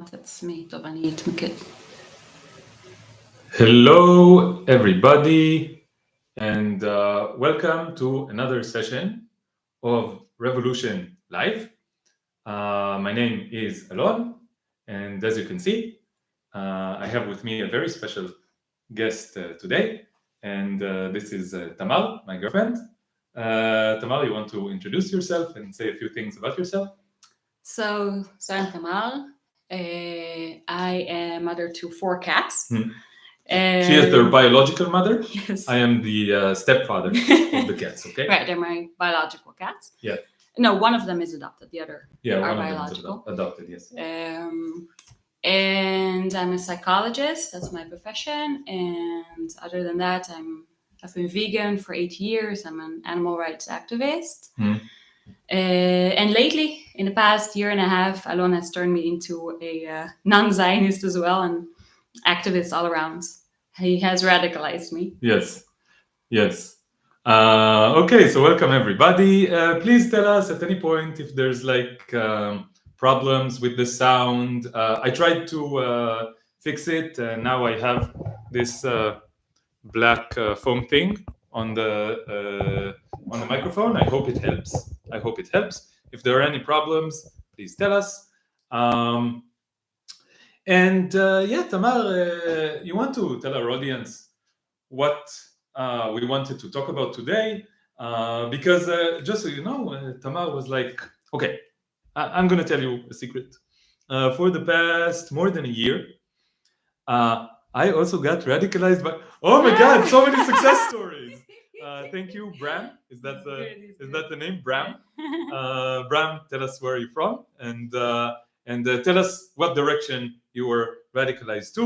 את עצמי. טוב, אני אתמקד. Hello, everybody, and welcome to another session of Revolution Live. My name is Alon, and as you can see, I have with me a very special guest today, and this is Tamar, my girlfriend. Tamar, you want to introduce yourself and say a few things about yourself? So I'm Tamar. I am mother to 4 cats. She is their biological mother. Yes. I am the stepfather of the cats, okay? Right, they're my biological cats. Yeah. No, one of them is adopted. The other Yeah, are one biological. of them is adopted, yes. And I'm a psychologist. That's my profession. And other than that, I've been vegan for 8 years. I'm an animal rights activist. And lately, in the past year and a half, Alon has turned me into a non-Zionist as well, and activist all around. He has radicalized me. Yes. Okay, so welcome everybody. Please tell us at any point if there's problems with the sound. I tried to fix it, and now I have this black foam thing on the microphone. I hope it helps. If there are any problems, please tell us. Tamar, you want to tell our audience what we wanted to talk about today? Because just so you know, Tamar was like, okay, I'm going to tell you a secret. For the past more than a year, I also got radicalized by, oh my God, so many success stories. Thank you, Bram. Is that the name, Bram? Bram, tell us where you're from, and tell us what direction you were radicalized to,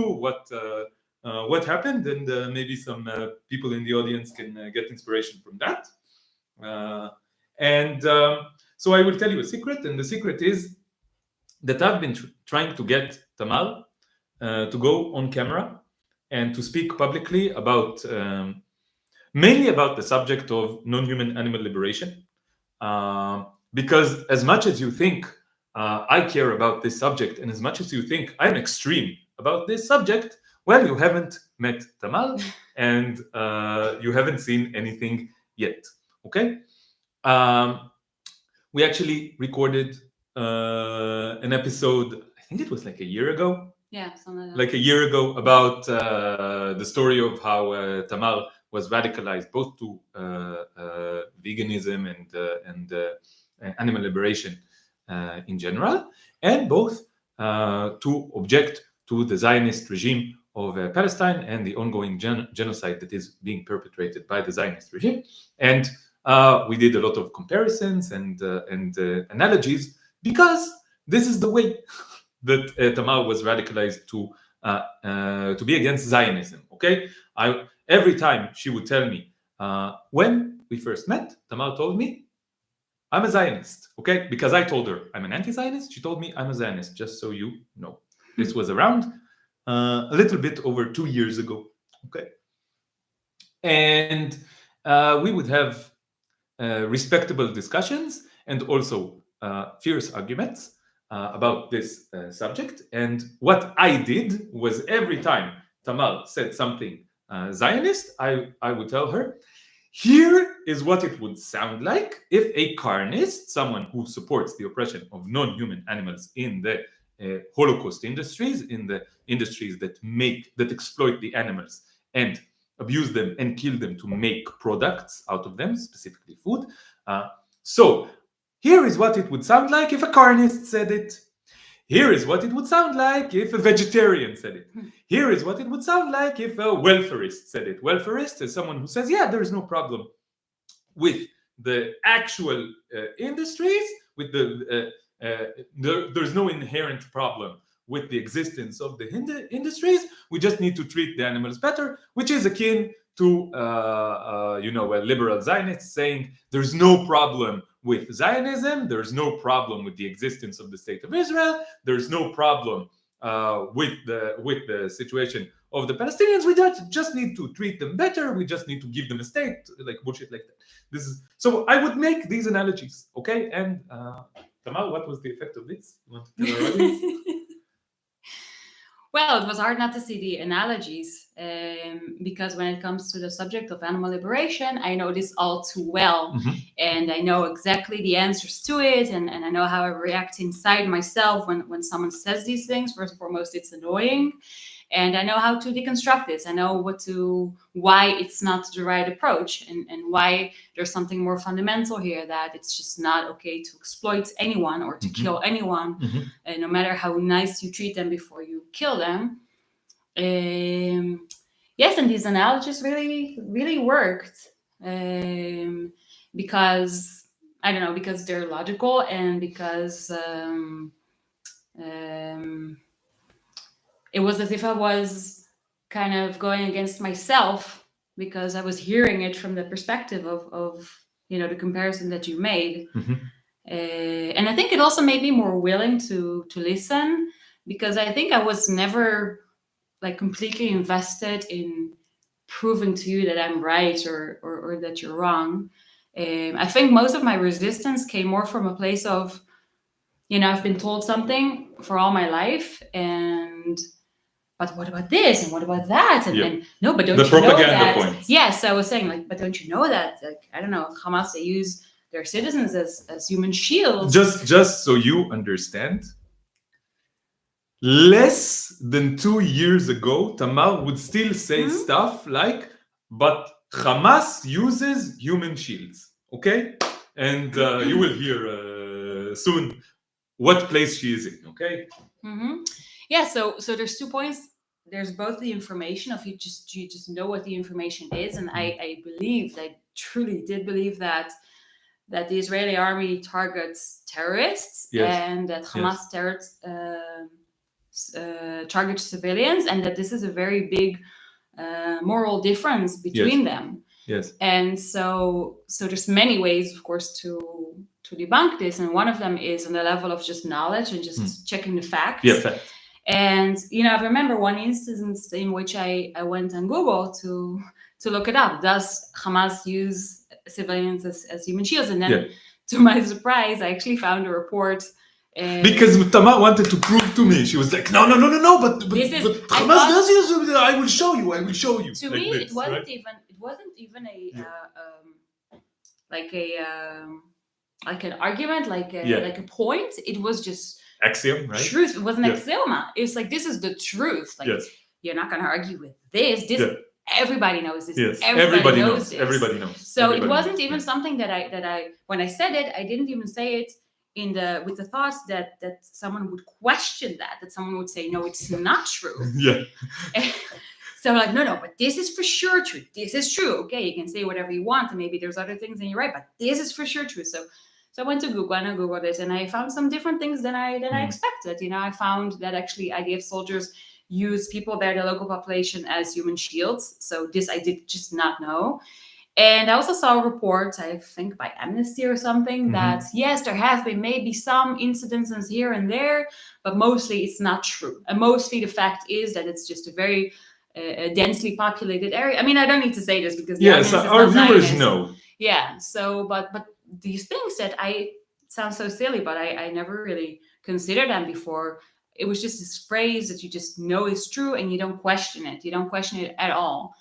what happened, and maybe some people in the audience can get inspiration from that. So I will tell you a secret, and the secret is that I've been trying to get Tamar to go on camera and to speak publicly about mainly about the subject of non-human animal liberation, because as much as you think I care about this subject, and as much as you think I'm extreme about this subject, well, you haven't met Tamar and you haven't seen anything yet. Okay, we actually recorded an episode, I think it was like a year ago. Yeah, something like that. Like a year ago, about the story of how Tamar was radicalized both to veganism and animal liberation in general, and both to object to the Zionist regime of Palestine and the ongoing genocide that is being perpetrated by the Zionist regime. And we did a lot of comparisons and analogies, because this is the way that Tamar was radicalized to be against Zionism. Okay, every time she would tell me, when we first met, Tamar told me, I'm a Zionist. Okay, because I told her I'm an anti-Zionist. She told me I'm a Zionist. Just so you know, this was around a little bit over 2 years ago. Okay, and we would have respectable discussions and also fierce arguments about this subject. And what I did was, every time Tamar said something Zionist, I would tell her, here is what it would sound like if a carnist, someone who supports the oppression of non-human animals in the Holocaust industries, in the industries that exploit the animals and abuse them and kill them to make products out of them, specifically food. So here is what it would sound like if a carnist said it. Here is what it would sound like if a vegetarian said it. Here is what it would sound like if a welfarist said it. Welfarist is someone who says, yeah, there is no problem with the actual industries, with there's no inherent problem with the existence of the industries. We just need to treat the animals better, which is akin to a liberal Zionist saying there's no problem with Zionism, there's no problem with the existence of the state of Israel, there's no problem with the situation of the Palestinians. We just need to treat them better. We just need to give them a state, like bullshit like that. So I would make these analogies, okay? And Tamar, what was the effect of this? You want to tell our audience? Well, it was hard not to see the analogies, because when it comes to the subject of animal liberation, I know this all too well. And I know exactly the answers to it, and I know how I react inside myself when someone says these things. First and foremost, it's annoying. And I know how to deconstruct this. I know why it's not the right approach, and why there's something more fundamental here, that it's just not okay to exploit anyone or to kill anyone, no matter how nice you treat them before you kill them. Yes, and these analogies really worked, because I don't know, because they're logical, and because it was as if I was kind of going against myself, because I was hearing it from the perspective of the comparison that you made. And I think it also made me more willing to listen, because I think I was never like completely invested in proving to you that I'm right, or that you're wrong. I think most of my resistance came more from a place of, I've been told something for all my life, and but what about this, and what about that, and no, but don't the you know propaganda that? points. Yes, I was saying, like, but don't you know that? Like, I don't know, Hamas, they use their citizens as human shields. Just so you understand, less than 2 years ago, Tamar would still say stuff like, but Hamas uses human shields, okay? And you will hear soon what place she is in, okay? Yeah, so there's 2 points. There's both the information of you just know what the information is, and I truly did believe that the Israeli army targets terrorists, and that Hamas targets civilians, and that this is a very big moral difference between them. Yes. And so there's many ways, of course, to debunk this, and one of them is on the level of just knowledge and just checking the facts. Yeah, facts. And I remember one instance in which I went on Google to look it up. Does Hamas use civilians as human shields? And then, to my surprise, I actually found a report. Because Tamar wanted to prove to me, she was like, no, but Hamas does use it. I will show you. To me, it wasn't even like an argument, like a point. It was just axiom, right? Truth. It was an axioma. It's like, this is the truth. Like, you're not going to argue with this. Everybody knows this. Yes. Everybody knows this. Everybody knows. So it wasn't even something that I when I said it, I didn't even say it with the thoughts that someone would question that someone would say, no, it's not true. So like, no, but this is for sure true. This is true. Okay, you can say whatever you want, and maybe there's other things and you're right, but this is for sure true. So I went to Google and I Googled this, and I found some different things than I expected. I found that actually IDF soldiers use people there, the local population, as human shields. So this I did just not know. And I also saw a report, I think by Amnesty or something, that yes, there have been maybe some incidences here and there, but mostly it's not true. And mostly the fact is that it's just a very densely populated area. I mean, I don't need to say this because our viewers know. Yeah. So, but these things that sound so silly, but I never really considered them before. It was just this phrase that you just know is true, and you don't question it. You don't question it at all.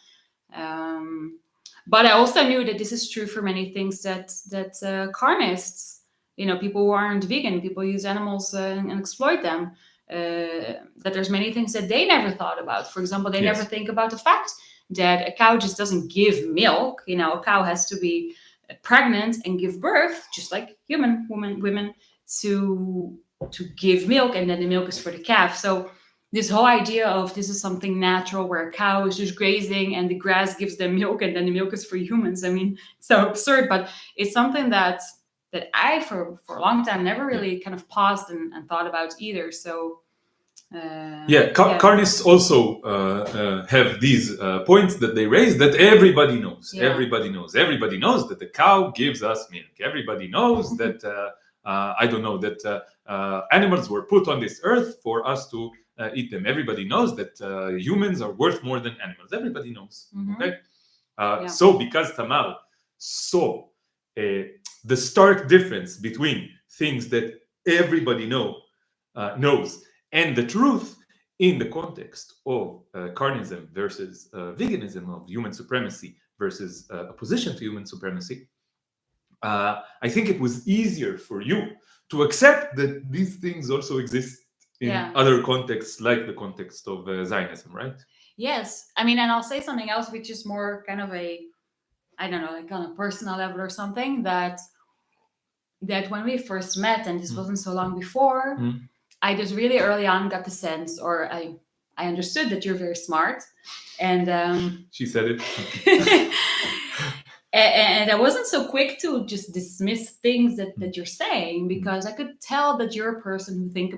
But I also knew that this is true for many things that carnists, people who aren't vegan, people use animals and exploit them. That there's many things that they never thought about. For example, they never think about the fact that a cow just doesn't give milk. A cow has to be pregnant and give birth, just like human women, to give milk, and then the milk is for the calf. So this whole idea of this is something natural, where a cow is just grazing and the grass gives them milk, and then the milk is for humans. I mean, it's so absurd, but it's something that I, for a long time, never really kind of paused and thought about either. So carnists also have these points that they raise that everybody knows. Everybody knows that the cow gives us milk. Everybody knows that that animals were put on this earth for us to eat them. Everybody knows that humans are worth more than animals. Everybody knows. Okay. So because Tamar saw the stark difference between things that everybody knows and the truth, in the context of carnism versus veganism, of human supremacy versus opposition to human supremacy, I think it was easier for you to accept that these things also exist in other contexts, like the context of Zionism, right? Yes. I mean, and I'll say something else, which is more kind of a, I don't know, like on a personal level or something, that when we first met, and this wasn't so long before, I just really early on got the sense, or I understood that you're very smart, and she said it. and I wasn't so quick to just dismiss things that you're saying, because I could tell that you're a person who thinks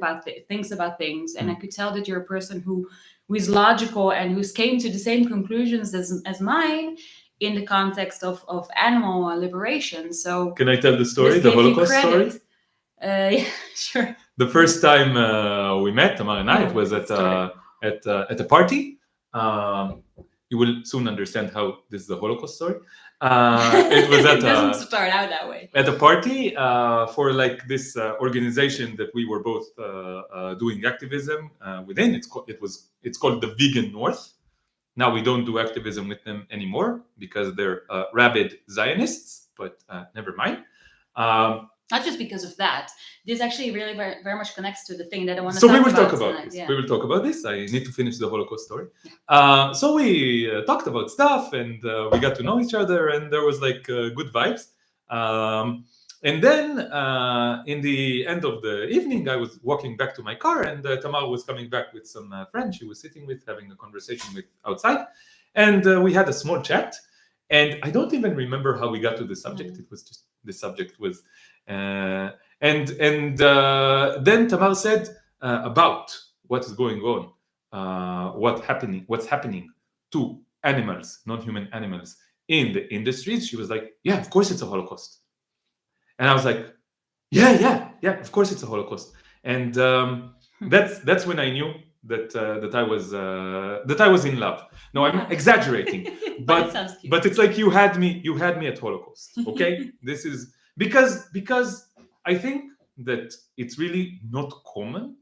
about things, and I could tell that you're a person who is logical and who's came to the same conclusions as mine in the context of animal liberation. So can I tell the story, the Holocaust story? Yeah, sure. The first time we met, Tamar and I, it was at a party. You will soon understand how this is a Holocaust story. It was at it doesn't start out that way. At a party for like this organization that we were both doing activism within. It's called the Vegan North. Now we don't do activism with them anymore because they're rabid Zionists, but never mind. Not just because of that. This actually really very, very much connects to the thing that I want to talk about. So we will talk about this. Yeah. We will talk about this. I need to finish the Holocaust story. Yeah. So we talked about stuff, and we got to know each other, and there was like good vibes. And then in the end of the evening, I was walking back to my car, and Tamar was coming back with some friends she was sitting with, having a conversation with outside. And we had a small chat. And I don't even remember how we got to the subject. It was just, the subject was... and then Tamar said about what is going on, what's happening to animals, non-human animals in the industries. She was like, yeah, of course it's a Holocaust. And I was like, yeah, of course it's a Holocaust. And that's when I knew that I was in love. No, I'm exaggerating, but it's like you had me at Holocaust. Okay, this is because I think that it's really not common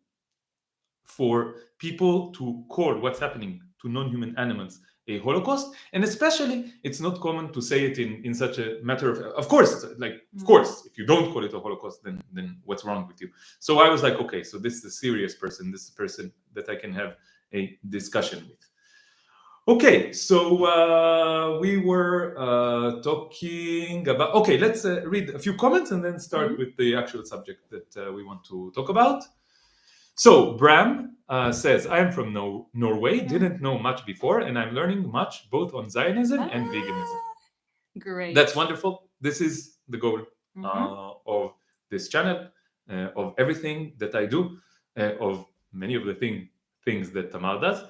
for people to call what's happening to non-human animals a Holocaust, and especially it's not common to say it in such a matter of course, of course, if you don't call it a Holocaust, then what's wrong with you? So I was like, okay, so this is a serious person, this is a person that I can have a discussion with. Okay, so we were talking about, okay, let's read a few comments and then start with the actual subject that we want to talk about. So Bram says, I am from Norway, didn't know much before, and I'm learning much both on Zionism and veganism. Great. That's wonderful. This is the goal of this channel, of everything that I do, of many of the things that Tamar does.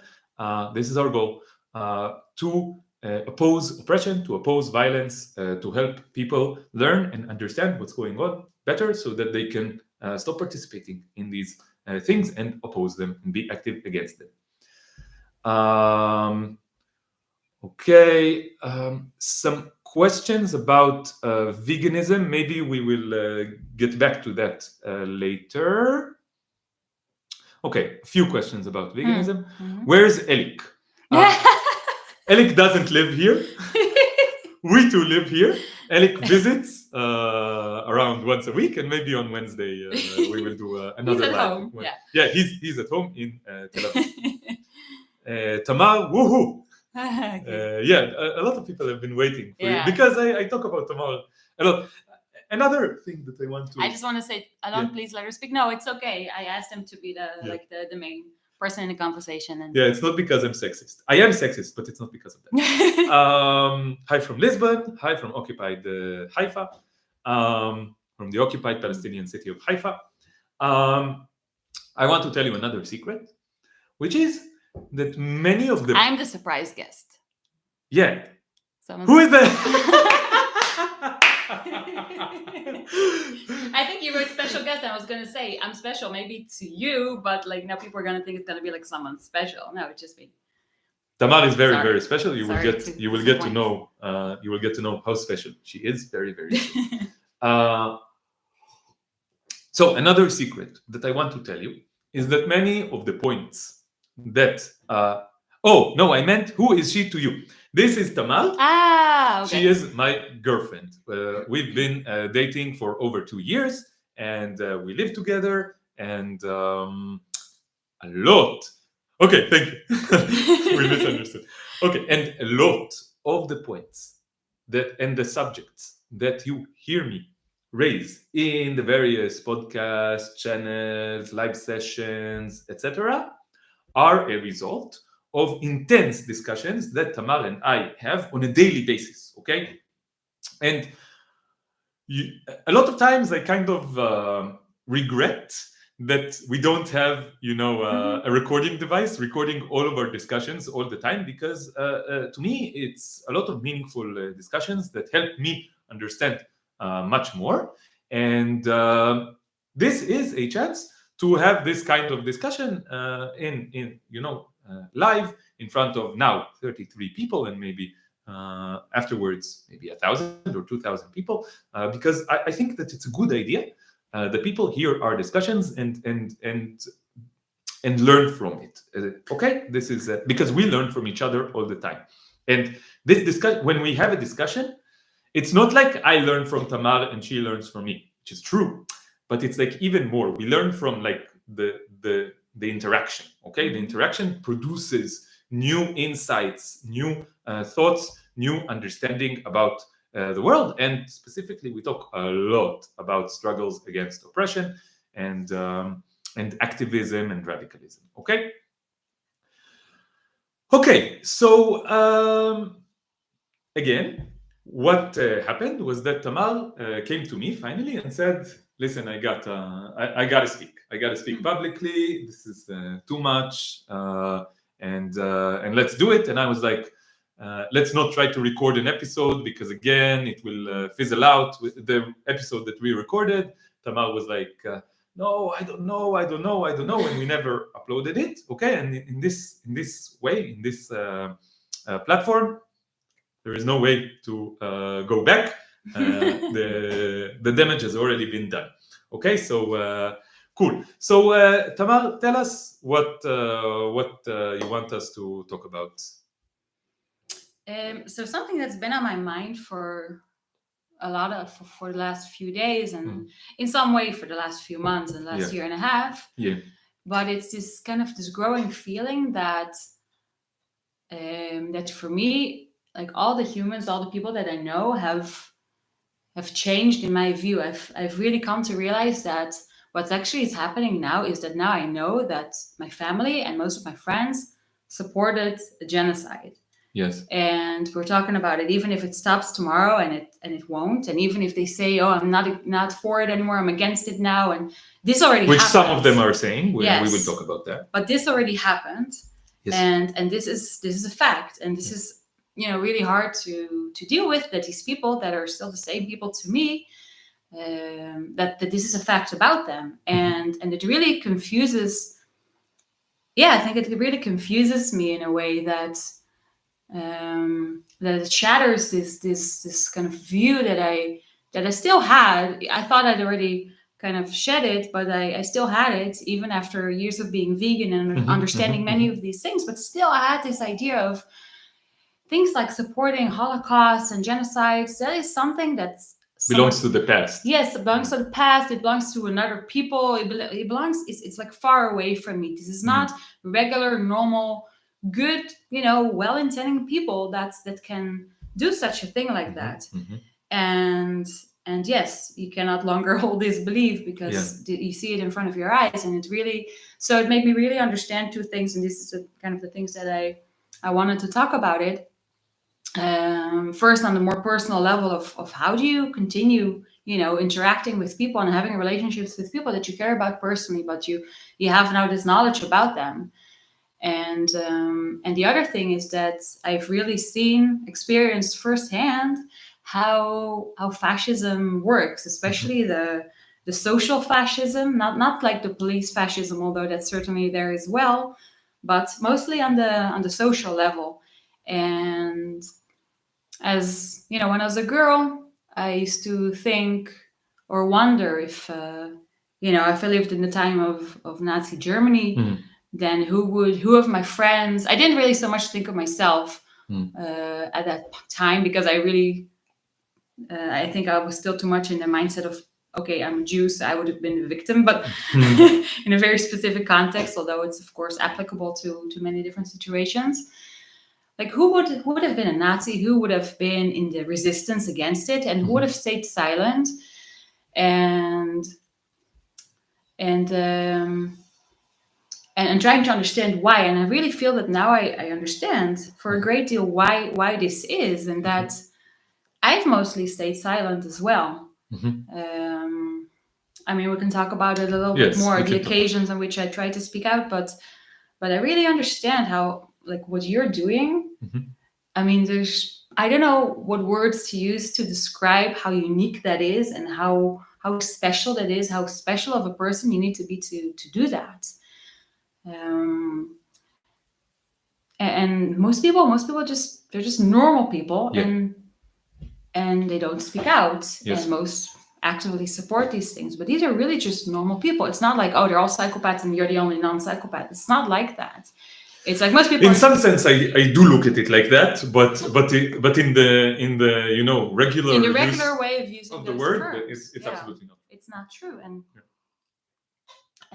This is our goal, to oppose oppression, to oppose violence, to help people learn and understand what's going on better so that they can stop participating in these things and oppose them and be active against them. Okay, some questions about veganism. Maybe we will get back to that later. Okay, a few questions about veganism. Where's Elik? Elik doesn't live here. We two live here. Elik visits around once a week, and maybe on Wednesday we will do another live. He's at home. Yeah, he's at home in Tel Aviv. Tamar, woohoo! Yeah, a lot of people have been waiting for you because I talk about Tamar a lot. Another thing that I want to... I just want to say, Alon, please let her speak. No, it's okay. I asked him to be the main person in the conversation. And... Yeah, it's not because I'm sexist. I am sexist, but it's not because of that. Hi from Lisbon. Hi from occupied Haifa. From the occupied Palestinian city of Haifa. I want to tell you another secret, which is that many of the... I'm the surprise guest. Yeah. Who is that? I think you were a special guest. I was going to say, I'm special maybe to you, but like now people are going to think it's going to be like someone special. No, it's just me. Tamar is very, very special. You will get to know how special she is. Very, very special. So another secret that I want to tell you is that many of the points that oh no, I meant who is she to you? This is Tamar. Okay. She is my girlfriend. We've been dating for over 2 years, and we live together, and a lot. Okay, thank you. We misunderstood. Okay, and a lot of the points that and the subjects that you hear me raise in the various podcast channels, live sessions, etc., are a result of intense discussions that Tamar and I have on a daily basis. Okay, and you, a lot of times I kind of regret that we don't have, a recording device recording all of our discussions all the time, because to me it's a lot of meaningful discussions that help me understand much more, and this is a chance to have this kind of discussion in live in front of now 33 people, and maybe afterwards maybe 1,000 or 2,000 people, because I think that it's a good idea that people hear our discussions and learn from it. Okay, this is because we learn from each other all the time, and this discussion, when we have a discussion, it's not like I learn from Tamar and she learns from me, which is true, but it's like even more. We learn from like the interaction. Okay, the interaction produces new insights, new thoughts, new understanding about the world, and specifically, we talk a lot about struggles against oppression and activism and radicalism. Okay. Okay, so again, what happened was that Tamar came to me finally and said, "Listen, I gotta speak. I gotta speak publicly. This is too much, and let's do it." And I was like, "Let's not try to record an episode, because again, it will fizzle out." With the episode that we recorded, Tamar was like, "No, I don't know, and we never uploaded it." Okay, and in this way, in this platform, there is no way to go back. The damage has already been done. Okay, so cool. So Tamar, tell us what you want us to talk about. So something that's been on my mind for the last few days, and in some way for the last few months and last year and a half. Yeah. But it's this kind of this growing feeling that that for me, like all the humans, all the people that I know have changed in my view. I've really come to realize that what's actually is happening now is that now I know that my family and most of my friends supported a genocide. Yes. And we're talking about it, even if it stops tomorrow, and it won't, and even if they say, "Oh, I'm not for it anymore, I'm against it now," and this already which happened. Some of them are saying. Yes. We will talk about that. But this already happened. Yes. And this is a fact, and this is really hard to deal with, that these people that are still the same people to me, that this is a fact about them, and it really confuses. Yeah, I think it really confuses me in a way that it shatters this kind of view that I still had. I thought I'd already kind of shed it, but I still had it even after years of being vegan and understanding many of these things. But still, I had this idea of things like supporting Holocaust and genocides. That is something that's belongs to the past. Yes, it belongs to the past. It belongs to another people. It belongs. It's like far away from me. This is not regular, normal, good, well-intending people that can do such a thing like that. And yes, you cannot longer hold this belief, because you see it in front of your eyes, and it made me really understand two things. And this is kind of the things that I wanted to talk about it. First, on the more personal level of how do you continue interacting with people and having relationships with people that you care about personally, but you have now this knowledge about them. And the other thing is that I've really experienced firsthand how fascism works, especially the social fascism, not like the police fascism, although that's certainly there as well, but mostly on the social level. And as when I was a girl, I used to think or wonder if I lived in the time of Nazi Germany, then who of my friends, I didn't really so much think of myself at that time, because I think I was still too much in the mindset of, okay, I'm a Jew, so I would have been a victim, but in a very specific context, although it's of course applicable to many different situations. Like who would have been a Nazi? Who would have been in the resistance against it, and who would have stayed silent? And trying to understand why. And I really feel that now I understand for a great deal why this is, and that I've mostly stayed silent as well. I mean, we can talk about it a little bit more, the occasions on which I try to speak out, but I really understand how, like, what you're doing. I mean, I don't know what words to use to describe how unique that is, and how special that is, how special of a person you need to be to do that. And most people they're just normal people, and they don't speak out, and most actively support these things. But these are really just normal people. It's not like, oh, they're all psychopaths and you're the only non-psychopath. It's not like that. It's like most people. In some sense, I do look at it like that, but in the regular way of using of the word, it's yeah, absolutely not. It's not true, and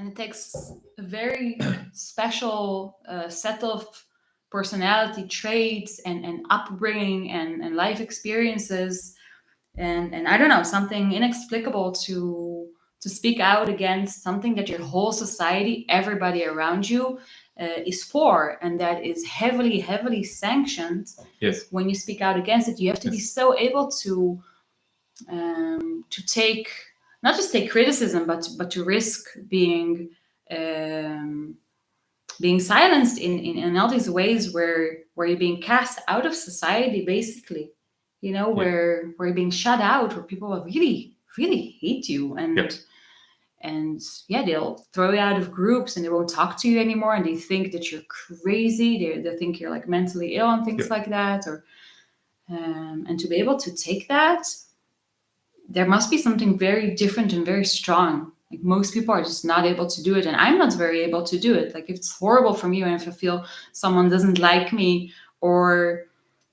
it takes a very special set of personality traits and upbringing and life experiences, and I don't know, something inexplicable to speak out against something that your whole society, everybody around you, is for, and that is heavily sanctioned. Yes. When you speak out against it, you have to be so able to take, not just take criticism, but to risk being silenced in all these ways where you're being cast out of society, basically, where you're being shut out, where people really hate you, and they'll throw you out of groups, and they won't talk to you anymore, and they think that you're crazy. They think you're like mentally ill and things like that. Or and to be able to take that, there must be something very different and very strong. Like most people are just not able to do it, and I'm not very able to do it. Like if it's horrible for me, and if I feel someone doesn't like me, or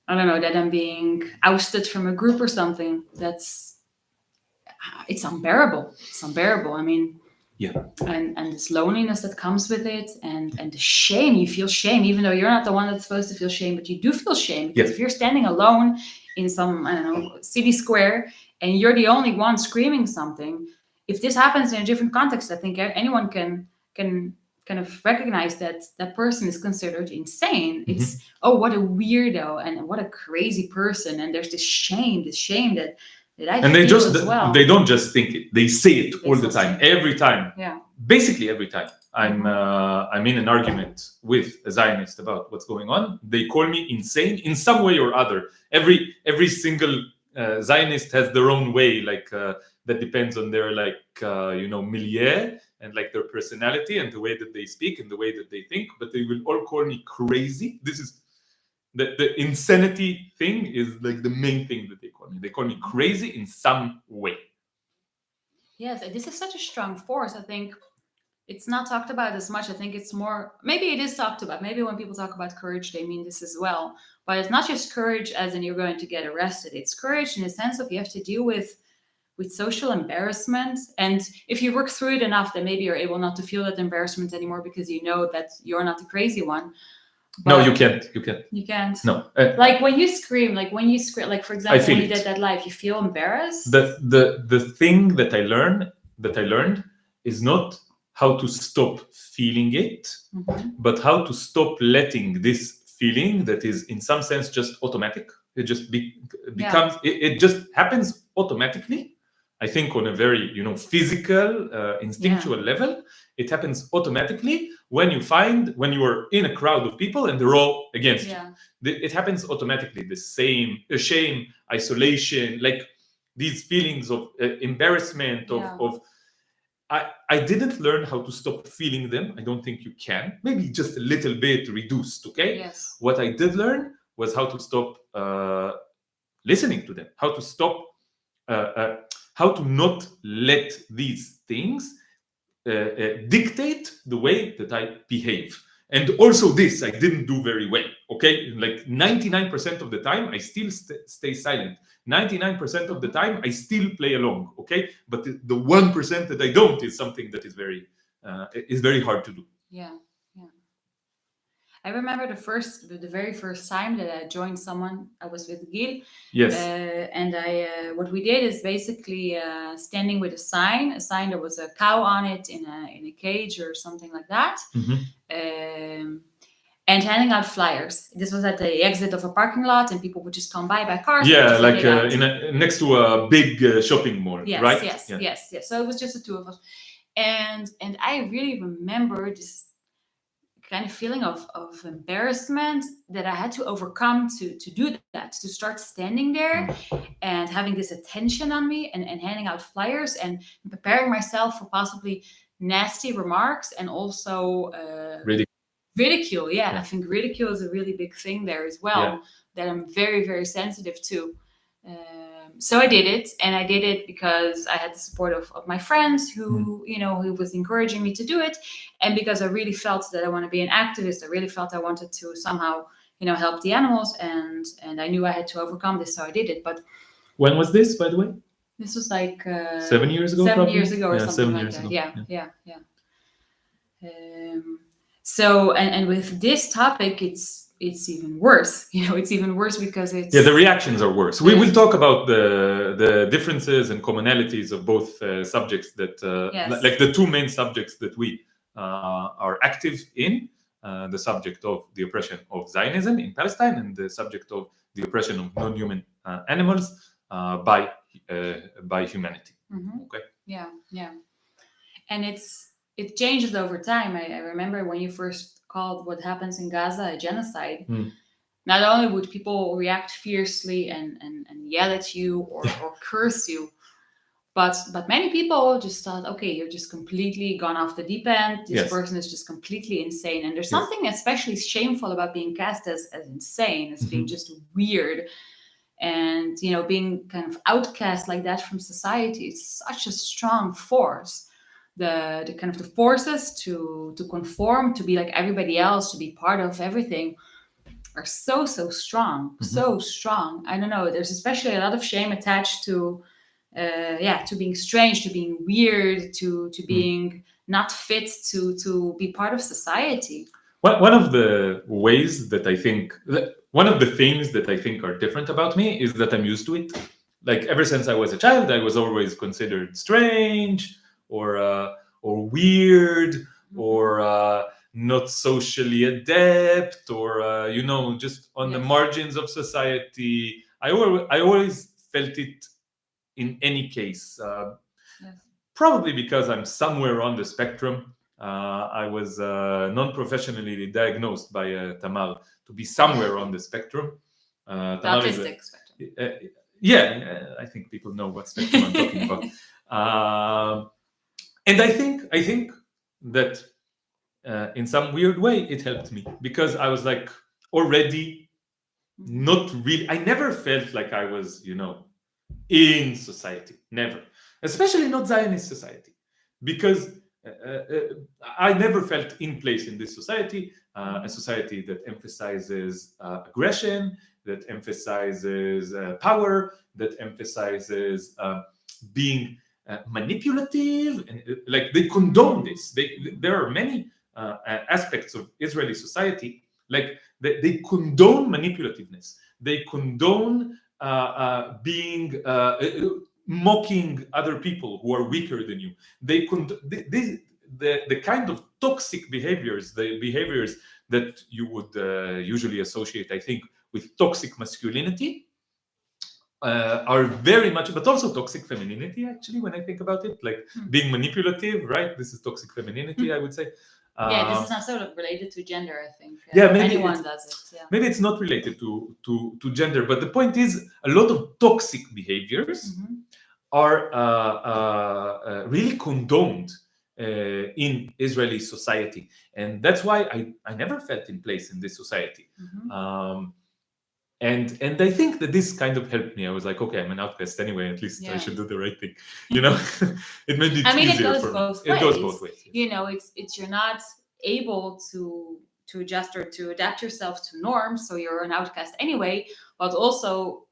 I don't know, that I'm being ousted from a group or something, it's unbearable. It's unbearable. I mean, and this loneliness that comes with it, and the shame. You feel shame, even though you're not the one that's supposed to feel shame, but you do feel shame, because if you're standing alone in some, I don't know, city square, and you're the only one screaming something, if this happens in a different context, I think anyone can kind of recognize that that person is considered insane. It's, oh, what a weirdo, and what a crazy person, and there's this shame that I and feel as well. They don't just think it; they say it all the time, every time. Yeah. Basically, every time I'm in an argument with a Zionist about what's going on, they call me insane in some way or other. Every single Zionist has their own way, like that depends on their milieu and like their personality and the way that they speak and the way that they think. But they will all call me crazy. This is the insanity thing is like the main thing that they call me. They call me crazy in some way. Yes, this is such a strong force. I think it's not talked about as much. I think it's more, maybe it is talked about. Maybe when people talk about courage, they mean this as well. But it's not just courage as in you're going to get arrested. It's courage in the sense of you have to deal with social embarrassment. And if you work through it enough, then maybe you're able not to feel that embarrassment anymore, because you know that you're not the crazy one. But no, you can't. You can't. No. Like when you scream, like for example, when you did that live, you feel embarrassed. The thing that I learned is not how to stop feeling it, but how to stop letting this feeling that is in some sense just automatic. It just becomes. It just happens automatically. I think on a very physical, instinctual level, it happens automatically when you are in a crowd of people and they're all against you. It happens automatically. The same shame, isolation, like these feelings of embarrassment, of I didn't learn how to stop feeling them. I don't think you can. Maybe just a little bit reduced. Okay. Yes. What I did learn was how to stop listening to them. How to stop. How to not let these things dictate the way that I behave. And also this, I didn't do very well, okay? Like 99% of the time, I still stay silent. 99% of the time, I still play along, okay? But the 1% that I don't is something that is very hard to do. Yeah. I remember the very first time that I joined someone. I was with Gil. Yes. And what we did is basically standing with a sign that was a cow on it in a cage or something like that, and handing out flyers. This was at the exit of a parking lot, and people would just come by cars. Yeah, like next to a big shopping mall, yes, right? Yes. So it was just the two of us, and I really remember this kind of feeling of embarrassment that I had to overcome to do that, to start standing there and having this attention on me and handing out flyers and preparing myself for possibly nasty remarks and also ridicule. Yeah, I think ridicule is a really big thing there as well, that I'm very, very sensitive to. So I did it, and I did it because I had the support of my friends who was encouraging me to do it, and because I really felt that I want to be an activist. I really felt I wanted to somehow help the animals, and I knew I had to overcome this, so I did it. But when was this, by the way? This was like 7 years ago. 7 years ago, or something like that. Yeah. So and with this topic, it's even worse. It's even worse because it's the reactions are worse. We will talk about the differences and commonalities of both subjects that like the two main subjects that we are active in, the subject of the oppression of Zionism in Palestine and the subject of the oppression of non-human animals by humanity. Okay. Yeah, and it changes over time. I remember when you first called what happens in Gaza a genocide. Not only would people react fiercely and yell at you or curse you, but many people just thought, okay, you're just completely gone off the deep end. This person is just completely insane. And there's something especially shameful about being cast as insane, as being just weird. And, being kind of outcast like that from society is such a strong force. The kind of the forces to conform, to be like everybody else, to be part of everything are so strong, so strong. I don't know. There's especially a lot of shame attached to being strange, to being weird, to being not fit to be part of society. One of the ways that I think, one of the things that I think are different about me is that I'm used to it. Like ever since I was a child, I was always considered strange or weird or not socially adept or just on the margins of society. I always felt it in any case. Probably because I'm somewhere on the spectrum. I was non-professionally diagnosed by Tamar to be somewhere on the spectrum. The autistic spectrum. I think people know what spectrum I'm talking about. And I think that in some weird way it helped me because I was like already not really. I never felt like I was, in society. Never, especially not Zionist society, because I never felt in place in this society, a society that emphasizes aggression, that emphasizes power, that emphasizes being manipulative, and like they condone this. There are many aspects of Israeli society, like they condone manipulativeness. They condone being mocking other people who are weaker than you. They the kind of toxic behaviors, the behaviors that you would usually associate, I think, with toxic masculinity, are very much, but also toxic femininity. Actually, when I think about it, like being manipulative, right? This is toxic femininity, I would say. This is not so related to gender, I think. Maybe anyone does it. Yeah. Maybe it's not related to gender, but the point is, a lot of toxic behaviors are really condoned in Israeli society, and that's why I never felt in place in this society. And I think that this kind of helped me. I was like, okay, I'm an outcast anyway. At least I should do the right thing. It made it easier for me. It goes both ways. Yes. It's you're not able to adjust or to adapt yourself to norms, so you're an outcast anyway. But also,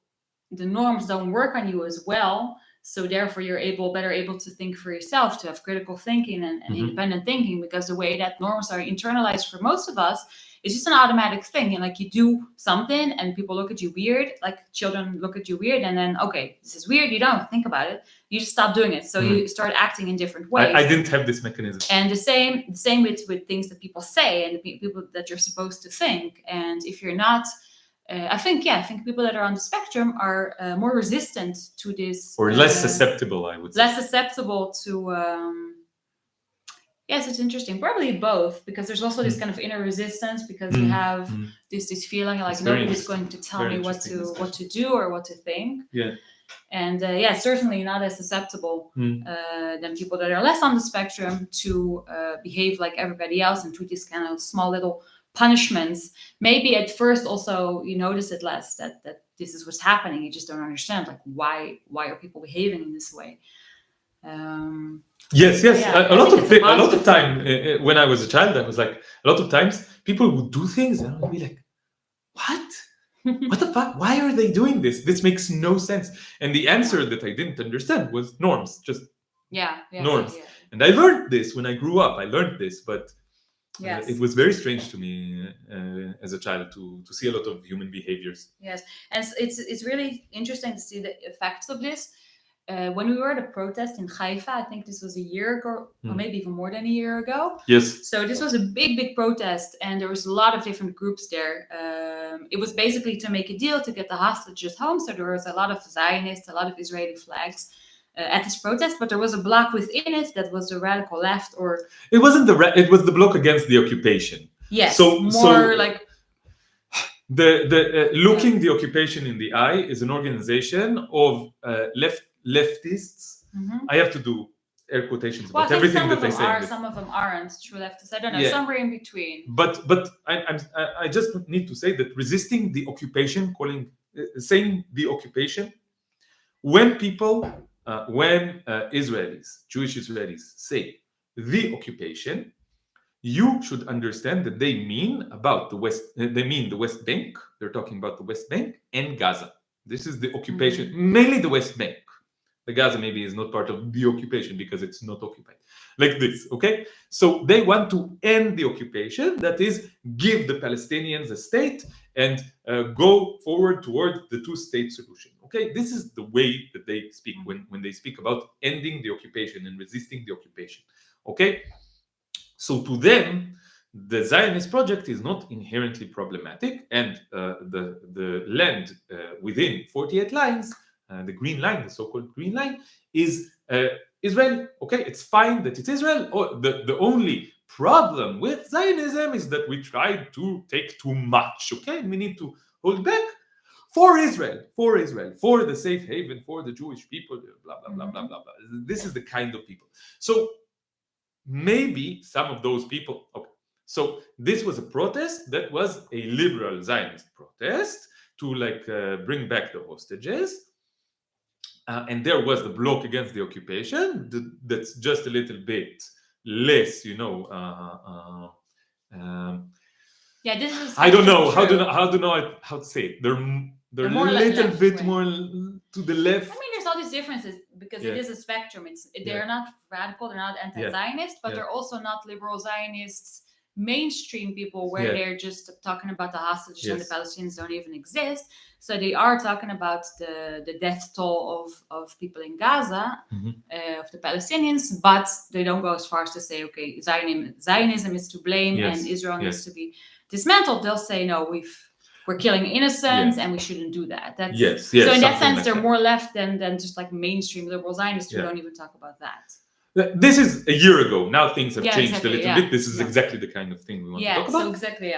the norms don't work on you as well. So therefore, you're better able to think for yourself, to have critical thinking and independent thinking, because the way that norms are internalized for most of us, it's just an automatic thing. And like, you do something and people look at you weird, like children look at you weird, and then, okay, this is weird. You don't think about it. You just stop doing it. So you start acting in different ways. I didn't have this mechanism. And the same with things that people say and the people that you're supposed to think. And if you're not, I think people that are on the spectrum are more resistant to this, or less susceptible, I would say. Less susceptible to. Yes, it's interesting. Probably both, because there's also this kind of inner resistance, because you have this feeling like nobody's going to tell me what to do or what to think. Yeah. And certainly not as susceptible than people that are less on the spectrum to behave like everybody else and to these kind of small little punishments. Maybe at first also you notice it less, that this is what's happening. You just don't understand, like, why are people behaving in this way. Yes. A lot of time when I was a child, I was like, a lot of times people would do things and I would be like, what the fuck? Why are they doing this? This makes no sense. And the answer that I didn't understand was norms, just norms. Yeah. And I learned this when I grew up. I learned this, but it was very strange to me as a child to see a lot of human behaviors. Yes, and it's really interesting to see the effects of this. When we were at a protest in Haifa, I think this was a year ago, or maybe even more than a year ago. Yes. So this was a big protest, and there was a lot of different groups there. It was basically to make a deal to get the hostages home. So there was a lot of Zionists, a lot of Israeli flags at this protest, but there was a bloc within it that was the radical left, or it wasn't it was the bloc against the occupation. Yes, so like the looking the occupation in the eye is an organization of leftists. I have to do air quotations about everything that they say. Some of them aren't true leftists. I don't know, somewhere in between. But I just need to say that resisting the occupation, saying the occupation, when people, Israelis, Jewish Israelis say the occupation, you should understand that they mean about the West. They mean the West Bank. They're talking about the West Bank and Gaza. This is the occupation, mainly the West Bank. The Gaza maybe is not part of the occupation because it's not occupied. Like this, okay? So they want to end the occupation, that is, give the Palestinians a state and go forward toward the two-state solution. Okay, this is the way that they speak when they speak about ending the occupation and resisting the occupation. Okay, so to them, the Zionist project is not inherently problematic, and the land within 48 lines, the green line, the so-called green line, is Israel. Okay, it's fine that it's Israel. The only problem with Zionism is that we tried to take too much. Okay, and we need to hold back for Israel, for the safe haven, for the Jewish people, blah, blah, blah, blah, blah, blah. This is the kind of people. So maybe some of those people, okay. So this was a protest that was a liberal Zionist protest to bring back the hostages. And there was the bloc against the occupation that's just a little bit less, this is I don't know how to say it. They're a little bit more to the left. I mean, there's all these differences because it is a spectrum. They're not radical, they're not anti-Zionist, but they're also not liberal Zionists, mainstream people where they're just talking about the hostages and the Palestinians don't even exist. So they are talking about the death toll of people in Gaza, of the Palestinians, but they don't go as far as to say, okay, Zionism is to blame and Israel needs to be dismantled. They'll say, no, we're killing innocents and we shouldn't do that. So in that sense, they're more left than just like mainstream liberal Zionists who don't even talk about that. This is a year ago. Now things have changed a little bit. This is exactly the kind of thing we want to talk about. Exactly,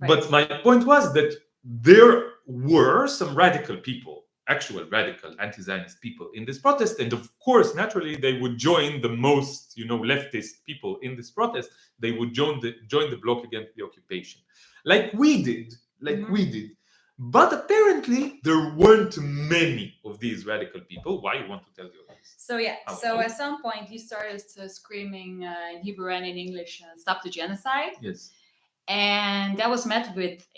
Right. But my point was that there were some radical people, actual radical anti-Zionist people in this protest. And of course, naturally, they would join the most, leftist people in this protest. They would join the bloc against the occupation. Like we did. But apparently there weren't many of these radical people. Why you want to tell the audience? So yeah, How so old? at some point he started screaming in Hebrew and in English, "Stop the genocide!" Yes. And that was met with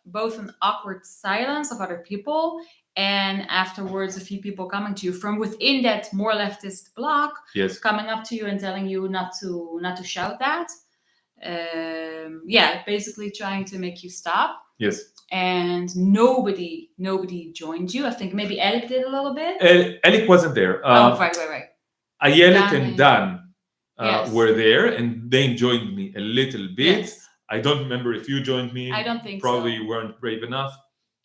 both an awkward silence of other people, and afterwards a few people coming to you from within that more leftist bloc, Yes. coming up to you and telling you not to shout that. Yeah, basically trying to make you stop. Yes. And nobody joined you. I think maybe Alec did a little bit. Alec wasn't there. Oh, right. Ayelet and Dan Yes. were there, and they joined me a little bit. Yes. I don't remember if you joined me. I don't think Probably so. you weren't brave enough.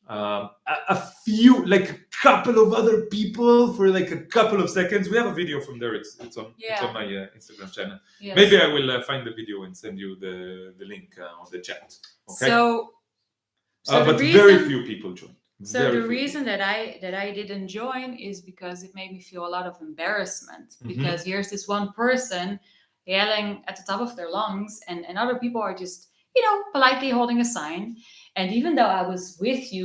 A few, like a couple of other people for like a couple of seconds. We have a video from there. It's on my Instagram channel. Yes. Maybe I will find the video and send you the link on the chat. Okay. So but very few people joined. So the reason that I didn't join is because it made me feel a lot of embarrassment. Mhm. Because here's this one person yelling at the top of their lungs, and other people are just, politely holding a sign. And even though I was with you,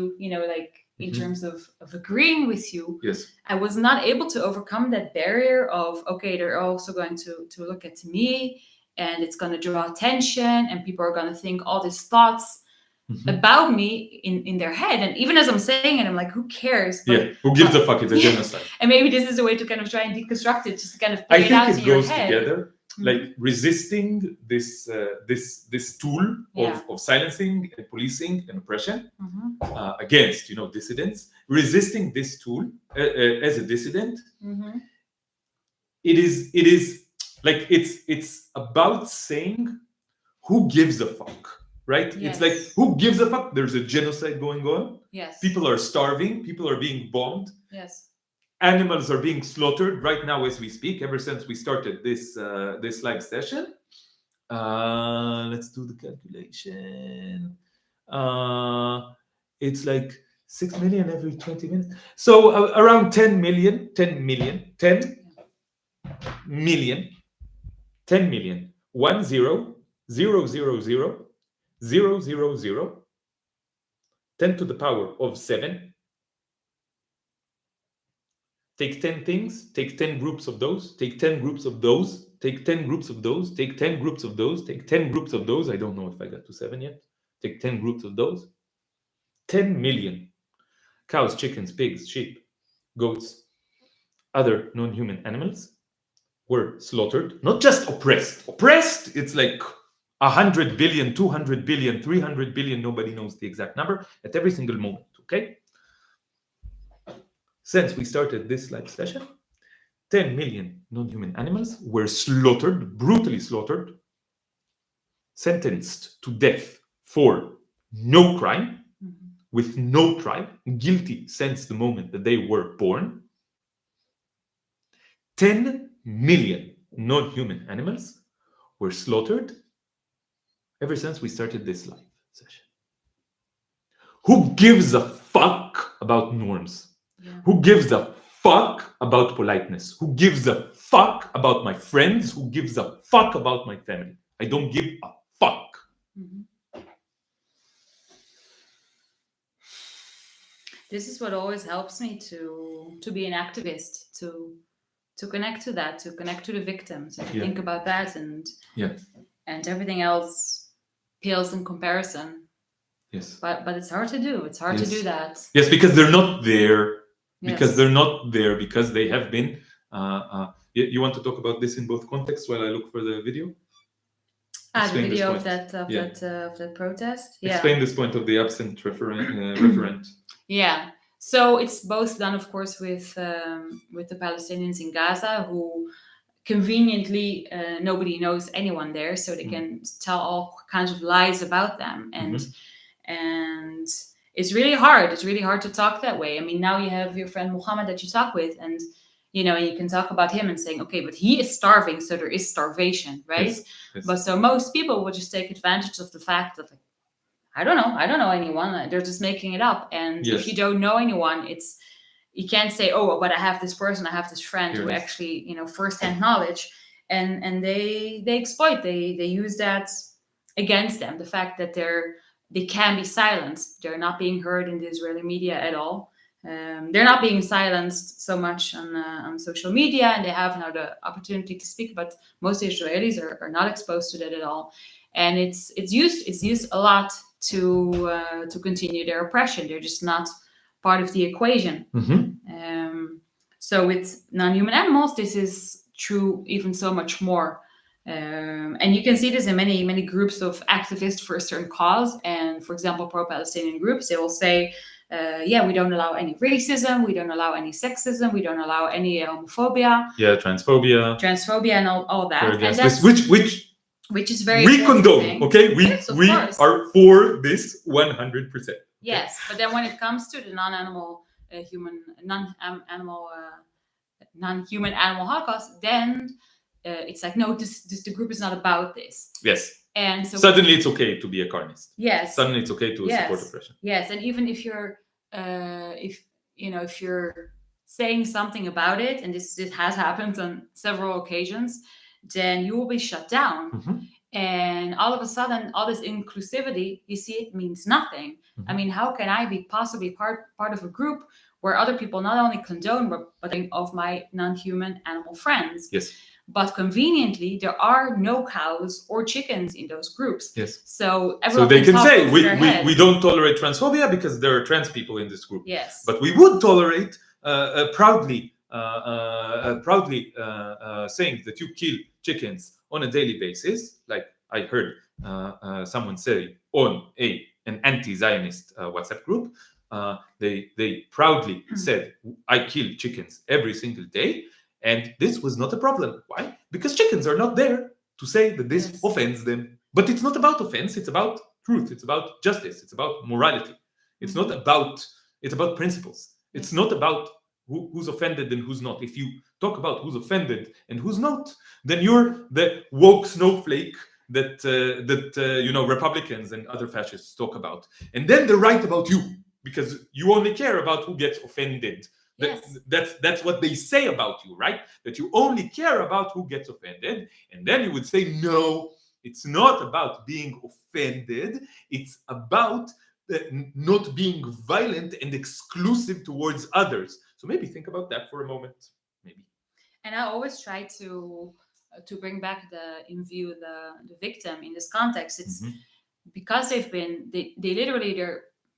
like in terms of agreeing with you, Yes. I was not able to overcome that barrier of, okay, they're also going to look at me, and it's going to draw attention, and people are going to think all these thoughts about me in their head. And even as I'm saying it, I'm like, who cares? But, who gives a fuck? It's a genocide. And maybe this is a way to kind of try and deconstruct it, just to kind of play it out in your head. I think it goes together, like resisting this tool of silencing and policing and oppression against dissidents. Resisting this tool as a dissident, it is like it's about saying, who gives a fuck? Right? Yes. It's like, who gives a fuck? There's a genocide going on. Yes. People are starving. People are being bombed. Yes. Animals are being slaughtered right now as we speak, ever since we started this live session. Let's do the calculation. It's like 6 million every 20 minutes. So around 10 million. 10 million. 1 0 0 0 0 0 0 0 10 to the power of 7. Take 10 things, take 10 groups of those, take 10 groups of those, take 10 groups of those, take 10 groups of those, take 10 groups of those. I don't know if I got to 7 yet. Take 10 groups of those. 10 million cows, chickens, pigs, sheep, goats, other non-human animals were slaughtered, not just oppressed. Oppressed, it's like 100 billion, 200 billion, 300 billion, nobody knows the exact number, at every single moment, okay? Since we started this live session, 10 million non-human animals were slaughtered, brutally slaughtered, sentenced to death for no crime, with no trial, guilty since the moment that they were born. 10 million non-human animals were slaughtered ever since we started this live session. Who gives a fuck about norms? Yeah. Who gives a fuck about politeness? Who gives a fuck about my friends? Who gives a fuck about my family? I don't give a fuck. This is what always helps me to be an activist, to connect to that, to connect to the victims, and think about that, and everything else pales in comparison. Yes. But it's hard to do. It's hard to do that. Yes, because they're not there. Because they're not there, because they have been. You want to talk about this in both contexts while I look for the video? The video of that protest. Yeah. Explain this point of the absent referent. Yeah. So it's both done, of course, with the Palestinians in Gaza, who conveniently nobody knows anyone there, so they can tell all kinds of lies about them, and it's really hard. It's really hard to talk that way. I mean, now you have your friend Muhammad that you talk with, and you can talk about him and saying, okay, but he is starving, so there is starvation, right? Yes. But so most people will just take advantage of the fact that, like, I don't know anyone. They're just making it up, and if you don't know anyone, you can't say, oh, but I have this person, I have this friend who actually, firsthand knowledge, and they exploit, they use that against them. The fact that they're they can be silenced. They're not being heard in the Israeli media at all. They're not being silenced so much on social media, and they have now the opportunity to speak. But most Israelis are not exposed to that at all, and it's used a lot to continue their oppression. They're just not part of the equation. So with non-human animals, this is true even so much more. And you can see this in many groups of activists for a certain cause. And for example, pro-Palestinian groups, they will say, we don't allow any racism, we don't allow any sexism, we don't allow any homophobia. Yeah, transphobia and all that. And that's which is very we condone, thing. okay? We course. are for this 100%. Okay? Yes, but then when it comes to the non-human animal Holocaust, then it's like, no, this the group is not about this. Yes. And so suddenly it's okay to be a carnist. Yes. Suddenly it's okay to support oppression. Yes, and even if you're if you're saying something about it, and this has happened on several occasions, then you will be shut down. And all of a sudden, all this inclusivity, you see, it means nothing. I mean, how can I be possibly part of a group where other people not only condone but of my non-human animal friends? Yes. But conveniently, there are no cows or chickens in those groups. Yes. So they can say we don't tolerate transphobia because there are trans people in this group. Yes. But we would tolerate proudly saying that you kill chickens on a daily basis, like I heard someone say on an anti-Zionist WhatsApp group. They proudly said, I kill chickens every single day. And this was not a problem. Why? Because chickens are not there to say that this offends them. But it's not about offense. It's about truth. It's about justice. It's about morality. It's not about, it's about principles. It's not about who's offended and who's not. If you talk about who's offended and who's not, then you're the woke snowflake that Republicans and other fascists talk about. And then they're right about you because you only care about who gets offended. Yes. That's what they say about you, right? That you only care about who gets offended. And then you would say, no, it's not about being offended. It's about not being violent and exclusive towards others. So maybe think about that for a moment. Maybe. And I always try to bring back in view the victim in this context. It's because they literally,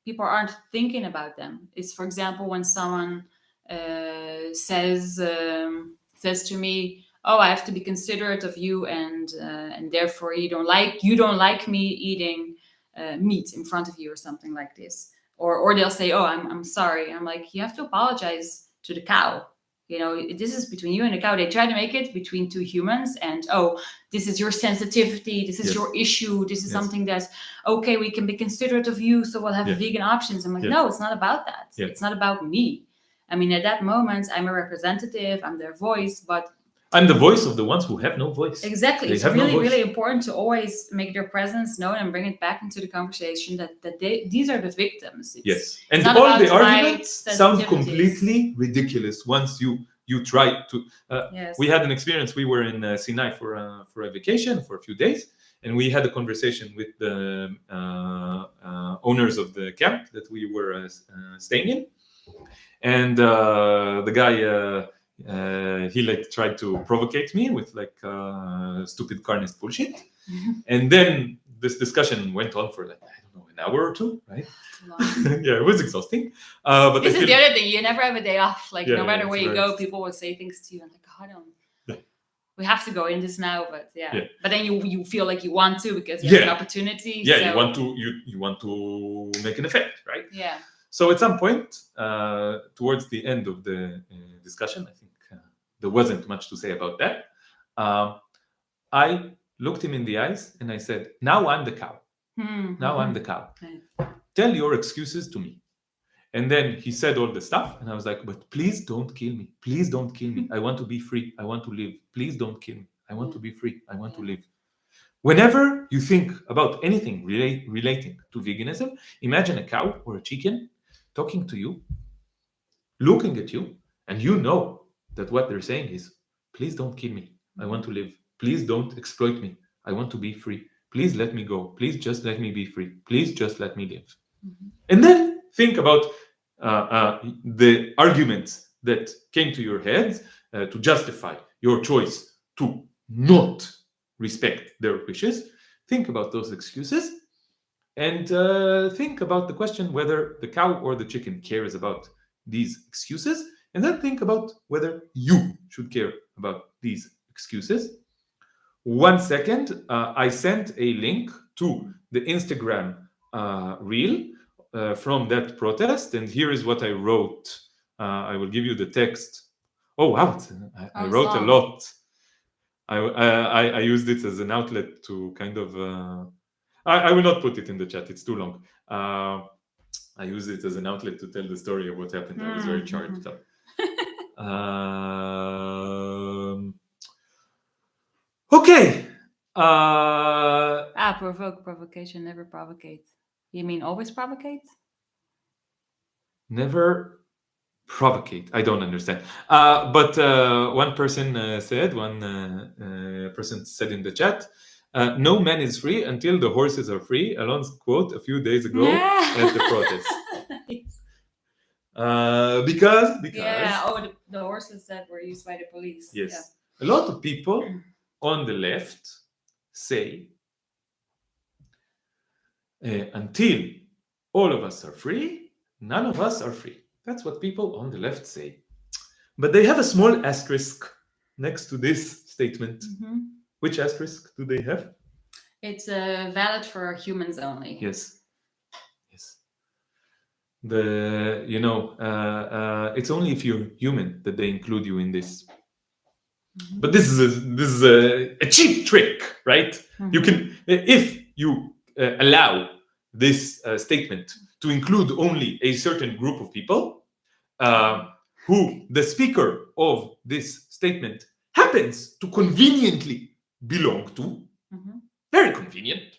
people aren't thinking about them. It's, for example, when someone says to me, "Oh, I have to be considerate of you, and therefore you don't like me eating meat in front of you," or something like this. Or they'll say, "Oh, I'm sorry." I'm like, you have to apologize to the cow. This is between you and the cow. They try to make it between two humans, and this is your sensitivity, this is your issue, this is something that's okay, we can be considerate of you, so we'll have vegan options. I'm like, no, it's not about that. It's not about me. I mean, at that moment, I'm a representative, I'm their voice, but I'm the voice of the ones who have no voice. Exactly. It's really, really important to always make their presence known and bring it back into the conversation that these are the victims. And all the arguments sound completely ridiculous once you try to. We had an experience. We were in Sinai for a vacation for a few days, and we had a conversation with the owners of the camp that we were staying in, and the guy. He tried to provocate me with stupid carnist bullshit, and then this discussion went on for an hour or two, right? Yeah, it was exhausting. But this is the other thing: you never have a day off. No matter where you go, people will say things to you, and we have to go in this now, but but then you feel like you want to because you have an opportunity. Yeah, so you want to make an effect, right? Yeah. So at some point, towards the end of the discussion, I think there wasn't much to say about that. I looked him in the eyes and I said, "Now I'm the cow. Now I'm the cow. Tell your excuses to me." And then he said all the stuff, and I was like, "But please don't kill me. Please don't kill me. I want to be free. I want to live. Please don't kill me. I want to be free. I want to live." Whenever you think about anything relating to veganism, imagine a cow or a chicken talking to you, looking at you, and you know that what they're saying is, "Please don't kill me. I want to live. Please don't exploit me. I want to be free. Please let me go. Please just let me be free. Please just let me live. Mhm. And then think about the arguments that came to your head to justify your choice to not respect their wishes. Think about those excuses and think about the question whether the cow or the chicken cares about these excuses. And then think about whether you should care about these excuses. 1 second, I sent a link to the Instagram reel from that protest, and here is what I wrote. I will give you the text. Oh wow, I wrote a lot. I used it as an outlet to kind of. I will not put it in the chat; it's too long. I used it as an outlet to tell the story of what happened. I was very charged up. Okay. Provocation, never provocate. You mean always provocate? Never provocate. I don't understand. But one person said in the chat, no man is free until the horses are free. Alon's quote a few days ago at the protest. Because the horses that were used by the police. Yes. A lot of people on the left say until all of us are free, none of us are free. That's what people on the left say. But they have a small asterisk next to this statement. Mm-hmm. Which asterisk do they have? It's valid for humans only. Yes. It's only if you're human that they include you in this. Mm-hmm. But this is a cheap trick, right? Mm-hmm. You can, if you allow this statement to include only a certain group of people, who the speaker of this statement happens to conveniently belong to, mm-hmm. very convenient,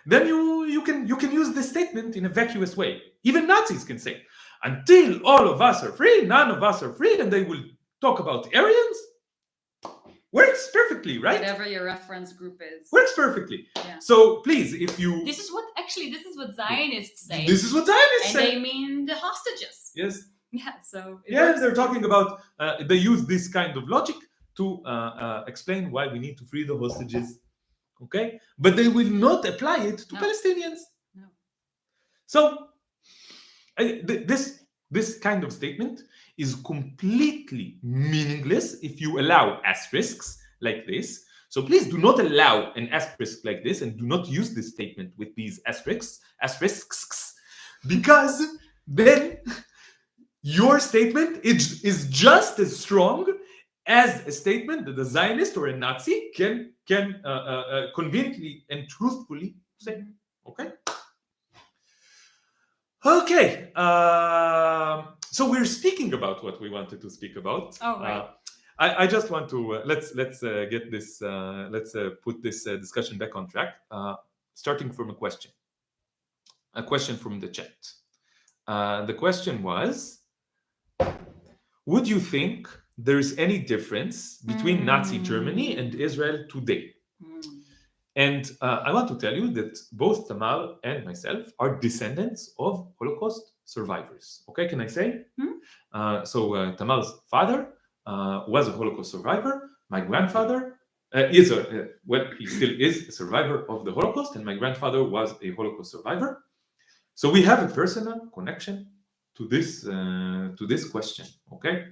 then you can use this statement in a vacuous way. Even Nazis can say, until all of us are free, none of us are free, and they will talk about Aryans. Works perfectly, right? Whatever your reference group is. Works perfectly. Yeah. So please, if you... This is what Zionists say. This is what Zionists say. And they mean the hostages. Yes. Yeah, so... they're talking about... they use this kind of logic to explain why we need to free the hostages. Okay? But they will not apply it to Palestinians. No. So, this kind of statement is completely meaningless if you allow asterisks like this. So please do not allow an asterisk like this and do not use this statement with these asterisks, because then your statement is just as strong as a statement that a Zionist or a Nazi can conveniently and truthfully say. Okay? Okay. So we're speaking about what we wanted to speak about. Oh, right. I just want to let's get this put this discussion back on track. Starting from a question from the chat. The question was: would you think there is any difference between Nazi Germany and Israel today? And I want to tell you that both Tamar and myself are descendants of Holocaust survivors. Okay, can I say? So Tamar's father was a Holocaust survivor. My grandfather he still is a survivor of the Holocaust, and my grandfather was a Holocaust survivor. So we have a personal connection to this question. Okay.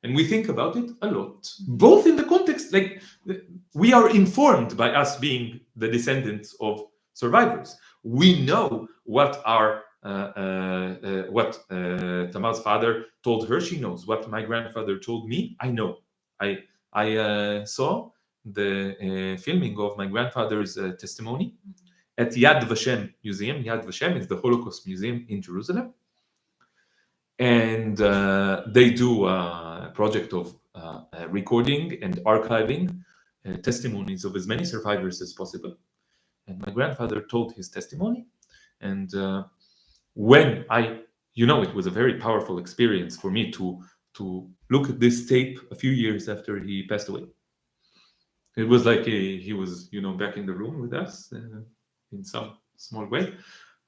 And we think about it a lot, both in the context, like we are informed by us being the descendants of survivors. We know what Tamar's father told her. She knows what my grandfather told me. I know. I saw the filming of my grandfather's testimony at Yad Vashem Museum. Yad Vashem is the Holocaust Museum in Jerusalem. And they do a project of recording and archiving testimonies of as many survivors as possible. And my grandfather told his testimony. And when it was a very powerful experience for me to look at this tape a few years after he passed away. It was like he was, back in the room with us in some small way,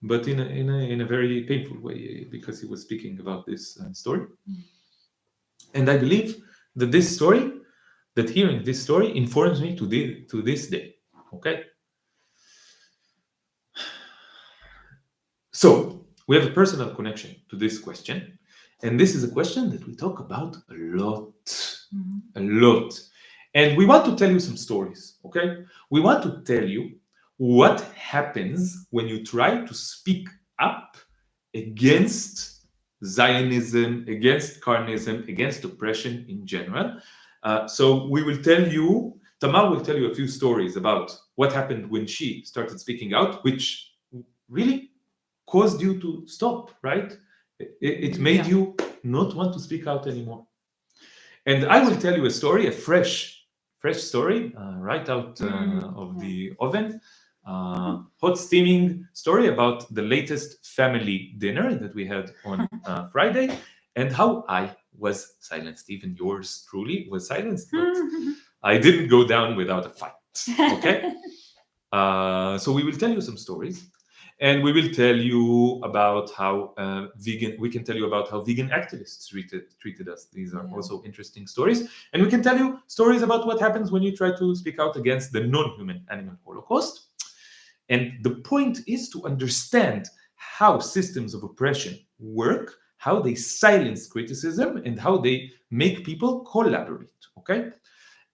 but in a very painful way because he was speaking about this story. And I believe that hearing this story informs me to this day. Okay. So we have a personal connection to this question. And this is a question that we talk about a lot. A lot. And we want to tell you some stories, okay? We want to tell you what happens when you try to speak up against Zionism, against carnism, against oppression in general. So we will tell you, Tamar will tell you a few stories about what happened when she started speaking out, which really caused you to stop, right? It made you not want to speak out anymore. And I will tell you a story, a fresh story, right out of the oven, hot steaming story about the latest family dinner that we had on Friday, and how I was silenced. Even yours truly was silenced, but I didn't go down without a fight. Okay. So we will tell you some stories. And we will tell you about how we can tell you about how vegan activists treated us. These are also interesting stories. And we can tell you stories about what happens when you try to speak out against the non-human animal Holocaust. And the point is to understand how systems of oppression work, how they silence criticism, and how they make people collaborate. Okay?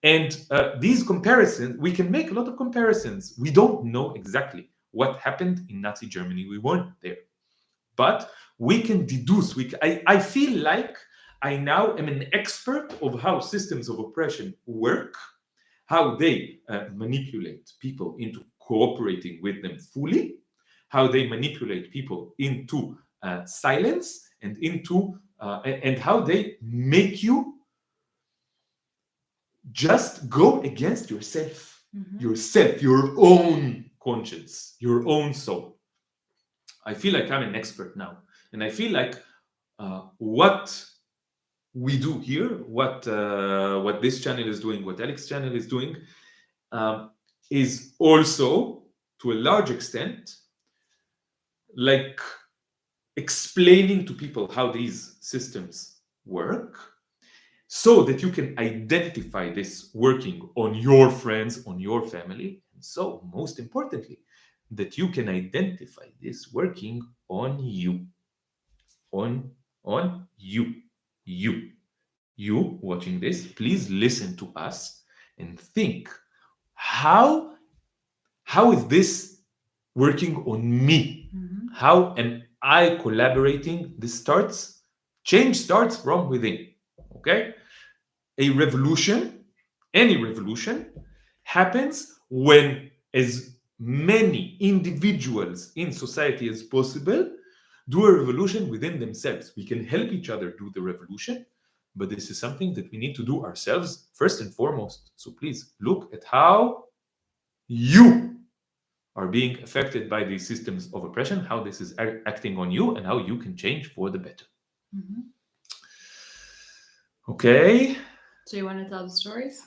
And these comparisons, we can make a lot of comparisons. We don't know exactly what happened in Nazi Germany. We weren't there. But we can deduce. I feel like I now am an expert of how systems of oppression work, how they manipulate people into cooperating with them fully, how they manipulate people into silence and and how they make you just go against yourself, your own conscience, your own soul. I feel like I'm an expert now, and I feel like what we do here, what this channel is doing, what Alex's channel is doing, is also to a large extent like explaining to people how these systems work, so that you can identify this working on your friends, on your family, and so most importantly, that you can identify this working on you, on you, you watching this. Please listen to us and think, how is this working on me? How am I collaborating? Change starts from within. Okay. A revolution, any revolution, happens when as many individuals in society as possible do a revolution within themselves. We can help each other do the revolution, but this is something that we need to do ourselves first and foremost. So please look at how you are being affected by these systems of oppression, how this is acting on you, and how you can change for the better. Okay. So you want to tell the stories?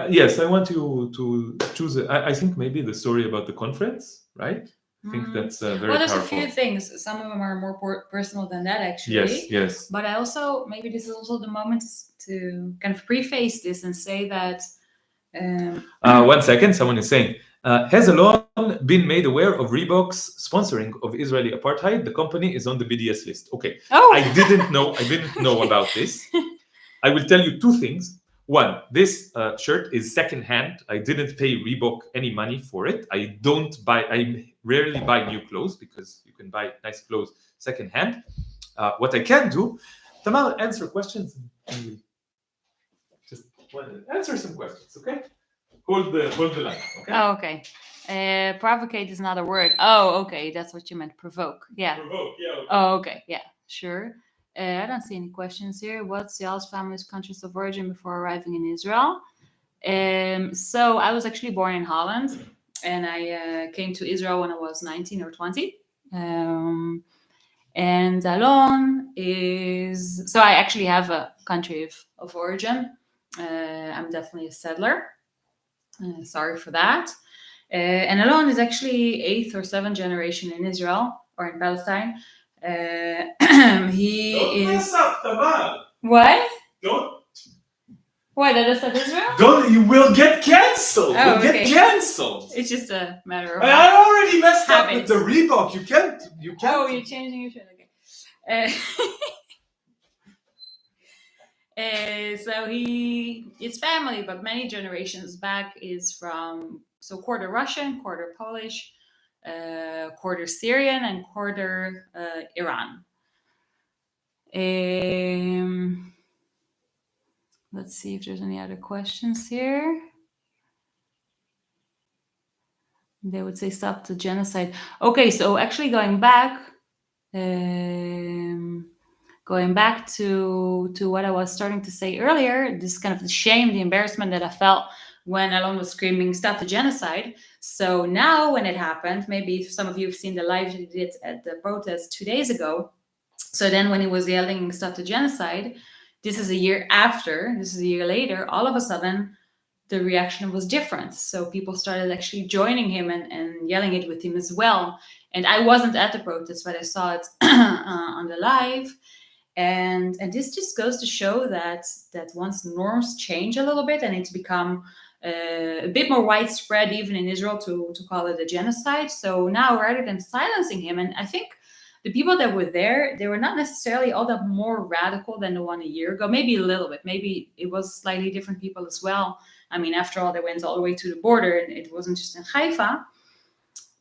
Yes, I want you to choose. I think maybe the story about the conference, right? I think that's very well, there's powerful. a few things. Some of them are more personal than that, actually. Yes. But I also, maybe this is also the moment to kind of preface this and say that. 1 second, someone is saying, has Alon been made aware of Reebok's sponsoring of Israeli apartheid? The company is on the BDS list. Okay. Oh. I didn't know about this. I will tell you two things. One, this shirt is secondhand. I didn't pay Reebok any money for it. I rarely buy new clothes because you can buy nice clothes secondhand. What I can do, Tamar, answer questions. Just answer some questions, okay? Hold the line, okay? Oh, okay. Provocate is not a word. Oh, okay. That's what you meant. Provoke. Yeah. Provoke, yeah. Okay. Oh, okay. Yeah, sure. I don't see any questions here. What's y'all's family's countries of origin before arriving in Israel? So I was actually born in Holland, and I came to Israel when I was 19 or 20. And Alon is... So I actually have a country of origin. I'm definitely a settler. Sorry for that. And Alon is actually 8th or 7th generation in Israel or in Palestine. He Don't mess up, Tamar. What? Don't. Why, that is not Israel? Don't. You will get cancelled. Oh, You'll okay. get cancelled. It's just a matter of I already messed up with habits. the Reebok. You can't. Oh, you're changing your shirt. Okay. So his family, but many generations back, is from quarter Russian, quarter Polish, quarter Syrian, and quarter Iran. Let's see if there's any other questions here. They would say stop the genocide. Okay, so actually going back to what I was starting to say earlier, this kind of the shame, the embarrassment that I felt when Alon was screaming stop the genocide. So now when it happened, maybe some of you have seen the live he did at the protest 2 days ago. So then when he was yelling stop the genocide, this is a year after, this is a year later, all of a sudden the reaction was different. So people started actually joining him and yelling it with him as well. And I wasn't at the protest, but I saw it on the live. And this just goes to show that once norms change a little bit and it's become a bit more widespread even in Israel to call it a genocide. So now rather than silencing him, and I think the people that were there, they were not necessarily all that more radical than the one a year ago. Maybe a little bit. Maybe it was slightly different people as well. I mean, after all, they went all the way to the border and it wasn't just in Haifa.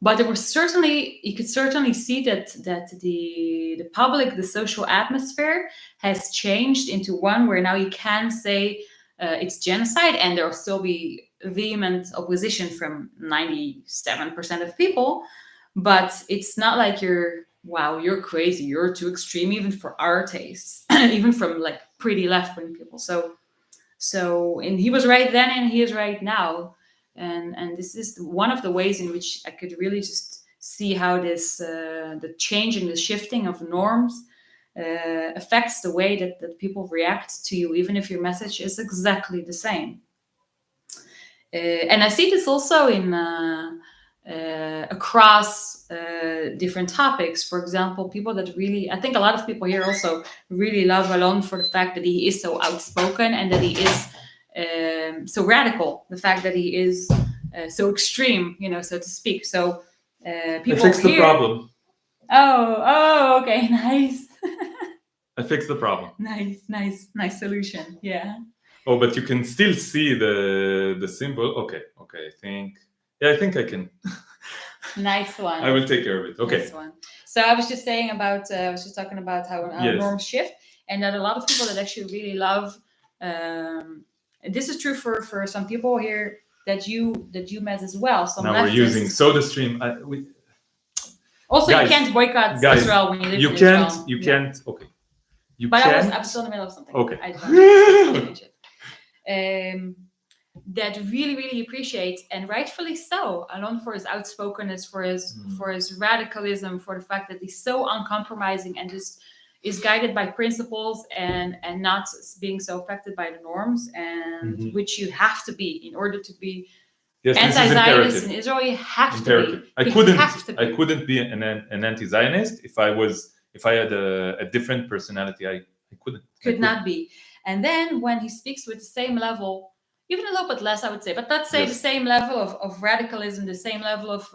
But there was certainly, you could certainly see that the public, the social atmosphere has changed into one where now you can say it's genocide, and there will still be vehement opposition from 97% of people. But it's not like you're crazy, you're too extreme, even for our tastes, even from like pretty left-wing people. So, and he was right then and he is right now. And this is one of the ways in which I could really just see how this the change and the shifting of norms affects the way that people react to you, even if your message is exactly the same. And I see this also in across different topics. For example, people that really, I think a lot of people here also really love Alon for the fact that he is so outspoken and that he is so radical, the fact that he is so extreme, so to speak. So people I fixed the problem. Oh, okay, nice. I fixed the problem. Nice solution. Yeah. Oh, but you can still see the symbol. Okay, I think I can. Nice one. I will take care of it. Okay. Nice one. So I was just saying about, I was just talking about how norms shift, and that a lot of people that actually really love. This is true for some people here that you met as well. Some now we're using SodaStream. Also, guys, you can't boycott Israel when you live in Israel. You can't. Okay. But I was still in the middle of something. Okay. I just wanted to finish it. That really appreciate, and rightfully so, Alon, for his outspokenness, for his radicalism, for the fact that he's so uncompromising and just is guided by principles and not being so affected by the norms, and which you have to be in order to be anti-Zionist in Israel. You have to be. I couldn't be an anti-Zionist if I had a different personality. I couldn't. Could not be. And then when he speaks with the same level, even a little bit less, I would say, but let's say the same level of radicalism, the same level of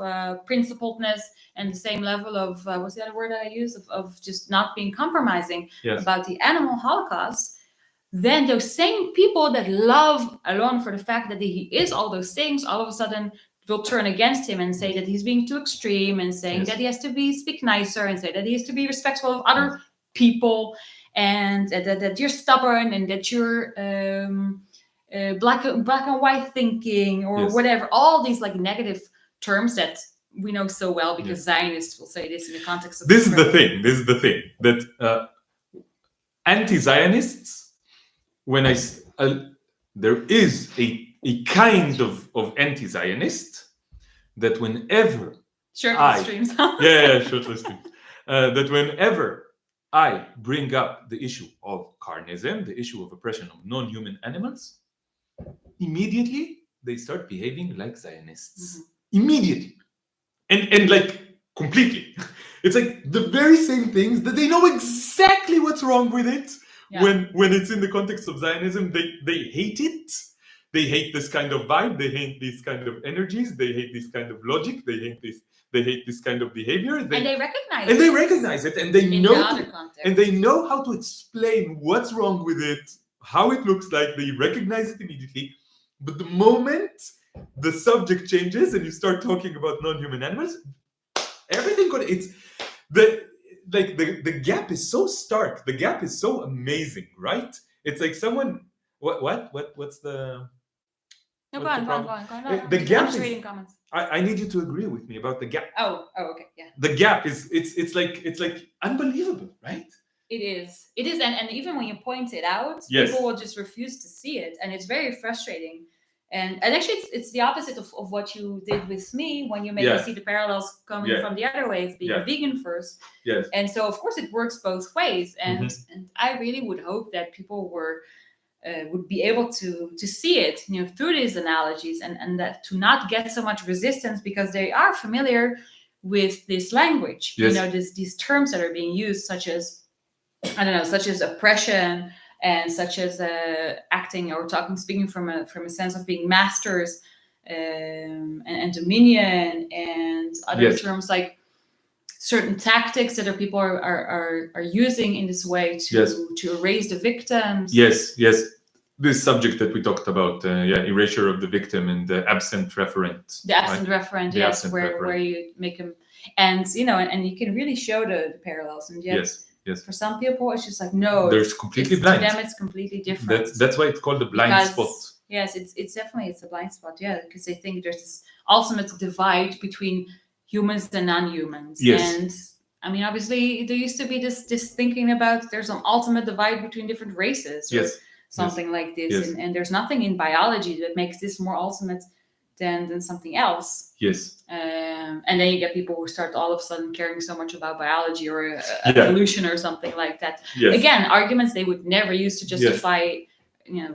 principledness, and the same level of, what's the other word I use, of just not being compromising about the animal Holocaust, then those same people that love Alon for the fact that he is all those things, all of a sudden will turn against him and say that he's being too extreme, and saying that he has to speak nicer, and say that he has to be respectful of other people, and that you're stubborn, and that you're black and white thinking, or whatever. All these like negative terms that we know so well, because Zionists will say this in the context of this is the thing that anti-Zionists, when there is a kind of anti-Zionist that whenever shirtless streams shirtless streams that whenever I bring up the issue of carnism, the issue of oppression of non-human animals, immediately they start behaving like Zionists immediately, and like completely. It's like the very same things that they know exactly what's wrong with it. When it's in the context of Zionism, they hate it. They hate this kind of vibe. They hate these kind of energies. They hate this kind of logic. They hate this kind of behavior. And they recognize it, and they in know the other context. and they know how to explain what's wrong with it, how it looks like. They recognize it immediately. But the moment the subject changes and you start talking about non-human animals, everything it's the gap is so stark. The gap is so amazing, right? It's like someone what's the No, go on. The gap I'm just is, reading comments. I need you to agree with me about the gap. Oh, okay, yeah. The gap is it's like unbelievable, right? It is, and even when you point it out, Yes. people will just refuse to see it, and it's very frustrating. And actually, it's the opposite of what you did with me when you made me see the parallels coming from the other way of being a vegan first. Yes. And so, of course, it works both ways. And I really would hope that people would be able to see it, through these analogies, and that to not get so much resistance because they are familiar with this language. Yes. These terms that are being used, such as oppression, and such as acting or speaking from a sense of being masters, and dominion, and other terms like certain tactics that people are using in this way to erase the victims. Yes. This subject that we talked about, erasure of the victim and the absent referent. The absent referent, where you make them, and you can really show the parallels, and yet. Yes. For some people, it's just like, no, there's completely blind. To them, it's completely different. That's why it's called the blind spot. Yes, it's definitely a blind spot. Yeah, because they think there's this ultimate divide between humans and non-humans. Yes. And I mean, obviously, there used to be this thinking about there's an ultimate divide between different races. Or something like this, and there's nothing in biology that makes this more ultimate than something else. Yes. And then you get people who start all of a sudden caring so much about biology or evolution or something like that. Yes. Again, arguments they would never use to justify,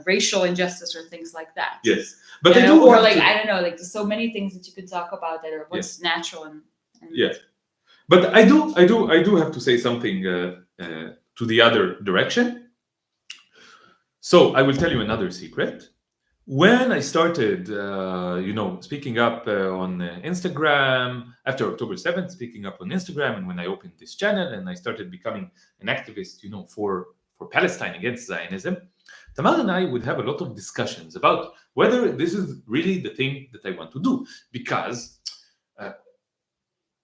racial injustice or things like that. Yes, but I don't know, like there's so many things that you could talk about that are what's natural and yes. But I do have to say something to the other direction. So I will tell you another secret. When I started, speaking up on Instagram after October 7th, speaking up on Instagram, and when I opened this channel and I started becoming an activist, for Palestine against Zionism, Tamar and I would have a lot of discussions about whether this is really the thing that I want to do, because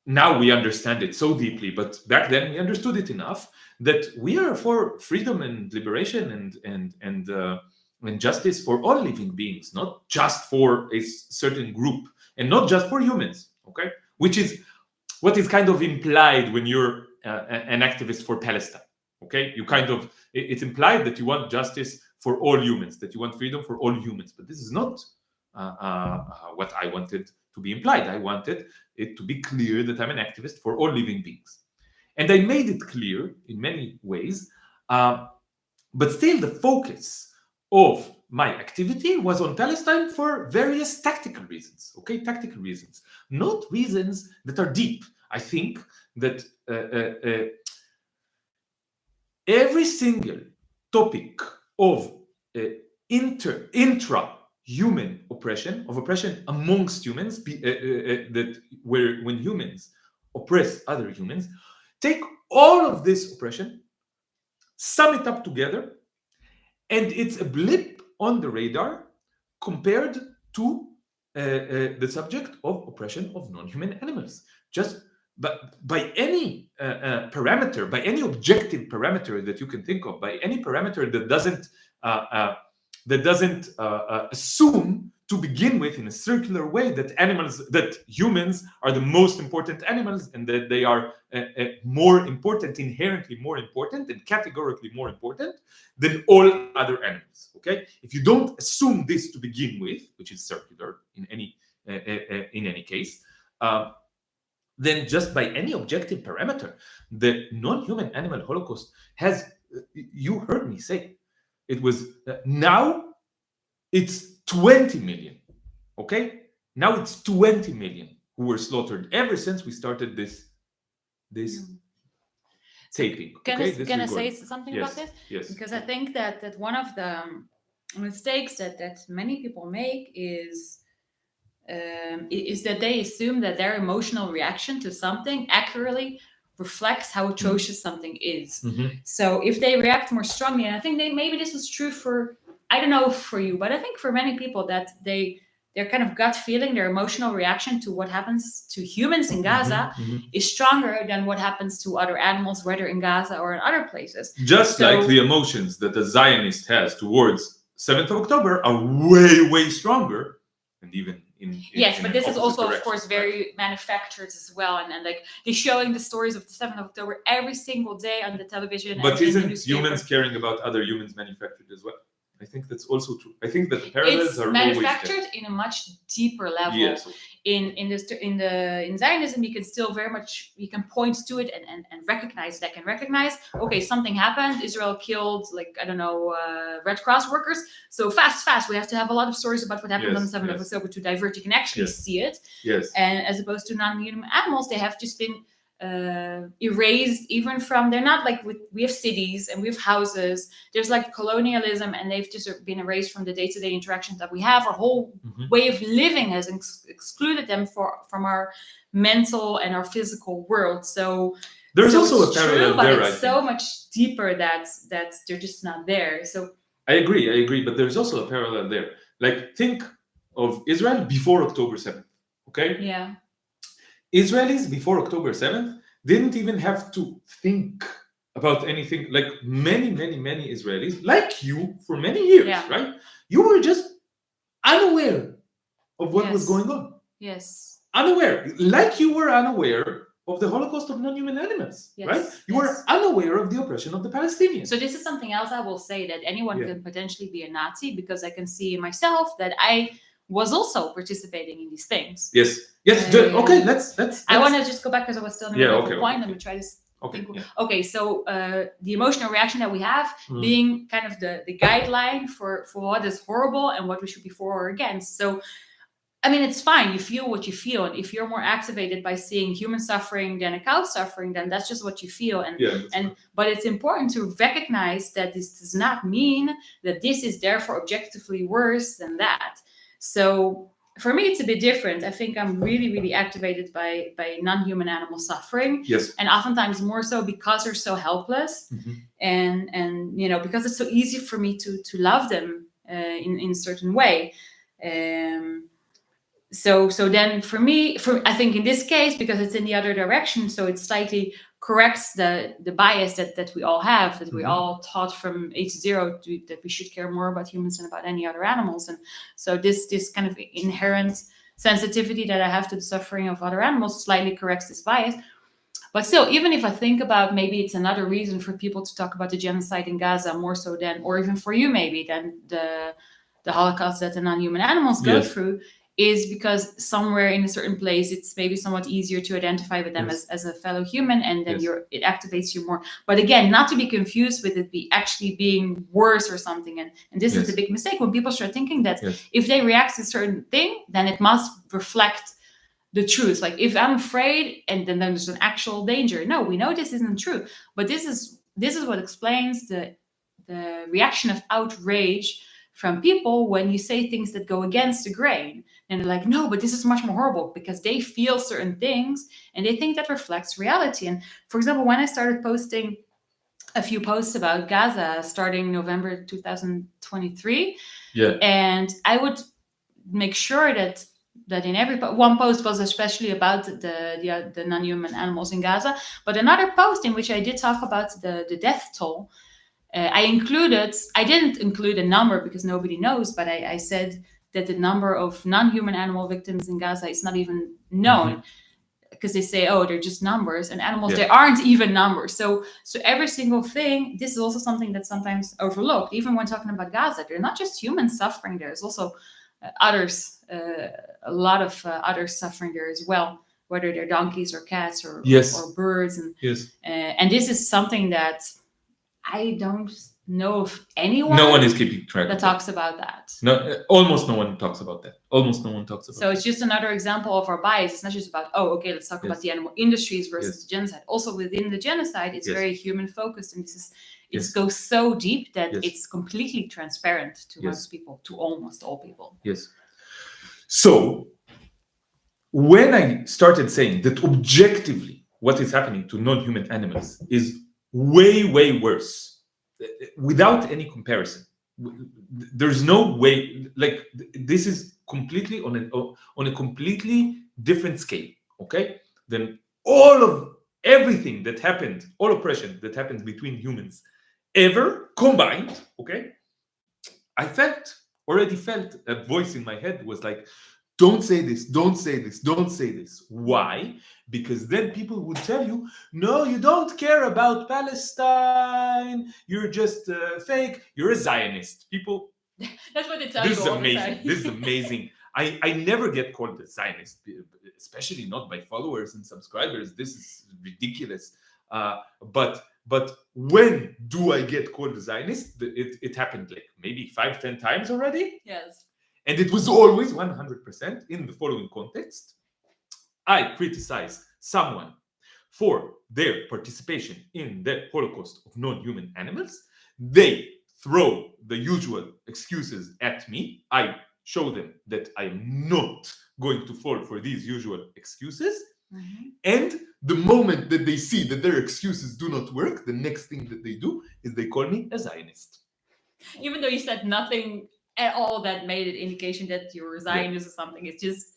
now we understand it so deeply, but back then we understood it enough that we are for freedom and liberation and justice for all living beings, not just for a certain group, and not just for humans, okay? Which is what is kind of implied when you're an activist for Palestine, okay? It's implied that you want justice for all humans, that you want freedom for all humans, but this is not what I wanted to be implied. I wanted it to be clear that I'm an activist for all living beings. And I made it clear in many ways, but still the focus of my activity was on Palestine for various tactical reasons, okay? Tactical reasons, not reasons that are deep. I think that every single topic of intra-human oppression, of oppression amongst humans, when humans oppress other humans, take all of this oppression, sum it up together, and it's a blip on the radar compared to the subject of oppression of non-human animals. Just by any parameter, by any objective parameter that you can think of, by any parameter that doesn't assume to begin with in a circular way that humans are the most important animals, and that they are more important, inherently more important, and categorically more important than all other animals. Okay, if you don't assume this to begin with, which is circular in any case, then just by any objective parameter, the non-human animal Holocaust has. You heard me say it was now it's 20 million. Okay, now it's 20 million who were slaughtered ever since we started this taping. Gonna say something Yes, about this? yes. Because I think that one of the mistakes that many people make is that they assume that their emotional reaction to something accurately reflects how atrocious something is. So if they react more strongly, and I think maybe this is true for, I don't know for you, but I think for many people that their kind of gut feeling, their emotional reaction to what happens to humans in Gaza is stronger than what happens to other animals, whether in Gaza or in other places. Just like the emotions that a Zionist has towards 7th of October are way, way stronger, and even yes, but this is also, of course, very right? manufactured as well, and like they're showing the stories of the 7th of October every single day on the television. But and isn't humans caring about other humans manufactured as well? I think that's also true. I think that the parallels are manufactured in a much deeper level. Yes. In Zionism, you can still very much, you can point to it and recognize that. Can recognize, okay, something happened. Israel killed, like, I don't know, Red Cross workers. So fast, we have to have a lot of stories about what happened on the 7th of October to divert. You can actually see it. Yes. And as opposed to non-human animals, they have just been erased even from, they're not like we have cities and we have houses, there's like colonialism, and they've just been erased from the day-to-day interactions that we have. Our whole way of living has excluded them from our mental and our physical world. So there's also a parallel true, but there, it's so much deeper that they're just not there. So I agree, but there's also a parallel there. Like, think of Israel before October 7th, okay? Yeah. Israelis before October 7th didn't even have to think about anything. Like many Israelis, like you, for many years, right? You were just unaware of what was going on. Yes. Unaware. Like you were unaware of the Holocaust of non-human animals, right? You were unaware of the oppression of the Palestinians. So this is something else I will say, that anyone can potentially be a Nazi, because I can see myself that I was also participating in these things. Yes. Okay, let's. I want to just go back because I was still in the middle of a point. Let me try to think. Okay, so the emotional reaction that we have being kind of the guideline for what is horrible and what we should be for or against. So I mean, it's fine. You feel what you feel. And if you're more activated by seeing human suffering than a cow suffering, then that's just what you feel. But it's important to recognize that this does not mean that this is therefore objectively worse than that. So for me, it's a bit different. I think I'm really activated by non-human animal suffering. Yes. And oftentimes more so because they're so helpless. And because it's so easy for me to love them in a certain way. So then for me, I think in this case, because it's in the other direction, so it slightly corrects the bias that we all have, that we all taught from H0 that we should care more about humans than about any other animals. And so this kind of inherent sensitivity that I have to the suffering of other animals slightly corrects this bias. But still, even if I think about, maybe it's another reason for people to talk about the genocide in Gaza more so than, or even for you maybe, than the Holocaust that the non-human animals go through, is because somewhere in a certain place, it's maybe somewhat easier to identify with them as a fellow human, and then it activates you more. But again, not to be confused with it actually being worse or something. And this is the big mistake when people start thinking that if they react to a certain thing, then it must reflect the truth. Like if I'm afraid and then there's an actual danger. No, we know this isn't true. But this is what explains the reaction of outrage from people when you say things that go against the grain. And they're like, no, but this is much more horrible, because they feel certain things and they think that reflects reality. And for example, when I started posting a few posts about Gaza starting November 2023, and I would make sure that in every one post was especially about the non-human animals in Gaza, but another post in which I did talk about the death toll, I didn't include a number because nobody knows, but I said that the number of non-human animal victims in Gaza is not even known, because they say, oh, they're just numbers, and animals, they aren't even numbers. So every single thing, this is also something that's sometimes overlooked, even when talking about Gaza. They're not just humans suffering, there's also others, a lot of others suffering there as well, whether they're donkeys or cats or birds. And this is something that I don't know of anyone. No one is keeping track that of talks about that. No, almost no one talks about that. Almost no one talks about So it's just another example of our bias. It's not just about, okay, let's talk about the animal industries versus the genocide. Also within the genocide, it's very human focused, and it goes so deep that it's completely transparent to most people, to almost all people. Yes. So when I started saying that objectively what is happening to non-human animals is way, way worse, without any comparison, there's no way, like, this is completely on a completely different scale, okay, than everything that happened, all oppression that happened between humans ever combined, okay. I already felt a voice in my head was like, don't say this, don't say this, don't say this. Why? Because then people would tell you, no, you don't care about Palestine, you're just fake, you're a Zionist. People, that's what they tell you all the time. This is amazing. I never get called a Zionist, especially not by followers and subscribers. This is ridiculous. But when do I get called a Zionist? It happened like maybe 5-10 times already. Yes. And it was always 100% in the following context. I criticize someone for their participation in the Holocaust of non-human animals. They throw the usual excuses at me. I show them that I am not going to fall for these usual excuses. Mm-hmm. And the moment that they see that their excuses do not work, the next thing that they do is they call me a Zionist. Even though you said nothing at all that made an indication that you were Zionist or something, it's just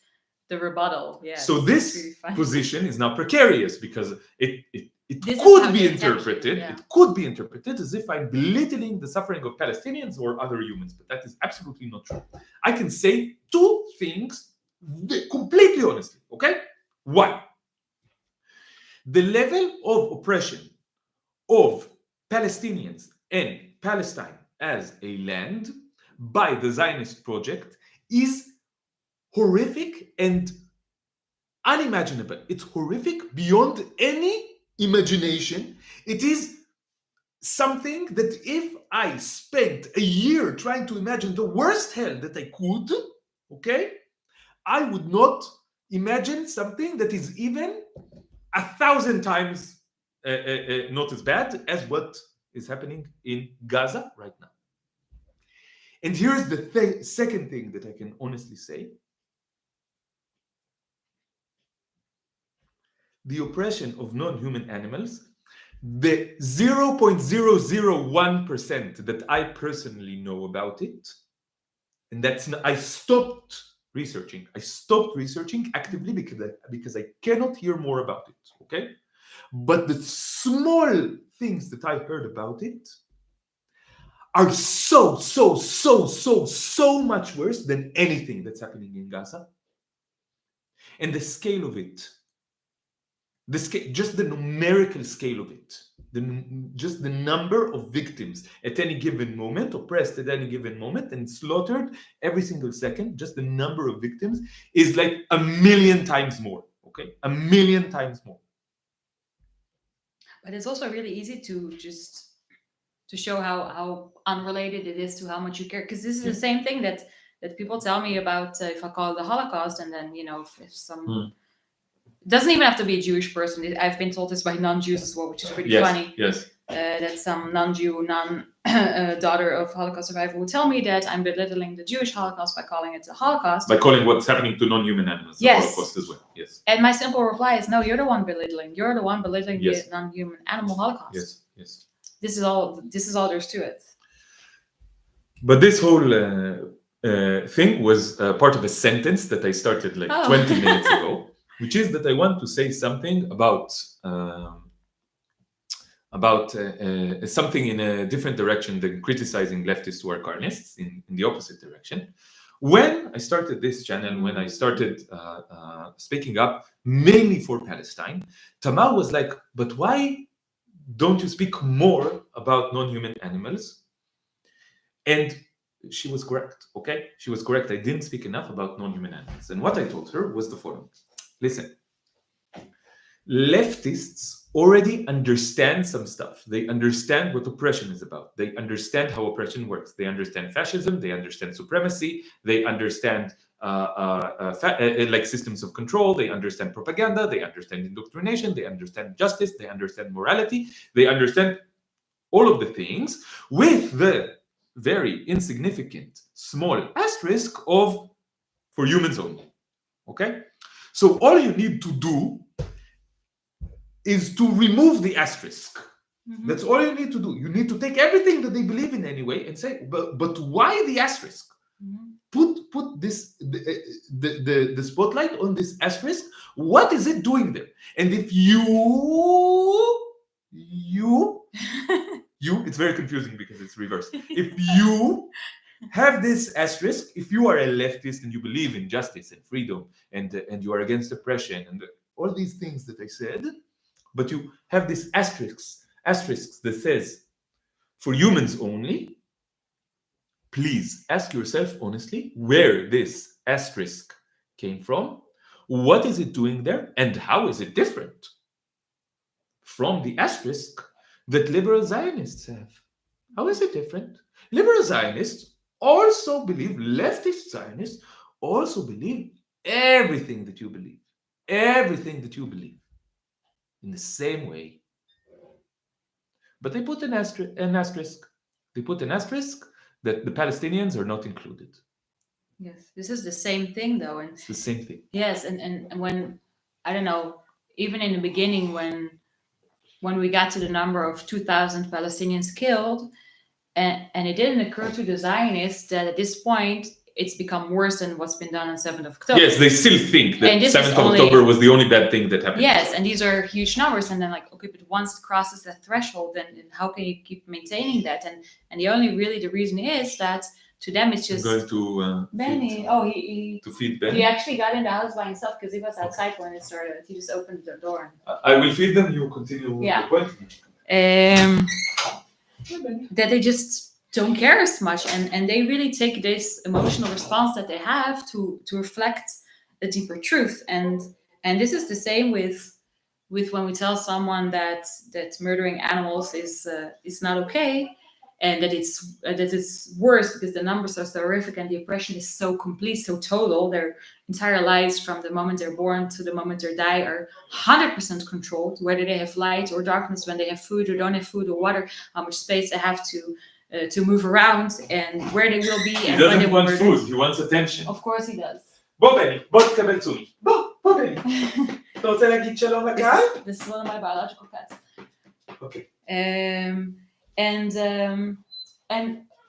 the rebuttal. Yeah. So this really position is now precarious because it could be interpreted. It could be interpreted as if I'm belittling the suffering of Palestinians or other humans, but that is absolutely not true. I can say two things completely honestly. Okay, one, the level of oppression of Palestinians and Palestine as a land by the Zionist project is horrific and unimaginable. It's horrific beyond any imagination. It is something that if I spent a year trying to imagine the worst hell that I could, okay, I would not imagine something that is even 1,000 times not as bad as what is happening in Gaza right now. And here's the second thing that I can honestly say. The oppression of non-human animals, the 0.001% that I personally know about it, and I stopped researching. I stopped researching actively because I cannot hear more about it, okay? But the small things that I heard about it are so much worse than anything that's happening in Gaza. And the scale of it, just the numerical scale of it, just the number of victims at any given moment, oppressed at any given moment, and slaughtered every single second, just the number of victims is like 1,000,000 times more, okay? 1,000,000 times more. But it's also really easy to show how unrelated it is to how much you care. Because this is the same thing that people tell me about if I call it the Holocaust, and then, if some... It doesn't even have to be a Jewish person. I've been told this by non-Jews as well, which is pretty funny. Yes. That some non-Jew, daughter of Holocaust survivor would tell me that I'm belittling the Jewish Holocaust by calling it the Holocaust. By calling what's happening to non-human animals the Holocaust as well. Yes. And my simple reply is, no, you're the one belittling. You're the one belittling the non-human animal Holocaust. Yes. This is all there's to it. But this whole thing was part of a sentence that I started 20 minutes ago. Which is that I want to say something about something in a different direction than criticizing leftists who are carnists, in the opposite direction. When I started this channel, when I started speaking up mainly for Palestine, Tamar was like, but why don't you speak more about non-human animals? And she was correct, okay? She was correct. I didn't speak enough about non-human animals. And what I told her was the following. Listen, leftists already understand some stuff. They understand what oppression is about. They understand how oppression works. They understand fascism. They understand supremacy. They understand like systems of control. They understand propaganda. They understand indoctrination. They understand justice. They understand morality. They understand all of the things, with the very insignificant small asterisk of for humans only. Okay? So all you need to do is to remove the asterisk. Mhm. That's all you need to do. You need to take everything that they believe in anyway and say, but why the asterisk? Mhm. Put this the spotlight on this asterisk. What is it doing there? And if you it's very confusing because it's reversed. If you have this asterisk, if you are a leftist and you believe in justice and freedom and you are against oppression and all these things that I said, but you have this asterisk that says for humans only, please ask yourself honestly where this asterisk came from, what is it doing there, and how is it different from the asterisk that liberal Zionists have. How is it different? Liberal Zionists also believe, leftist Zionists also believe everything that you believe. Everything that you believe. In the same way. But they put an asterisk. They put an asterisk that the Palestinians are not included. Yes, this is the same thing though, and It's the same thing. yes, and when I don't know, even in the beginning when we got to the number of 2,000 Palestinians killed, and it didn't occur to the Zionists that at this point it's become worse than what's been done on 7th of October. Yes, they still think that And this is 7th of only- October was the only bad thing that happened. Yes, and these are huge numbers, and then like, okay, but once it crosses that threshold, then how can you keep maintaining that? And the only really the reason is that to them it's I'm just going to Benny. Oh, he feed Ben. he actually got in the house by himself because he was outside when it started. He just opened the door. I will feed them. You continue Yeah. the point. That they just don't care as much, and they really take this emotional response that they have to reflect a deeper truth, and this is the same with when we tell someone that murdering animals is not okay, and that it's worse because the numbers are so horrific and the oppression is so complete, so total. Their entire lives from the moment they're born to the moment they die are 100% controlled, whether they have light or darkness, when they have food or don't have food or water, how much space they have to move around, and where they will be. He and when they doesn't want will food. He wants attention. Of course he does. בוא בני, בוא תקבל צומי. בוא בני. אתה רוצה להגיד שלום לקהל? This is one of my biological pets. Okay. And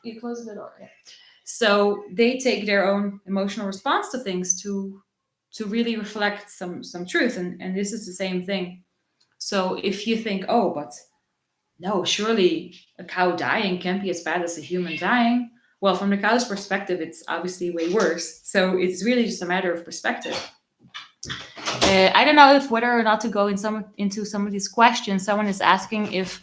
you close the door. Yeah. So they take their own emotional response to things to really reflect some truth, and this is the same thing. So if you think, oh, but no, surely a cow dying can't be as bad as a human dying. Well, from the cow's perspective, it's obviously way worse. So it's really just a matter of perspective. I don't know whether or not to go into some of these questions. Someone is asking if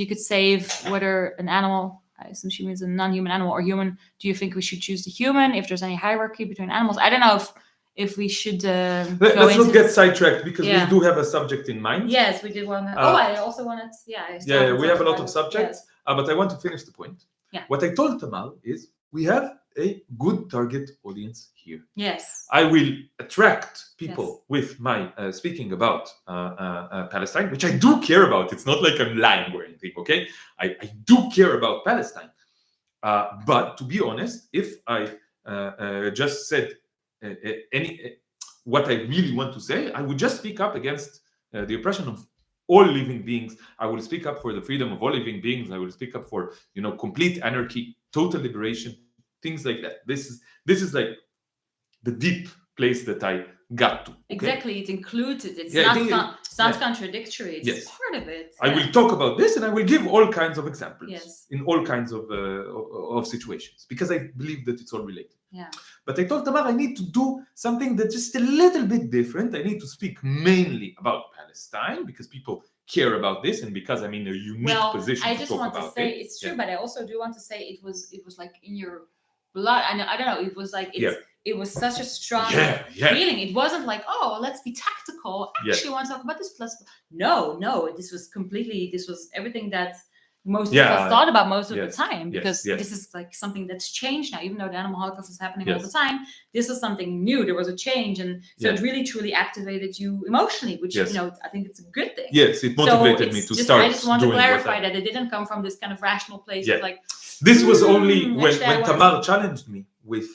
you could save whether an animal, I assume she means a non-human animal or human, do you think we should choose the human? If there's any hierarchy between animals? I don't know if we should let's not get sidetracked because we do have a subject in mind. Yes, we did want to. I also wanted. Yeah, we have a lot of subjects, but I want to finish the point. Yeah. What I told Tamar is we have a good target audience here. Yes. I will attract people with my speaking about Palestine, which I do care about. It's not like I'm lying or anything, okay? I do care about Palestine. But to be honest, if I just said what I really want to say, I would just speak up against the oppression of all living beings. I will speak up for the freedom of all living beings. I will speak up for complete anarchy, total liberation, things like that. This is like the deep place that I got to. Okay? Exactly, it's included. It's not contradictory. It's part of it. I will talk about this, and I will give all kinds of examples in all kinds of situations because I believe that it's all related. Yeah. But I told Tamar I need to do something that's just a little bit different. I need to speak mainly about Palestine because people care about this, and because I'm in a unique position to talk about it. I just want to say it's true, but I also do want to say it was like in your blood. I don't know. It was like it was such a strong feeling. It wasn't like, oh, let's be tactical. Actually, I want to talk about this. Plus, no. This was everything that most of us thought about most of the time, because this is like something that's changed now. Even though the animal Holocaust is happening all the time, this is something new. There was a change, and so it really truly activated you emotionally, which I think it's a good thing. Yes, it motivated me to start. I just want to clarify that it didn't come from this kind of rational place of like. This was only when Tamar challenged me with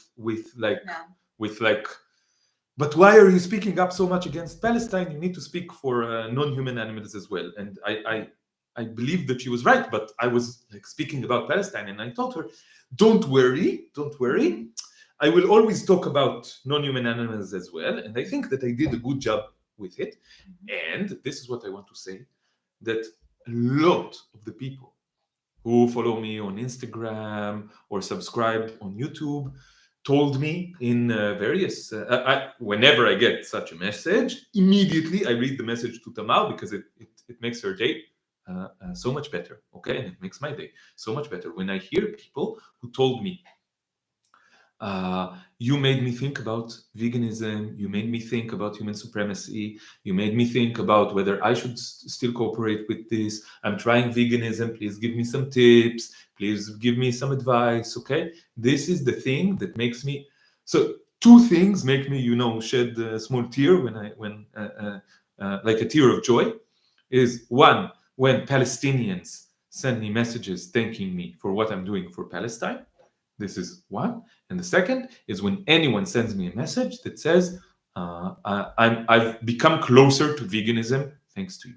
but why are you speaking up so much against Palestine? You need to speak for non-human animals as well. And I believe that she was right, but I was like speaking about Palestine, and I told her, don't worry. I will always talk about non-human animals as well. And I think that I did a good job with it. And this is what I want to say, that a lot of the people who follow me on Instagram or subscribed on YouTube told me in various, whenever I get such a message, immediately I read the message to Tamar, because it makes her day so much better, okay? And it makes my day so much better when I hear people who told me, you made me think about veganism, you made me think about human supremacy, you made me think about whether I should still cooperate with this. I'm trying veganism, please give me some tips, please give me some advice, okay? This is the thing that makes me, so two things make me, shed a small tear when like a tear of joy, is one, when Palestinians send me messages thanking me for what I'm doing for Palestine. This is one. And the second is when anyone sends me a message that says, I've become closer to veganism thanks to you.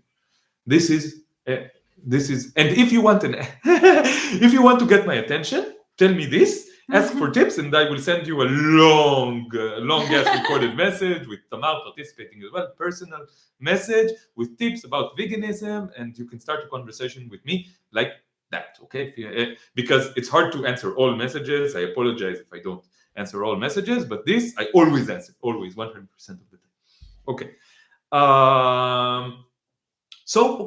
This is, and if you want if you want to get my attention, tell me this, ask for tips, and I will send you a long ass recorded message with Tamar participating as well, personal message with tips about veganism, and you can start a conversation with me like that, okay? Because it's hard to answer all messages. I apologize if I don't answer all messages, but this I always answer, always, 100% of the time. Okay. So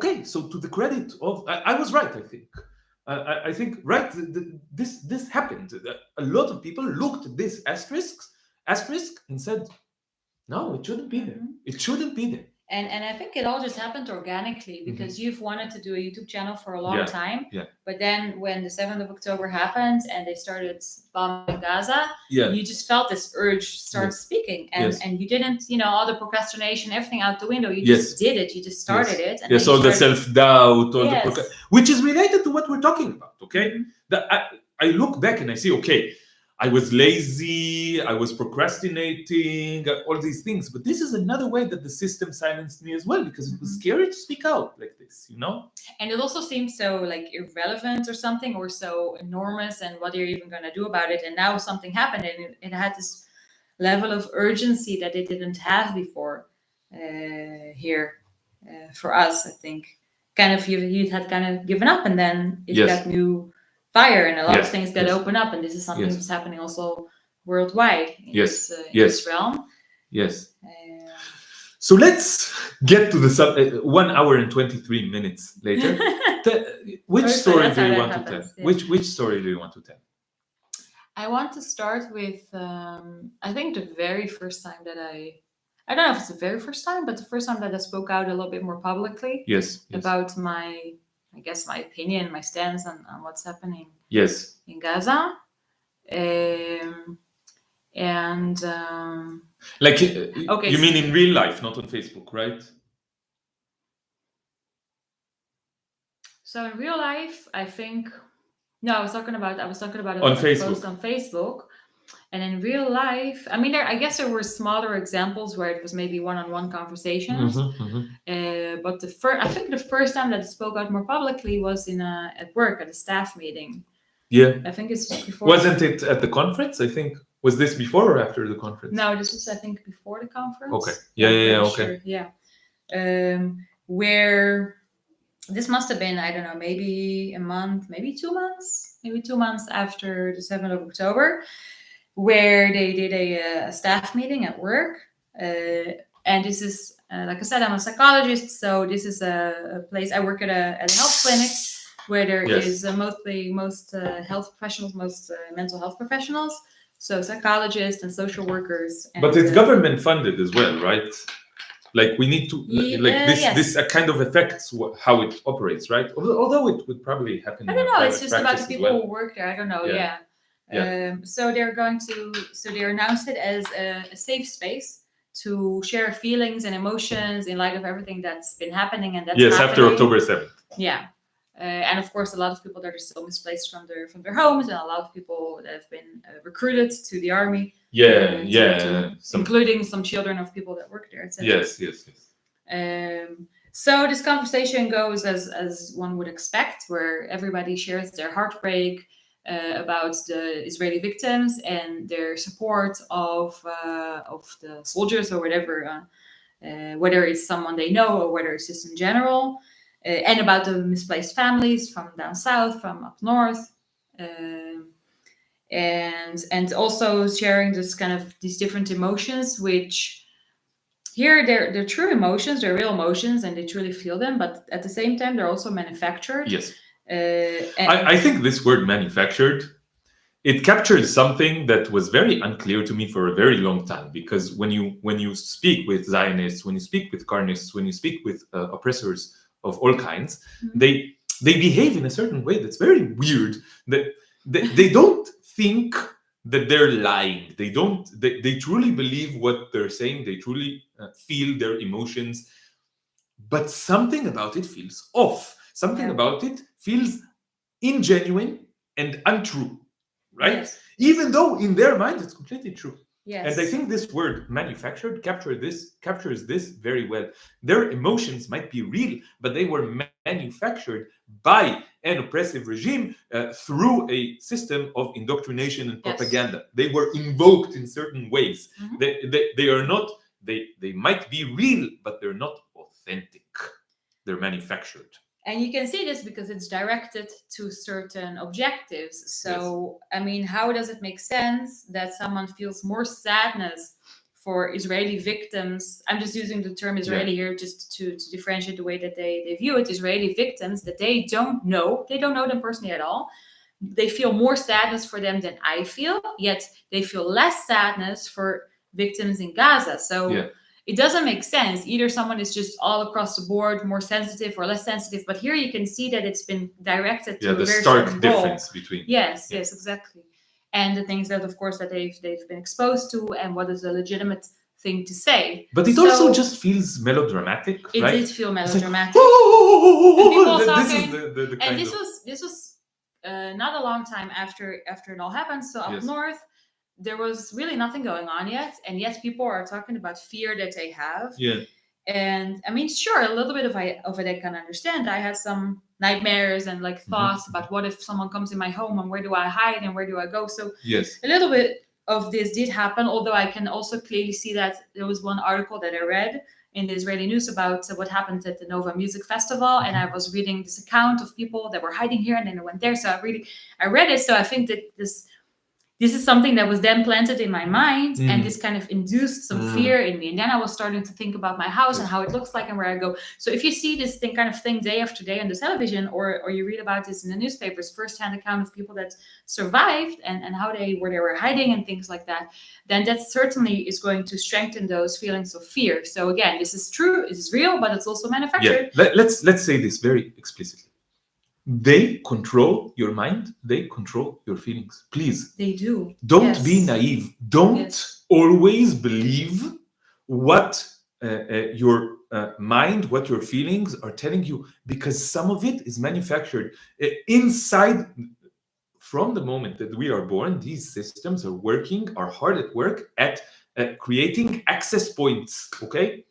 to the credit of, I was right, I think. I think, right, this happened. A lot of people looked at this asterisk and said, no, it shouldn't be there. It shouldn't be there. And I think it all just happened organically, because you've wanted to do a YouTube channel for a long time. But then when the 7th of October happened and they started bombing Gaza, you just felt this urge to start speaking. And you didn't, all the procrastination, everything out the window. You just did it. You just started it. And all the self-doubt, which is related to what we're talking about, okay? I look back and I see, okay, I was lazy, I was procrastinating, all these things. But this is another way that the system silenced me as well, because it was scary to speak out like this, And it also seems so like irrelevant or something, or so enormous, and what you're even going to do about it. And now something happened, and it had this level of urgency that it didn't have before here for us, I think. Kind of, you had kind of given up, and then it got new fire, and a lot of things got open up, and this is something that's happening also worldwide in this realm. So let's get to the 1 hour and 23 minutes later. Which story do you want to tell? Which story do you want to tell? I want to start with I think the very first time that I don't know if it's the very first time, but the first time that I spoke out a little bit more publicly about my opinion, my stance on what's happening in Gaza. You mean in real life, not on Facebook, right? So in real life, I think, no, I was talking about on Facebook. Post on Facebook. And in real life, I mean, I guess there were smaller examples where it was maybe one-on-one conversations. But I think the first time that I spoke out more publicly was at work at a staff meeting. I think it's before. Wasn't it at the conference? I think, was this before or after the conference? No, this was, I think, before the conference. Okay. Okay. Sure. Where this must have been, I don't know, maybe a month, maybe 2 months, after the 7th of October, where they did a staff meeting at work. And this is, like I said, I'm a psychologist, so this is a place, I work at a health clinic where there Yes. is most health professionals, most mental health professionals, so psychologists and social workers. And, But it's government funded as well, right? Like we need to yes. This kind of affects how it operates, right? Although it would probably happen. I don't know. It's private just about the practice as people well. who work there. I don't know. Yeah. Yeah. So they announced it as a safe space to share feelings and emotions in light of everything that's been happening and that's Yes, happening. after October 7th. Yeah. And of course, a lot of people that are still misplaced from their homes, and a lot of people that have been recruited to the army. Including some children of people that work there, etc. Yes. So this conversation goes as one would expect, where everybody shares their heartbreak about the Israeli victims and their support of the soldiers or whatever, whether it's someone they know or whether it's just in general, and about the misplaced families from down south, from up north. And also sharing this kind of these different emotions, which here they're true emotions, they're real emotions, and they truly feel them, but at the same time they're also manufactured. Yes. I think this word manufactured, it captures something that was very unclear to me for a very long time, because when you speak with Zionists, when you speak with carnists, when you speak with oppressors of all kinds, mm-hmm. they behave in a certain way that's very weird. That they don't think that they're lying. They truly believe what they're saying. They truly feel their emotions, but something about it feels off. Something about it feels ingenuine and untrue, right? Yes. Even though in their mind it's completely true. Yes. And I think this word manufactured captures this very well. Their emotions might be real, but they were manufactured by an oppressive regime through a system of indoctrination and propaganda. Yes. They were invoked in certain ways. Mm-hmm. They are not, they might be real, but they're not authentic. They're manufactured. And you can see this because it's directed to certain objectives. So, yes. I mean, how does it make sense that someone feels more sadness for Israeli victims? I'm just using the term Israeli here just to differentiate the way that they view it. Israeli victims that they don't know them personally at all. They feel more sadness for them than I feel, yet they feel less sadness for victims in Gaza. So it doesn't make sense. Either someone is just all across the board more sensitive or less sensitive, but here you can see that it's been directed to a the very stark difference between. Yes, exactly. And the things that, of course, that they've been exposed to, and what is a legitimate thing to say. But it also just feels melodramatic, right? It did feel melodramatic. And this was not a long time after it all happened. So up north, there was really nothing going on yet, and yet people are talking about fear that they have. And I mean, sure, a little bit of it I can understand. I had some nightmares and thoughts about what if someone comes in my home, and where do I hide and where do I go. So a little bit of this did happen, although I can also clearly see that there was one article that I read in the Israeli news about what happened at the Nova Music Festival, and I was reading this account of people that were hiding here, and then I went there. So I read it. So I think that this is something that was then planted in my mind, and this kind of induced some fear in me. And then I was starting to think about my house and how it looks like and where I go. So if you see this kind of thing day after day on the television, or you read about this in the newspapers, firsthand account of people that survived and where they were hiding and things like that, then that certainly is going to strengthen those feelings of fear. So again, this is true, it is real, but it's also manufactured. Let's say this very explicitly. They control your mind. They control your feelings. Please. They do. Don't be naive. Don't always believe what your mind, what your feelings are telling you, because some of it is manufactured inside. From the moment that we are born, these systems are hard at work at creating access points, okay?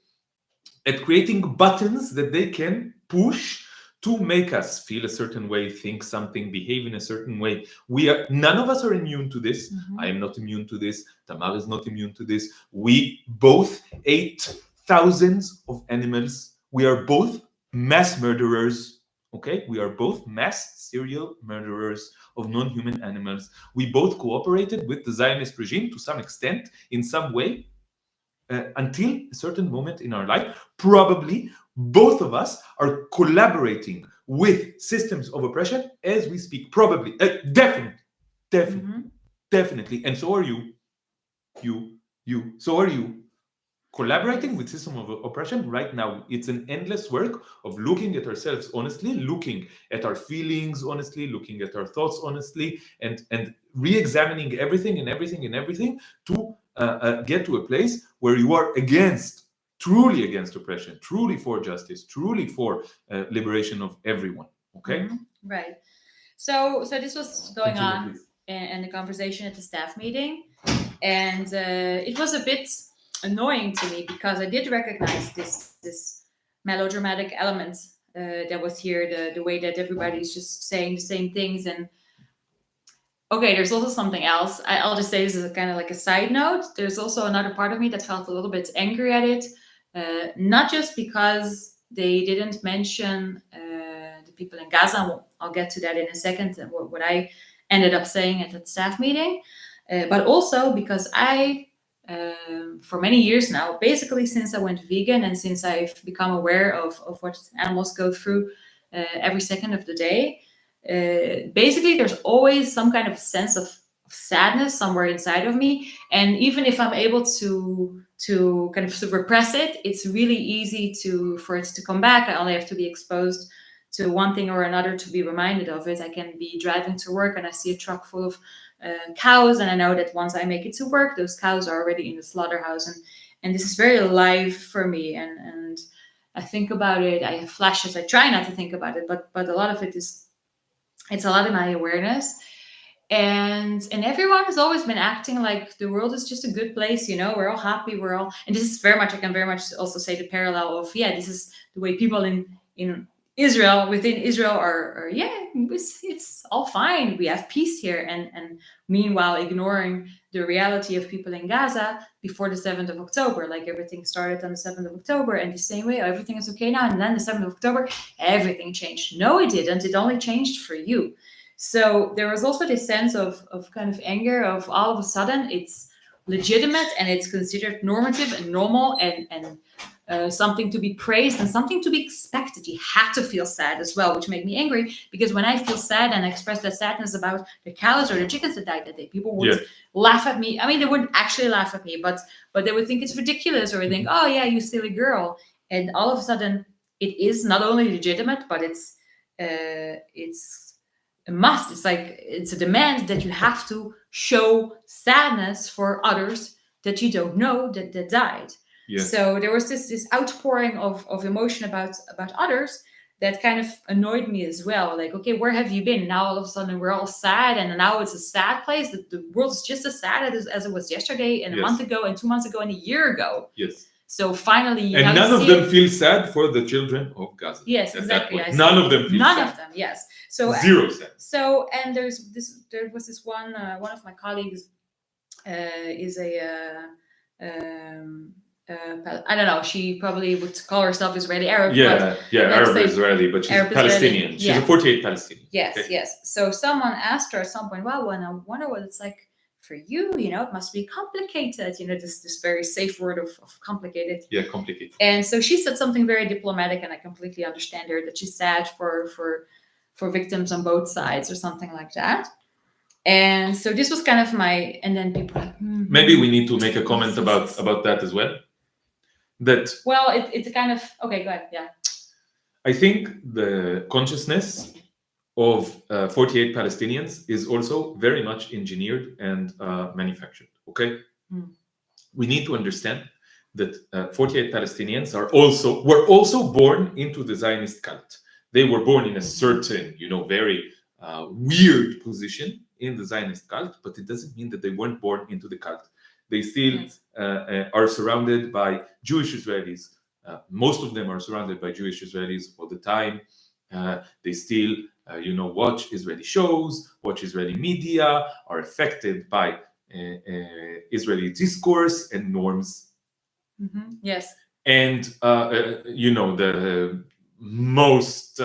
At creating buttons that they can push to make us feel a certain way, think something, behave in a certain way. None of us are immune to this. Mm-hmm. I am not immune to this. Tamar is not immune to this. We both ate thousands of animals. We are both mass murderers. Okay, we are both mass serial murderers of non-human animals. We both cooperated with the Zionist regime to some extent, in some way, until a certain moment in our life. Probably both of us are collaborating with systems of oppression as we speak. Probably, definitely. And so are you. So are you. Collaborating with system of oppression right now. It's an endless work of looking at ourselves honestly, looking at our feelings honestly, looking at our thoughts honestly, and re-examining everything to get to a place where you are truly against oppression, truly for justice, truly for liberation of everyone. Okay. Right. So this was going Continue, on please. in the conversation at the staff meeting, and it was a bit annoying to me because I did recognize this melodramatic element that was here, the way that everybody's just saying the same things. And okay, there's also something else. I'll just say this is kind of like a side note. There's also another part of me that felt a little bit angry at it, not just because they didn't mention the people in Gaza. I'll get to that in a second, what I ended up saying at that staff meeting, but also because I, for many years now, basically since I went vegan and since I've become aware of what animals go through every second of the day, basically there's always some kind of sense of sadness somewhere inside of me, and even if I'm able to kind of repress it, it's really easy for it to come back. I only have to be exposed to one thing or another to be reminded of it. I can be driving to work and I see a truck full of cows, and I know that once I make it to work, those cows are already in the slaughterhouse, and this is very alive for me, and I think about it. I have flashes. I try not to think about it, but a lot of it is, it's a lot in my awareness. And everyone has always been acting like the world is just a good place, we're all happy, and this is very much, I can very much also say the parallel of, this is the way people in Israel, within Israel are it's all fine, we have peace here, and meanwhile ignoring the reality of people in Gaza before the 7th of October, like everything started on the 7th of October, and the same way everything is okay now, and then the 7th of October everything changed. No, it didn't. It only changed for you. So there was also this sense of kind of anger of all of a sudden it's legitimate and it's considered normative and normal and something to be praised and something to be expected. You had to feel sad as well, which made me angry, because when I feel sad and I express that sadness about the cows or the chickens that died that day, people would laugh at me. I mean, they wouldn't actually laugh at me, but they would think it's ridiculous, or they think, oh yeah, you silly girl. And all of a sudden it is not only legitimate, but it's a must. It's like it's a demand that you have to show sadness for others that you don't know that died. Yes. So there was this outpouring of emotion about others that kind of annoyed me as well. Like, okay, where have you been? Now all of a sudden we're all sad, and now it's a sad place. The world is just as sad as it was yesterday, and a month ago, and 2 months ago, and a year ago. Yes. So finally, and none of them feel sad for the children of Gaza. Yes, exactly. None of them feel sad. None of them. Yes. So zero sad. So, and there was this one of my colleagues is a I don't know. She probably would call herself Israeli Arab. Yeah, Arab Israeli, but she's Arab Palestinian. She's a 48 Palestinian. Yes, okay. Yes. So someone asked her at some point, "Wow, and I wonder what it's like for you. It must be complicated. This very safe word of complicated." Yeah, complicated. And so she said something very diplomatic, and I completely understand her, that she's sad for victims on both sides or something like that. And so this was kind of my, and then people like, maybe we need to make a comment about that as well. Well, it's kind of, okay, go ahead. Yeah. I think the consciousness of 48 Palestinians is also very much engineered and manufactured. Okay. We need to understand that 48 Palestinians were also born into the Zionist cult. They were born in a certain, very weird position in the Zionist cult, but it doesn't mean that they weren't born into the cult. They still are surrounded by Jewish Israelis. Most of them are surrounded by Jewish Israelis all the time. They still, watch Israeli shows, watch Israeli media, are affected by Israeli discourse and norms. Mm-hmm. Yes. And, the most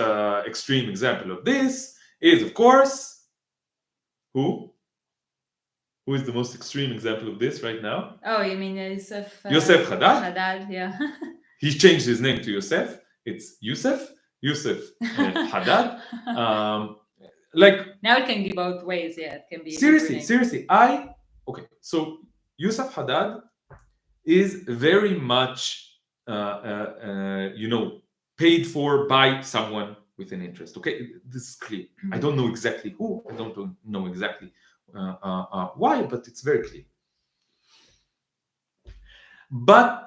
extreme example of this is, of course, who? Who is the most extreme example of this right now? Oh, you mean Yosef? Yosef Haddad? Haddad, yeah. He changed his name to Yosef. It's Yusef. Yusuf Haddad. Like, now it can be both ways. Yeah, it can be seriously, incriminating. okay. So Yusuf Haddad is very much, paid for by someone with an interest. Okay, this is clear. I don't know exactly who. I don't know exactly why, but it's very clear. But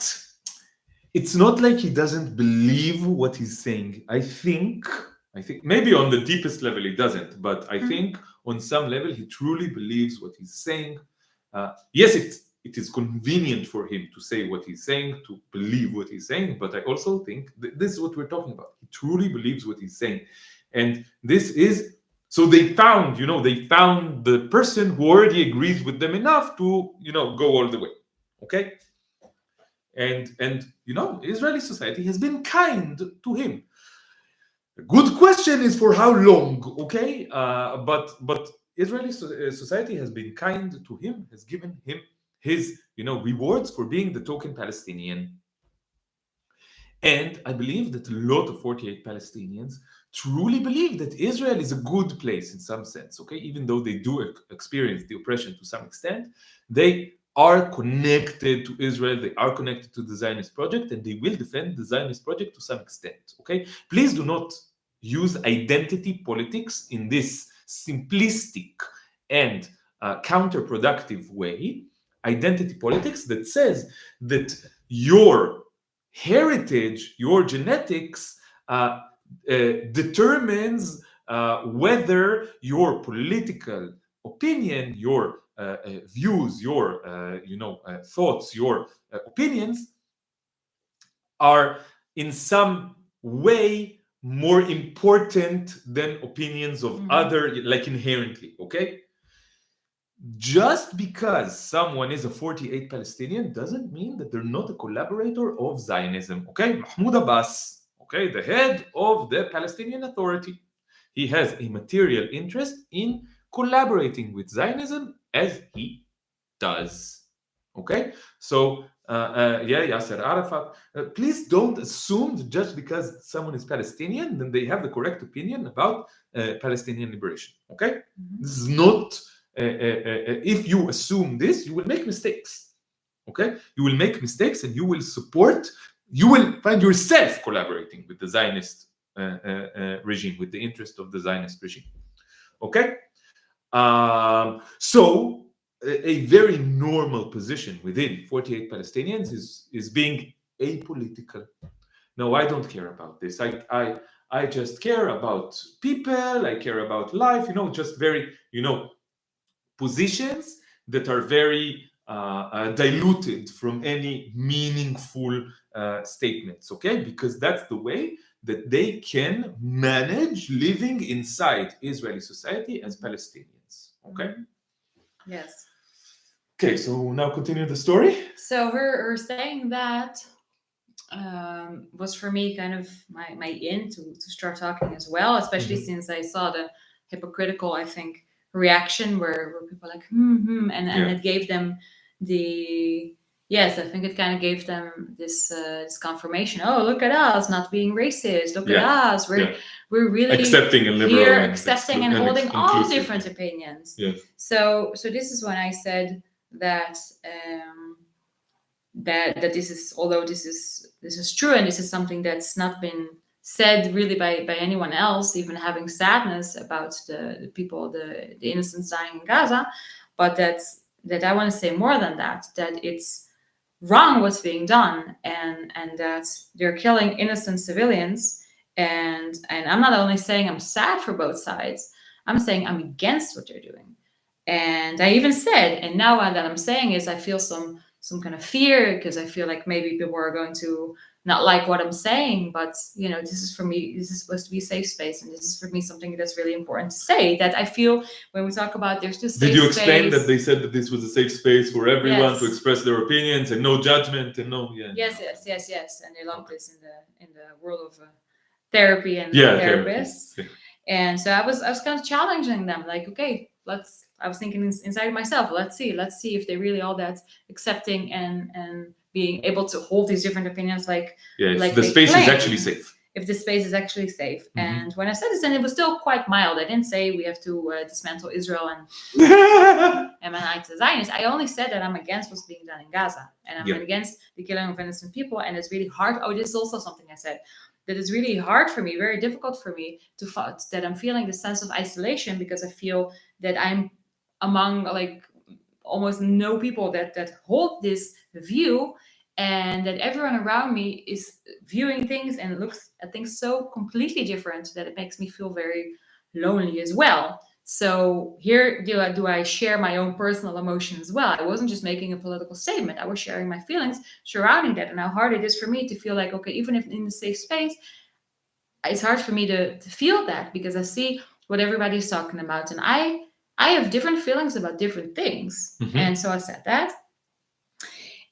it's not like he doesn't believe what he's saying. I think maybe on the deepest level he doesn't, but I think on some level he truly believes what he's saying. Yes, it is convenient for him to say what he's saying, to believe what he's saying, but I also think this is what we're talking about. He truly believes what he's saying. And this is, so they found the person who already agrees with them enough to, go all the way. Okay? And Israeli society has been kind to him. A good question is for how long, okay? But Israeli society has been kind to him, has given him his rewards for being the token Palestinian. And I believe that a lot of 48 Palestinians truly believe that Israel is a good place in some sense, okay? Even though they do experience the oppression to some extent, they are connected to Israel, they are connected to the Zionist project, and they will defend the Zionist project to some extent, okay? Please do not use identity politics in this simplistic and counterproductive way. Identity politics that says that your heritage, your genetics, determines whether your political opinion, your views, your thoughts, your opinions are in some way more important than opinions of other, like inherently, okay? Just because someone is a 48 Palestinian doesn't mean that they're not a collaborator of Zionism. Okay, Mahmoud Abbas, okay, the head of the Palestinian Authority, he has a material interest in collaborating with Zionism as he does. Okay, so Yasser Arafat, please don't assume that just because someone is Palestinian, then they have the correct opinion about Palestinian liberation. Okay, this is not. If you assume this, you will make mistakes. Okay, you will make mistakes, and you will find yourself collaborating with the Zionist regime, with the interest of the Zionist regime. Okay, so a very normal position within 48 Palestinians is being apolitical. No, I don't care about this. I just care about people. I care about life. Just very positions that are very diluted from any meaningful statements, okay? Because that's the way that they can manage living inside Israeli society as Palestinians, okay? Yes. Okay, so now continue the story. So her saying that was for me kind of my in to start talking as well, especially since I saw the hypocritical, I think, reaction where people are like and it gave them I think it kind of gave them this confirmation. Oh, look at us not being racist. Look at us. We're really accepting and liberal here, and accepting and holding all different opinions. Yes. So this is when I said that that this is, although this is true, and this is something that's not been said really by anyone else, even having sadness about the people, the innocents dying in Gaza, but that I want to say more than that it's wrong what's being done, and that they're killing innocent civilians, and I'm not only saying I'm sad for both sides, I'm saying I'm against what they're doing. And I even said, and now that I'm saying is I feel some kind of fear, because I feel like maybe people are going to not like what I'm saying, but this is for me, this is supposed to be a safe space, and this is for me something that's really important to say, that I feel when we talk about there's this safe space. Did you explain space, that they said that this was a safe space for everyone to express their opinions and no judgment and no yes, and they love this in the world of therapy and therapists. Therapy. And so I was kind of challenging them, like, okay, I was thinking inside myself, let's see if they're really all that accepting and being able to hold these different opinions, like the space is actually safe. if the space is actually safe. Mm-hmm. And when I said this, and it was still quite mild. I didn't say we have to dismantle Israel and Ammonites and Zionists. I only said that I'm against what's being done in Gaza, and I'm against the killing of innocent people. And it's really hard. Oh, this is also something I said, that it's really hard for me, very difficult for me to that I'm feeling the sense of isolation, because I feel that I'm among like almost no people that hold this view, and that everyone around me is viewing things and looks at things so completely different that it makes me feel very lonely as well. So here do I share my own personal emotion as well. I wasn't just making a political statement. I was sharing my feelings surrounding that, and how hard it is for me to feel like, okay, even if in a safe space, it's hard for me to feel that, because I see what everybody's talking about, and I have different feelings about different things. Mm-hmm. And so I said that.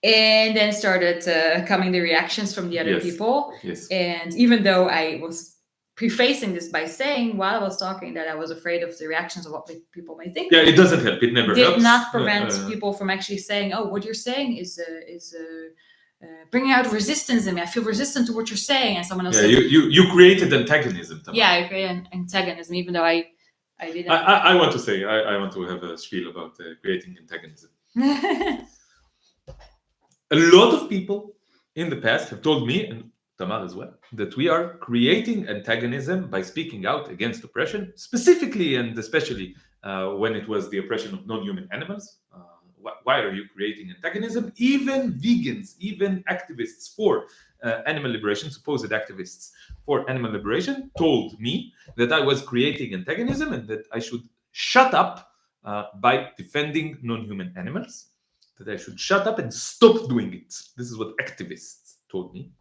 And then started coming the reactions from the other people. Yes. And even though I was prefacing this by saying while I was talking that I was afraid of the reactions of what people may think. Yeah, it doesn't help. It never helps. Did not prevent people from actually saying, "Oh, what you're saying is bringing out resistance in me. I feel resistant to what you're saying." And someone else said, you created antagonism, Tamar. Yeah, I created antagonism, even though I didn't. I want to say, I want to have a spiel about creating antagonism. A lot of people in the past have told me, and Tamar as well, that we are creating antagonism by speaking out against oppression, specifically and especially when it was the oppression of non-human animals. Why are you creating antagonism? Even vegans, even activists for animal liberation, supposed activists for animal liberation, told me that I was creating antagonism and that I should shut up by defending non-human animals, that I should shut up and stop doing it. This is what activists told me.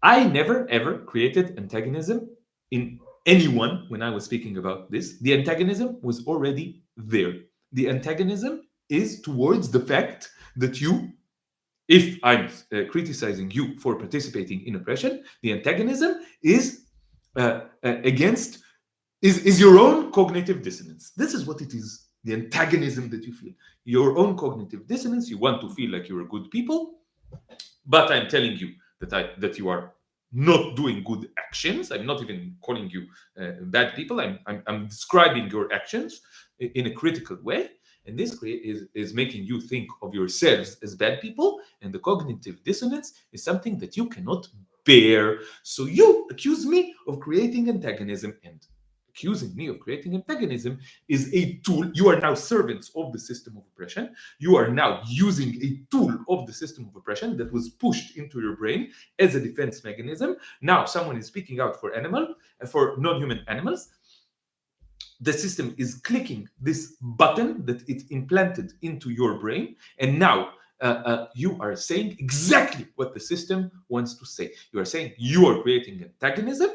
I never ever created antagonism in anyone when I was speaking about this. The antagonism was already there. The antagonism is towards the fact that you, if I'm criticizing you for participating in oppression, the antagonism is against is your own cognitive dissonance. This is what it is. The antagonism that you feel, your own cognitive dissonance. You want to feel like you're a good people, but I'm telling you that you are not doing good actions. I'm not even calling you bad people. I'm describing your actions in a critical way, and this is making you think of yourselves as bad people. And the cognitive dissonance is something that you cannot bear. So you accuse me of creating antagonism, and accusing me of creating antagonism is a tool. You are now servants of the system of oppression. You are now using a tool of the system of oppression that was pushed into your brain as a defense mechanism. Now someone is speaking out for non-human animals. The system is clicking this button that it implanted into your brain, and now you are saying exactly what the system wants to say. You are saying you are creating antagonism,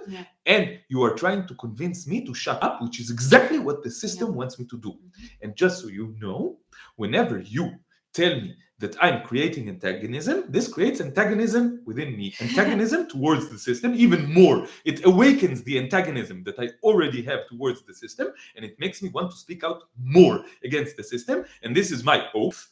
and you are trying to convince me to shut up, which is exactly what the system wants me to do. And just so you know, whenever you tell me that I'm creating antagonism, this creates antagonism within me, antagonism towards the system even more. It awakens the antagonism that I already have towards the system, and it makes me want to speak out more against the system. And this is my oath,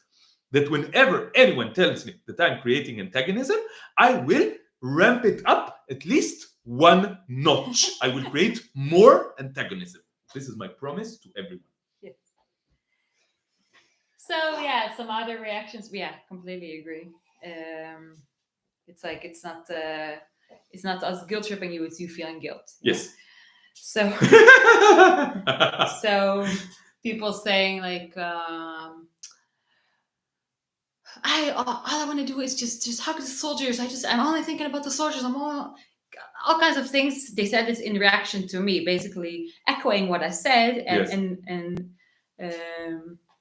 that whenever anyone tells me that I'm creating antagonism, I will ramp it up at least one notch. I will create more antagonism. This is my promise to everyone. Yes. So some other reactions. Completely agree. It's like it's not us guilt tripping you; it's you feeling guilt. Yes. So people saying like. All I want to do is just hug the soldiers. I'm only thinking about the soldiers. I'm all kinds of things. They said this in reaction to me, basically echoing what I said and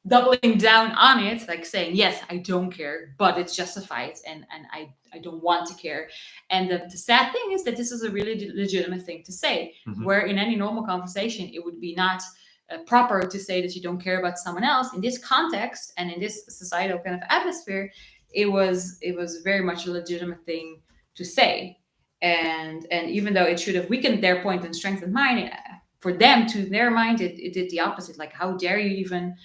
doubling down on it, like saying, yes, I don't care, but it's justified, and I don't want to care. And the sad thing is that this is a really legitimate thing to say, where in any normal conversation, it would be not proper to say that you don't care about someone else. In this context and in this societal kind of atmosphere, it was very much a legitimate thing to say. And even though it should have weakened their point and strengthened mine, for them, to their mind, it did the opposite. Like, how dare you even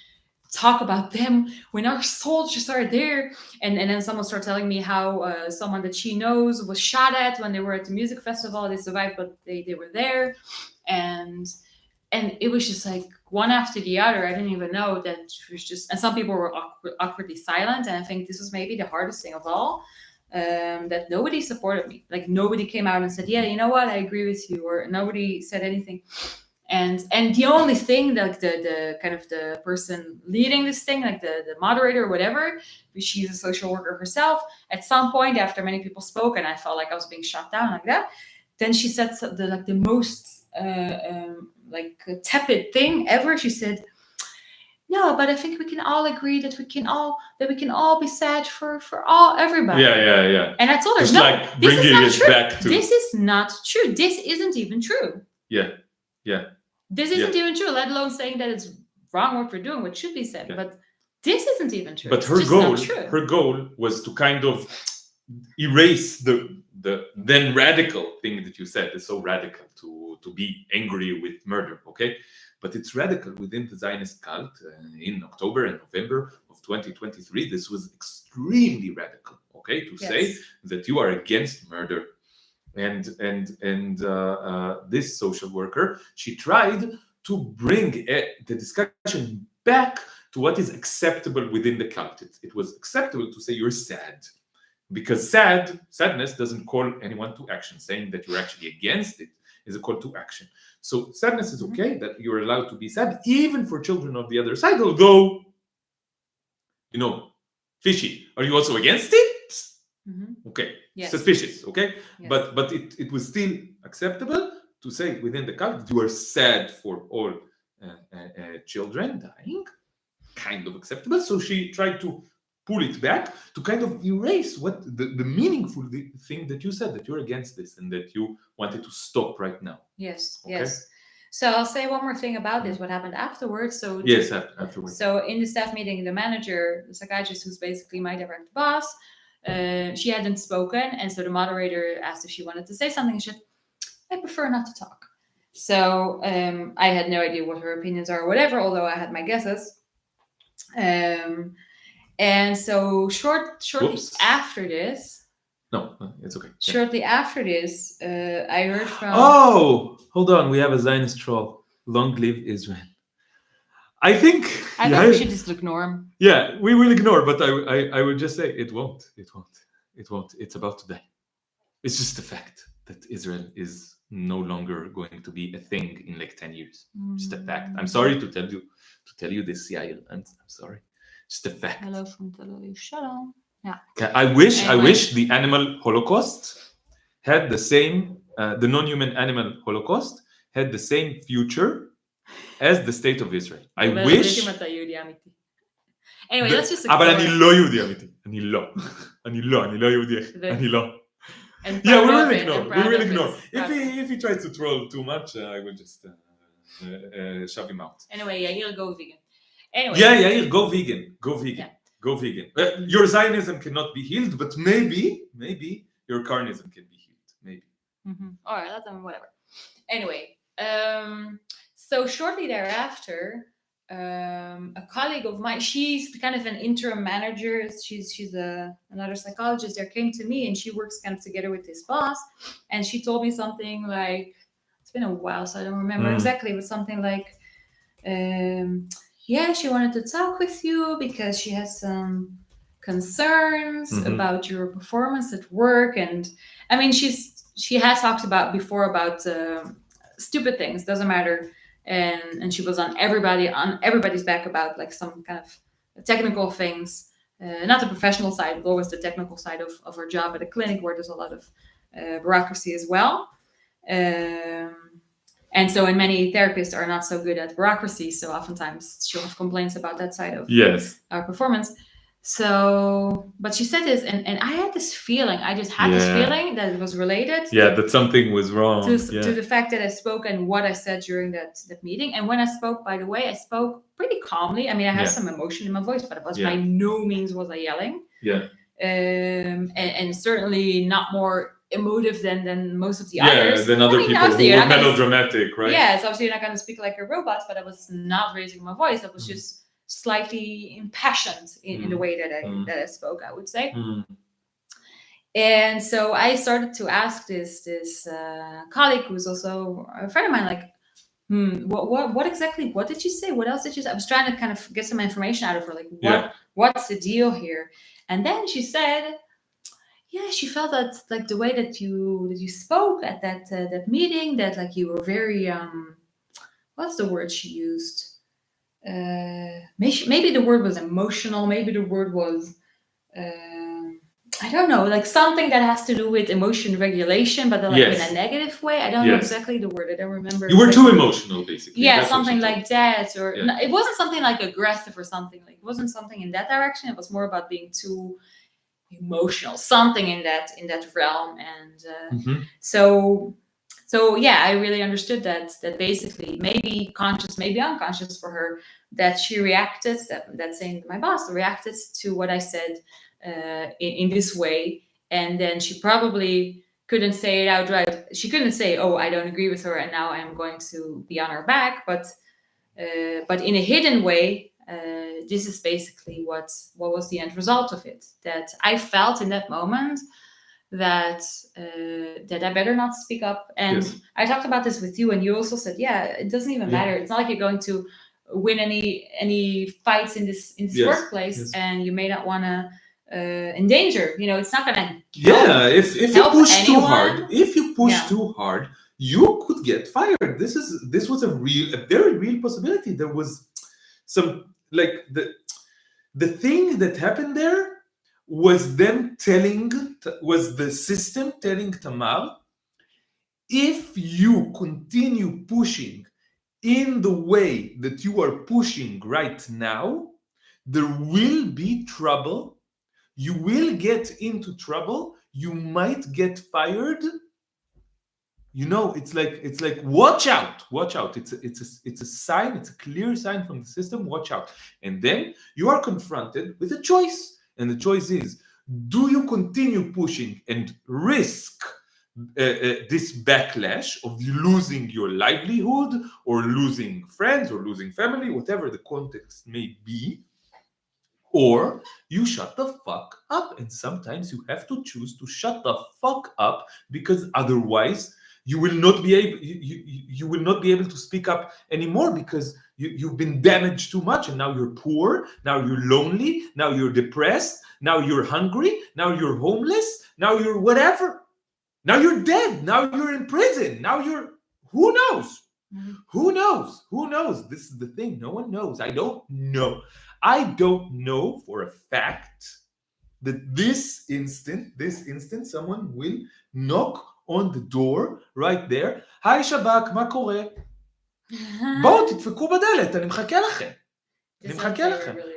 talk about them when our soldiers are there. And then someone started telling me how someone that she knows was shot at when they were at the music festival. They survived, but they were there. And it was just like one after the other. I didn't even know that it was just, and some people were awkwardly silent. And I think this was maybe the hardest thing of all, that nobody supported me. Like nobody came out and said, yeah, you know what, I agree with you, or nobody said anything. And the only thing, like the kind of the person leading this thing, like the moderator or whatever, she's a social worker herself. At some point, after many people spoke, and I felt like I was being shut down like that, then she said the most tepid thing ever. She said, "No, but I think we can all agree that we can all be sad for everybody." Yeah. And I told her, Just no, like this is bringing not it true. back to This is not true. This isn't even true. yeah. This isn't even true, let alone saying that it's wrong what we're doing, what should be said. But this isn't even true. But It's her just goal, not true. her goal was to kind of erase the then radical thing that you said. Is so radical to be angry with murder, okay? But it's radical within the Zionist cult. In October and November of 2023, this was extremely radical, okay, to say that you are against murder. And this social worker, she tried to bring the discussion back to what is acceptable within the cult. It was acceptable to say you're sad, because sadness doesn't call anyone to action. Saying that you're actually against it is a call to action. So sadness is okay, that you're allowed to be sad, even for children of the other side, although, fishy. Are you also against it? Okay, yes. Suspicious, okay? Yes. But it was still acceptable to say within the cult you are sad for all children dying, kind of acceptable. So she tried to pull it back to kind of erase what the meaningful thing that you said, that you're against this and that you wanted to stop right now. Yes, okay? Yes. So I'll say one more thing about this, what happened afterwards. So yes, afterwards. So in the staff meeting, the manager, the psychiatrist, who's basically my direct boss, she hadn't spoken, and so the moderator asked if she wanted to say something. She said, I prefer not to talk. So I had no idea what her opinions are or whatever, although I had my guesses. And so shortly after this... No, it's okay. Shortly after this, I heard from... Oh, hold on. We have a Zionist troll. Long live Israel. I think we should just ignore him. Yeah, we will ignore, but I would just say it won't. It's about to die. It's just a fact that Israel is no longer going to be a thing in like 10 years. Just a fact. I'm sorry to tell you this, Yael. I'm sorry. Just a fact. Hello from Tel Aviv. Shalom. Yeah. I wish the animal Holocaust had the same, the non-human animal Holocaust had the same future as the state of Israel. I wish... Anyway, let's just... אבל אני לא יהודי אמיתי. אני לא יהודי. אני לא. Yeah, we will ignore. If he tries to troll too much, I will just shove him out. Anyway, Yair, go vegan. Anyway. Yeah, Yair, go vegan. Yeah. Go vegan. Your Zionism cannot be healed, but maybe your carnism can be healed. Maybe. All right, that's whatever. Anyway, so shortly thereafter, a colleague of mine, she's kind of an interim manager. She's another psychologist there, came to me, and she works kind of together with this boss. And she told me something like, it's been a while, so I don't remember exactly, but something like, yeah, she wanted to talk with you because she has some concerns about your performance at work. And I mean, she has talked about before about stupid things, doesn't matter. And she was on everybody's back about like some kind of technical things, not the professional side, but always the technical side of her job at a clinic where there's a lot of bureaucracy as well. And so, and many therapists are not so good at bureaucracy, so oftentimes she'll have complaints about that side of our performance. So, but she said this, and I had this feeling, this feeling that it was related. Yeah, that something was wrong. To the fact that I spoke and what I said during that meeting. And when I spoke, by the way, I spoke pretty calmly. I mean, I had some emotion in my voice, but it was by no means was I yelling. Yeah. And certainly not more emotive than most of the others. Yeah, than other people who were melodramatic, right? Yeah, it's obviously you're not going to speak like a robot, but I was not raising my voice. I was just slightly impassioned in the way that I spoke, I would say. Mm. And so I started to ask this colleague who's also a friend of mine, like, what exactly? What did you say? What else did you say? I was trying to kind of get some information out of her, like, what's the deal here? And then she said, yeah, she felt that, like, the way that you spoke at that meeting, that, like, you were very what's the word she used? Maybe the word was emotional. Maybe the word was I don't know, like something that has to do with emotion regulation, but like in a negative way. I don't know exactly the word. I don't remember. You were too emotional, basically. Yeah, something like that, or no, it wasn't something like aggressive or something. Like, it wasn't something in that direction. It was more about being too emotional, something in that realm. And so yeah, I really understood that basically, maybe conscious, maybe unconscious for her, that she reacted, that saying, my boss reacted to what I said in this way, and then she probably couldn't say it outright. She couldn't say, oh, I don't agree with her and now I'm going to be on her back, but in a hidden way, this is basically what was the end result of it, that I felt in that moment that I better not speak up. And I talked about this with you, and you also said, yeah, it doesn't even matter. It's not like you're going to win any fights in this workplace, and you may not want to endanger. It's not gonna if you push too hard, you could get fired. This was a very real possibility. There was some, like, the thing that happened there was the system telling Tamar, if you continue pushing in the way that you are pushing right now, there will be trouble. You will get into trouble. You might get fired. It's like watch out. It's a sign. It's a clear sign from the system. Watch out. And then you are confronted with a choice, and the choice is: do you continue pushing and risk this backlash of losing your livelihood, or losing friends, or losing family, whatever the context may be, or you shut the fuck up? And sometimes you have to choose to shut the fuck up, because otherwise you will not be able to speak up anymore, because you've been damaged too much, and now you're poor, now you're lonely, now you're depressed, now you're hungry, now you're homeless, now you're whatever. Now you're dead. Now you're in prison. Now you're... Who knows? Mm-hmm. Who knows? This is the thing. No one knows. I don't know. I don't know for a fact that this instant, someone will knock on the door right there. Hi, שב"כ, מה קורה? בואו, תדפקו בדלת, אני מחכה לכם.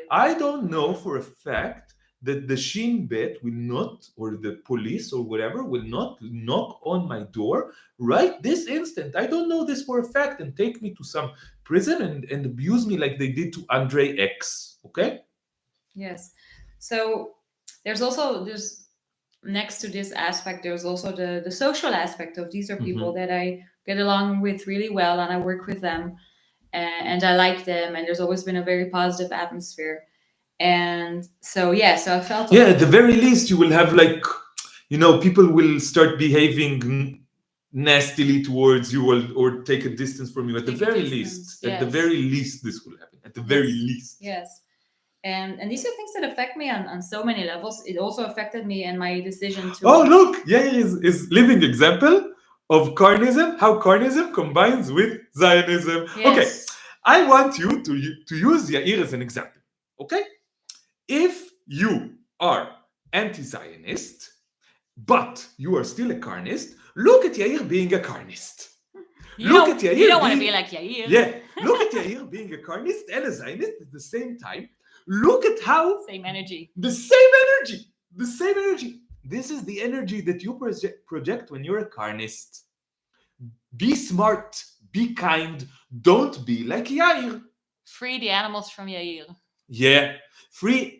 I don't know for a fact that the Shin Bet will not, or the police or whatever, will not knock on my door right this instant. I don't know this for a fact, and take me to some prison and abuse me like they did to Andre X. Okay? Yes. So there's next to this aspect, there's also the social aspect of these are people that I get along with really well, and I work with them, and I like them, and there's always been a very positive atmosphere. And so I felt... at the very least you will have, like, people will start behaving nastily towards you, or take a distance from you. At the very least this will happen. At the very least. Yes. And these are things that affect me on so many levels. It also affected me and my decision to... Oh, look! Yair is living example of carnism, how carnism combines with Zionism. Yes. Okay, I want you to use Yair as an example. Okay? If you are anti-Zionist, but you are still a carnist, look at Yair being a carnist. You don't want to be like Yair. Yeah, look at Yair being a carnist and a Zionist at the same time. Look at how... Same energy. The same energy. This is the energy that you project when you're a carnist. Be smart, be kind, don't be like Yair. Free the animals from Yair. Yeah, free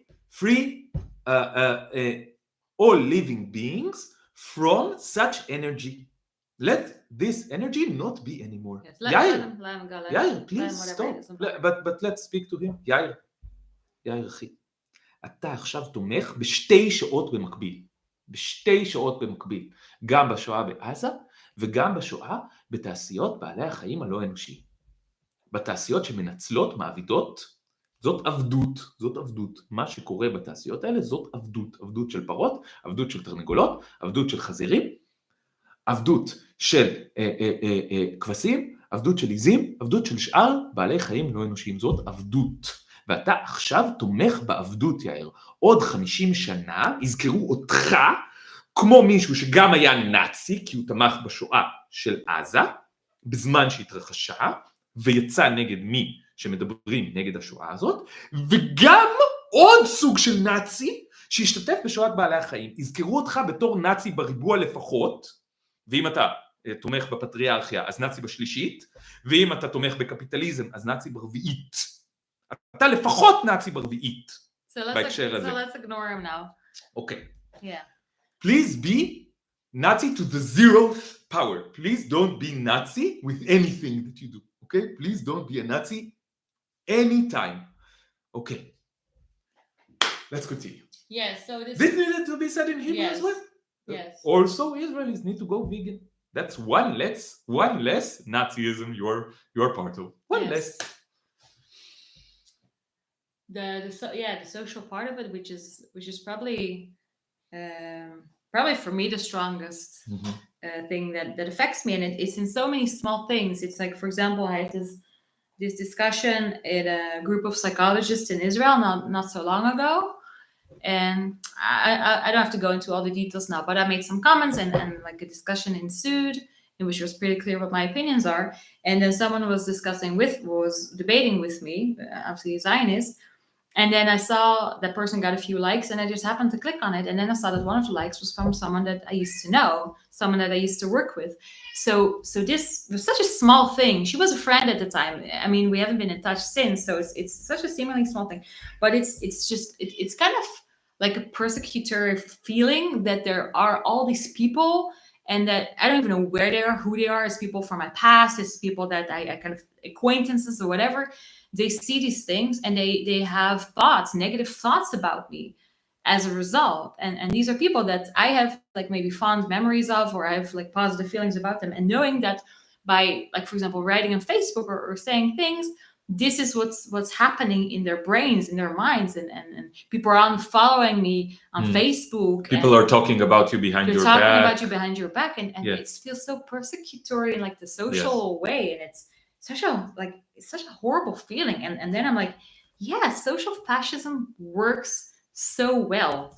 all living beings from such energy. Let this energy not be anymore. Yes, let him go. Yair, please stop. But let's speak to him. Yair, יאיר אחי, אתה עכשיו תומך בשתי שעות במקביל, גם בשואה בעזה וגם בשואה בתעשיות בעלי החיים הלא אנושיים. בתעשיות שמנצלות, מעבידות, זאת עבדות. מה שקורה בתעשיות האלה זאת עבדות של פרות, עבדות של תרנגולות, עבדות של חזירים, עבדות של כבשים, עבדות של עיזים, עבדות של שאר בעלי חיים לא אנושיים, זאת עבדות. ואתה עכשיו תומך בעבדות, יאיר. עוד 50 שנה יזכרו אותך כמו מישהו שגם היה נאצי, כי הוא תמך בשואה של עזה, בזמן שהתרחשה, ויצא נגד מי שמדברים נגד השואה הזאת, וגם עוד סוג של נאצי שהשתתף בשואת בעלי החיים. יזכרו אותך בתור נאצי בריבוע לפחות, ואם אתה תומך בפטריארכיה אז נאצי בשלישית, ואם אתה תומך בקפיטליזם אז נאצי ברביעית. אתה לפחות נאצי ברביעית בהקשר הזה. So let's ignore him now. Okay. Yeah. Please be Nazi to the zeroth power. Please don't be Nazi with anything that you do. Okay? Please don't be a Nazi anytime. Okay. Let's continue. Yes, so This needed to be said in Hebrew as well? Yes. Also, Israelis need to go vegan. That's one less Nazism you're part of. One less. The social part of it, which is probably for me the strongest thing that affects me, and it's in so many small things. It's like, for example, I had this discussion at a group of psychologists in Israel not so long ago, and I don't have to go into all the details now, but I made some comments and like a discussion ensued in which was pretty clear what my opinions are, and then someone was debating with me, obviously a Zionist. And then I saw that person got a few likes, and I just happened to click on it. And then I saw that one of the likes was from someone that I used to know, someone that I used to work with. So this was such a small thing. She was a friend at the time. I mean, we haven't been in touch since, so it's such a seemingly small thing. But it's kind of like a persecutory feeling that there are all these people, and that I don't even know where they are, who they are. It's people from my past. It's people that I kind of acquaintances or whatever. They see these things and they have negative thoughts about me as a result. And these are people that I have like maybe fond memories of, or I have like positive feelings about them. And knowing that by, like, for example, writing on Facebook or saying things, this is what's happening in their brains, in their minds, and people are unfollowing me on Facebook. People are talking about you behind your back. They're talking about you behind your back, and it feels so persecutory in like the social way, and it's such a horrible feeling. And then I'm like, yeah, social fascism works so well.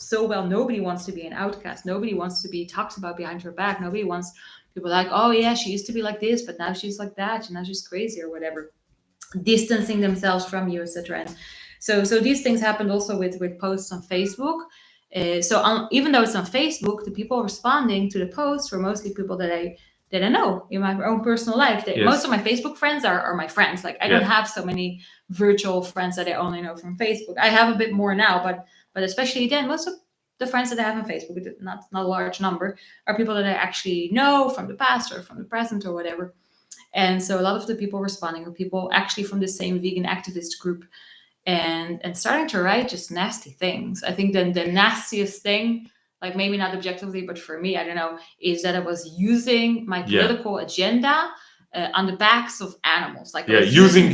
Nobody wants to be an outcast. Nobody wants to be talked about behind her back. Nobody wants people like, oh yeah, she used to be like this, but now she's like that, and now she's crazy or whatever, distancing themselves from you, etc. And so these things happened also with posts on Facebook. Even though it's on Facebook, the people responding to the posts were mostly people that I know in my own personal life. Most of my Facebook friends are my friends. Like, I don't have so many virtual friends that I only know from Facebook. I have a bit more now, but especially then, most of the friends that I have on Facebook, not a large number, are people that I actually know from the past or from the present or whatever. And so a lot of the people responding are people actually from the same vegan activist group, and starting to write just nasty things. I think the nastiest thing, like maybe not objectively, but for me, I don't know, is that I was using my political agenda on the backs of animals. Like, I was using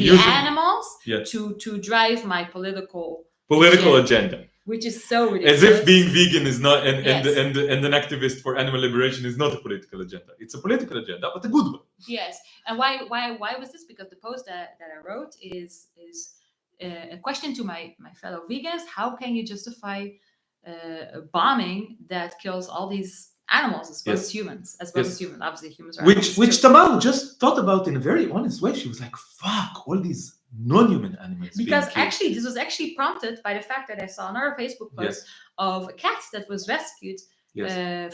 animals to drive my political agenda. Which is so ridiculous. As if being vegan is not, and an activist for animal liberation is not a political agenda. It's a political agenda, but a good one. Yes. And why was this? Because the post that I wrote is a question to my fellow vegans. How can you justify a bombing that kills all these animals as well as humans, obviously humans are which Tamar just thought about in a very honest way. She was like, fuck all these non-human animals, because actually this was actually prompted by the fact that I saw another Facebook post of a cat that was rescued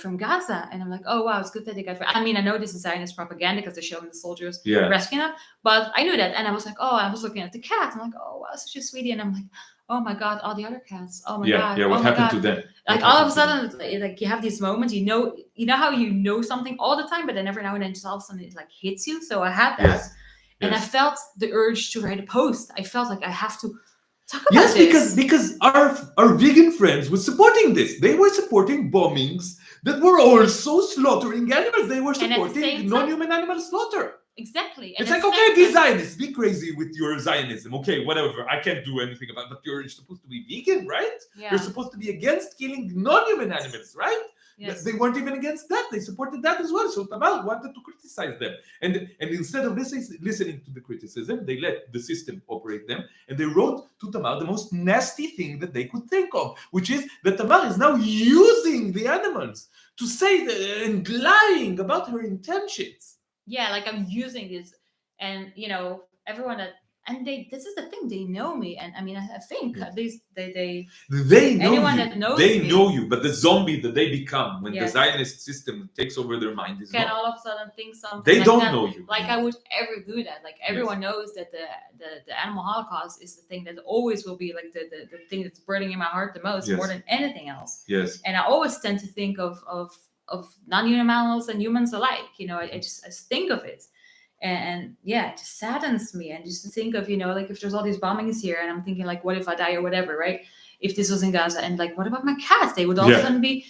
from Gaza, and I'm like, oh wow, it's good that they got. I mean, I know this is Zionist propaganda because they're showing the soldiers rescuing them, but I knew that, and I was like, oh, I was looking at the cat, I'm like, oh wow, such a sweetie, and I'm like, oh my god, all the other cats, oh my god, what happened to them? Like, all of a sudden, like, you have these moments, you know how you know something all the time, but then every now and then just all of a sudden it like hits you. So I had that, and I felt the urge to write a post. I felt like I have to Talk about Yes, this. because our vegan friends were supporting this. They were supporting bombings that were also slaughtering animals. They were And at the same supporting time- non-human animal slaughter. Exactly. And It's at like, the okay, same be time- Zionist, be crazy with your Zionism. Okay, whatever. I can't do anything about it, but you're supposed to be vegan, right? Yeah. You're supposed to be against killing non-human animals, right? Yes. They weren't even against that. They supported that as well. So Tamar wanted to criticize them. And instead of listening to the criticism, they let the system operate them. And they wrote to Tamar the most nasty thing that they could think of, which is that Tamar is now using the animals to say and lying about her intentions. Yeah, like I'm using this, and everyone that, and this is the thing, they know me, and I mean, I think Yes. at least they know anyone you. that knows they me- know you, but the zombie that they become when the Yes. Zionist system takes over their mind is can not. all of a sudden think something They like don't that, know you. like I would ever do that. Like everyone knows that the animal Holocaust is the thing that always will be like the thing that's burning in my heart the most, Yes. more than anything else. Yes. And I always tend to think of non-human animals and humans alike. I just think of it, and yeah, it just saddens me. And just to think of like if there's all these bombings here, and I'm thinking like, what if I die or whatever, right? If this was in Gaza, and like, what about my cats? They would all of a sudden be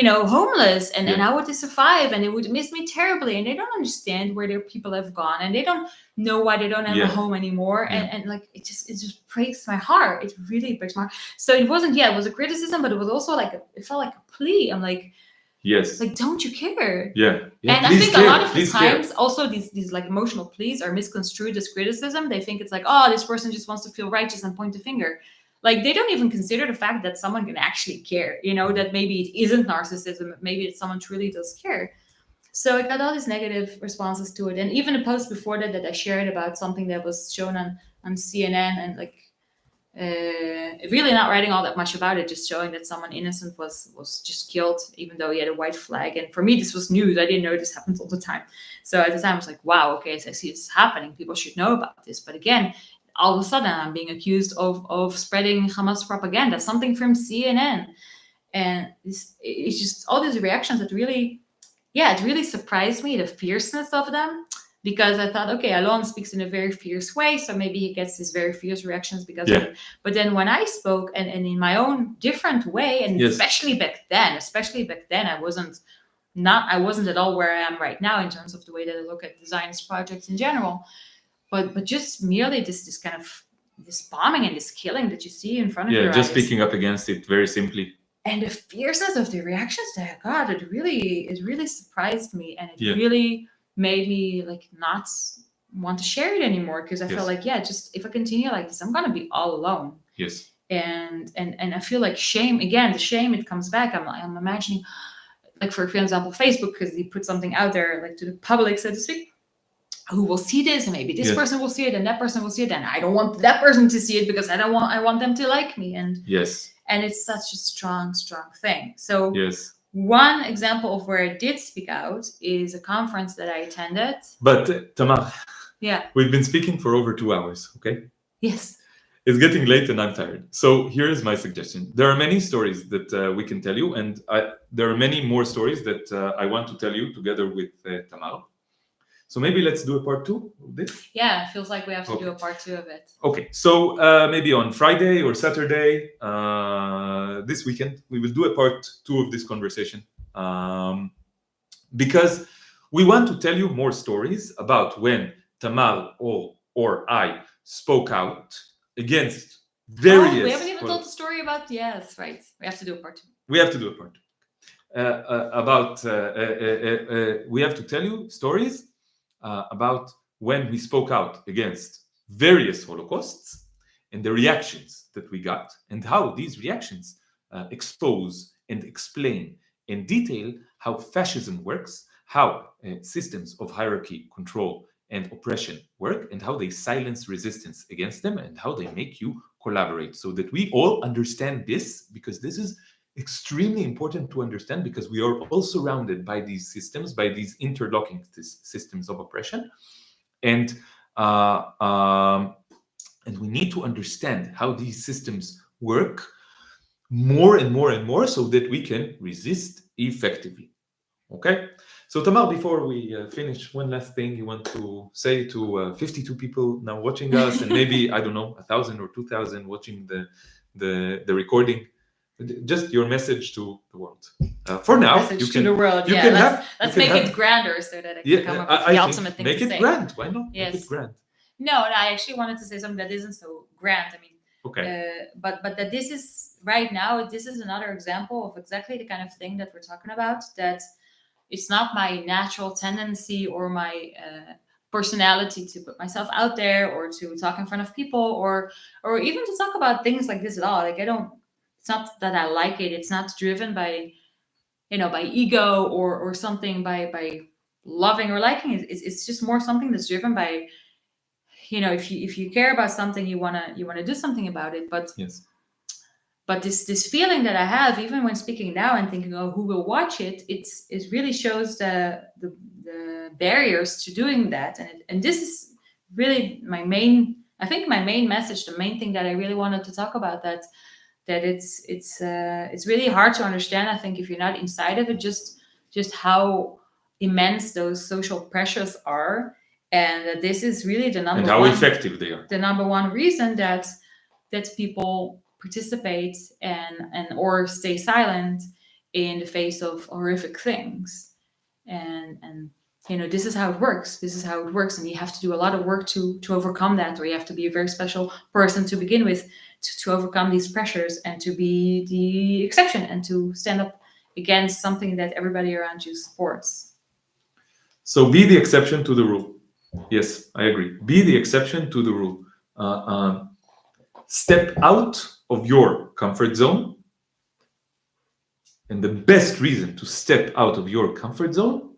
homeless, and how would they survive? And it would miss me terribly, and they don't understand where their people have gone, and they don't know why they don't have a home anymore. And like it just breaks my heart. It really breaks my heart. So it wasn't, it was a criticism, but it was also like it felt like a plea. I'm like, yes, like, don't you care? And I think a lot of the times also these like emotional pleas are misconstrued as criticism. They think it's like, oh, this person just wants to feel righteous and point the finger. Like they don't even consider the fact that someone can actually care, that maybe it isn't narcissism, maybe it's someone truly does care. So I got all these negative responses to it. And even a post before that I shared about something that was shown on CNN, and like really not writing all that much about it, just showing that someone innocent was just killed, even though he had a white flag. And for me, this was news. I didn't know this happens all the time. So at the time I was like, wow, okay, so I see this happening. People should know about this. But again, all of a sudden I'm being accused of spreading Hamas propaganda, something from CNN. And it's just all these reactions that really, it really surprised me, the fierceness of them. Because I thought, okay, Alon speaks in a very fierce way, so maybe he gets these very fierce reactions because of it. But then when I spoke, and in my own different way, and especially back then, I wasn't at all where I am right now in terms of the way that I look at the Zionist projects in general. But just merely this kind of this bombing and this killing that you see in front of your eyes. Yeah, just speaking up against it very simply. And the fierceness of the reactions that I got, it really surprised me, and it really made me like not want to share it anymore, because I felt like, just if I continue like this, I'm gonna be all alone. Yes. And I feel like shame again. The shame, it comes back. I'm imagining, like for example, Facebook, because they put something out there like to the public, so to speak, who will see this, and maybe this person will see it, and that person will see it, and I don't want that person to see it because I want them to like me. And and it's such a strong thing. So one example of where I did speak out is a conference that I attended. But Tamar, yeah, we've been speaking for over 2 hours, okay? Yes. It's getting late and I'm tired. So here's my suggestion. There are many stories that we can tell you, and there are many more stories that I want to tell you together with Tamar. So maybe let's do a part 2 of this. Yeah, it feels like we have to do a part 2 of it. Okay, so maybe on Friday or Saturday this weekend, we will do a part 2 of this conversation, because we want to tell you more stories about when Tamar or I spoke out against various... we haven't even told the story about... Yes, right. We have to do a part 2. We have to do a part 2. We have to tell you stories about when we spoke out against various Holocausts and the reactions that we got, and how these reactions expose and explain in detail how fascism works, how systems of hierarchy, control, and oppression work, and how they silence resistance against them, and how they make you collaborate, so that we all understand this, because this is extremely important to understand, because we are all surrounded by these systems, by these interlocking systems of oppression, and we need to understand how these systems work more and more and more, so that we can resist effectively. Okay, So Tamar, before we finish, one last thing you want to say to 52 people now watching us, and maybe I don't know 1,000 or 2,000 watching the recording. Just your message to the world. For now, message you to can the world. you Yeah, can let's have let's you can make have, it grander so that I can yeah. come up with I the think ultimate thing make to it say. grand. Why not? Yes. Make it grand. No, I actually wanted to say something that isn't so grand. I mean, Okay. but that this is right now. This is another example of exactly the kind of thing that we're talking about. That it's not my natural tendency or my personality to put myself out there or to talk in front of people or even to talk about things like this at all. Like I don't. It's not that I like it. It's not driven by by ego or something by loving or liking it. It's just more something that's driven by if you care about something you want to do something about it. Yes. But this feeling that I have even when speaking now and thinking, oh, who will watch it, it really shows the barriers to doing that. And this is really my main message, the main thing that I really wanted to talk about, that it's really hard to understand, I think, if you're not inside of it, just how immense those social pressures are, and that this is really the number And how one effective they are. the number one reason that people participate and or stay silent in the face of horrific things. And this is how it works. And you have to do a lot of work to overcome that, or you have to be a very special person to begin with to overcome these pressures and to be the exception and to stand up against something that everybody around you supports. So be the exception to the rule. Yes, I agree. Be the exception to the rule. Step out of your comfort zone. And the best reason to step out of your comfort zone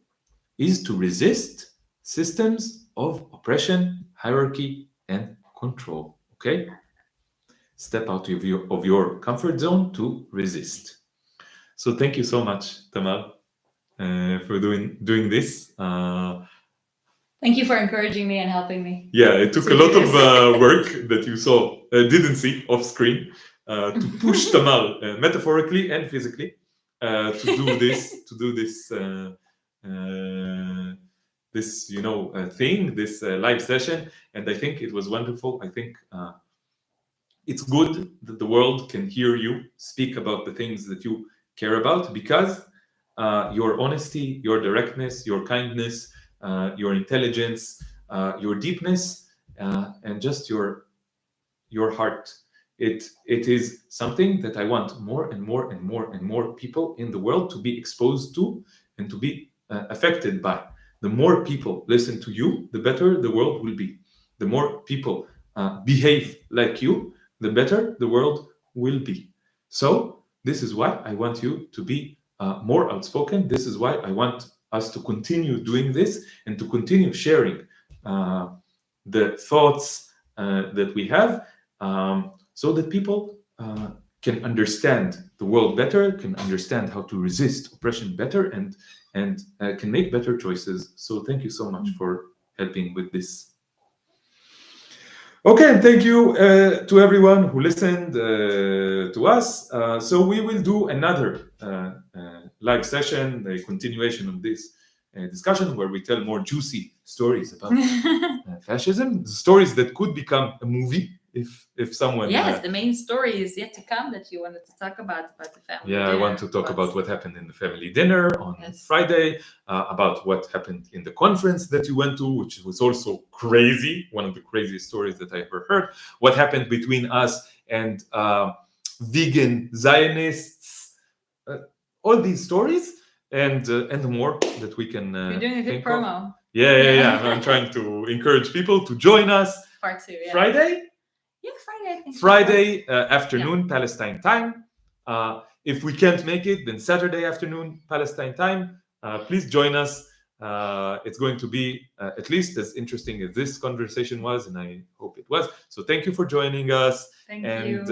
is to resist systems of oppression, hierarchy, and control. Okay? Step out of your comfort zone to resist. So thank you so much, Tamar, for doing this. Thank you for encouraging me and helping me. Yeah, it took a lot of work that you didn't see off screen to push Tamar metaphorically and physically to do this thing, this live session, and I think it was wonderful. I think it's good that the world can hear you speak about the things that you care about, because your honesty, your directness, your kindness, your intelligence, your deepness, and just your heart. It is something that I want more and more and more and more people in the world to be exposed to and to be affected by. The more people listen to you, the better the world will be. The more people behave like you, the better the world will be. So this is why I want you to be more outspoken. This is why I want us to continue doing this and to continue sharing the thoughts that we have, so that people can understand the world better, can understand how to resist oppression better, and can make better choices. So thank you so much for helping with this. Okay, and thank you to everyone who listened to us. So we will do another live session, a continuation of this discussion, where we tell more juicy stories about fascism, stories that could become a movie if someone. Yes, the main story is yet to come that you wanted to talk about the family. Yeah, dinner. I want to talk about what happened in the family dinner on Friday, about what happened in the conference that you went to, which was also crazy, one of the craziest stories that I ever heard. What happened between us and vegan Zionists, all these stories and more that we can. You're doing a good promo. Of. Yeah. I'm trying to encourage people to join us. Part 2, yeah. Friday. Yeah, Friday, I think. Friday afternoon, Palestine time. If we can't make it, then Saturday afternoon, Palestine time. Please join us. It's going to be at least as interesting as this conversation was, and I hope it was. So thank you for joining us. Thank you.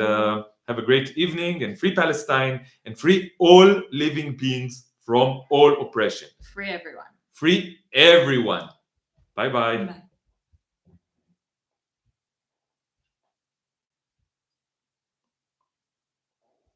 Have a great evening, and free Palestine, and free all living beings from all oppression. Free everyone. Free everyone. Bye-bye. Bye.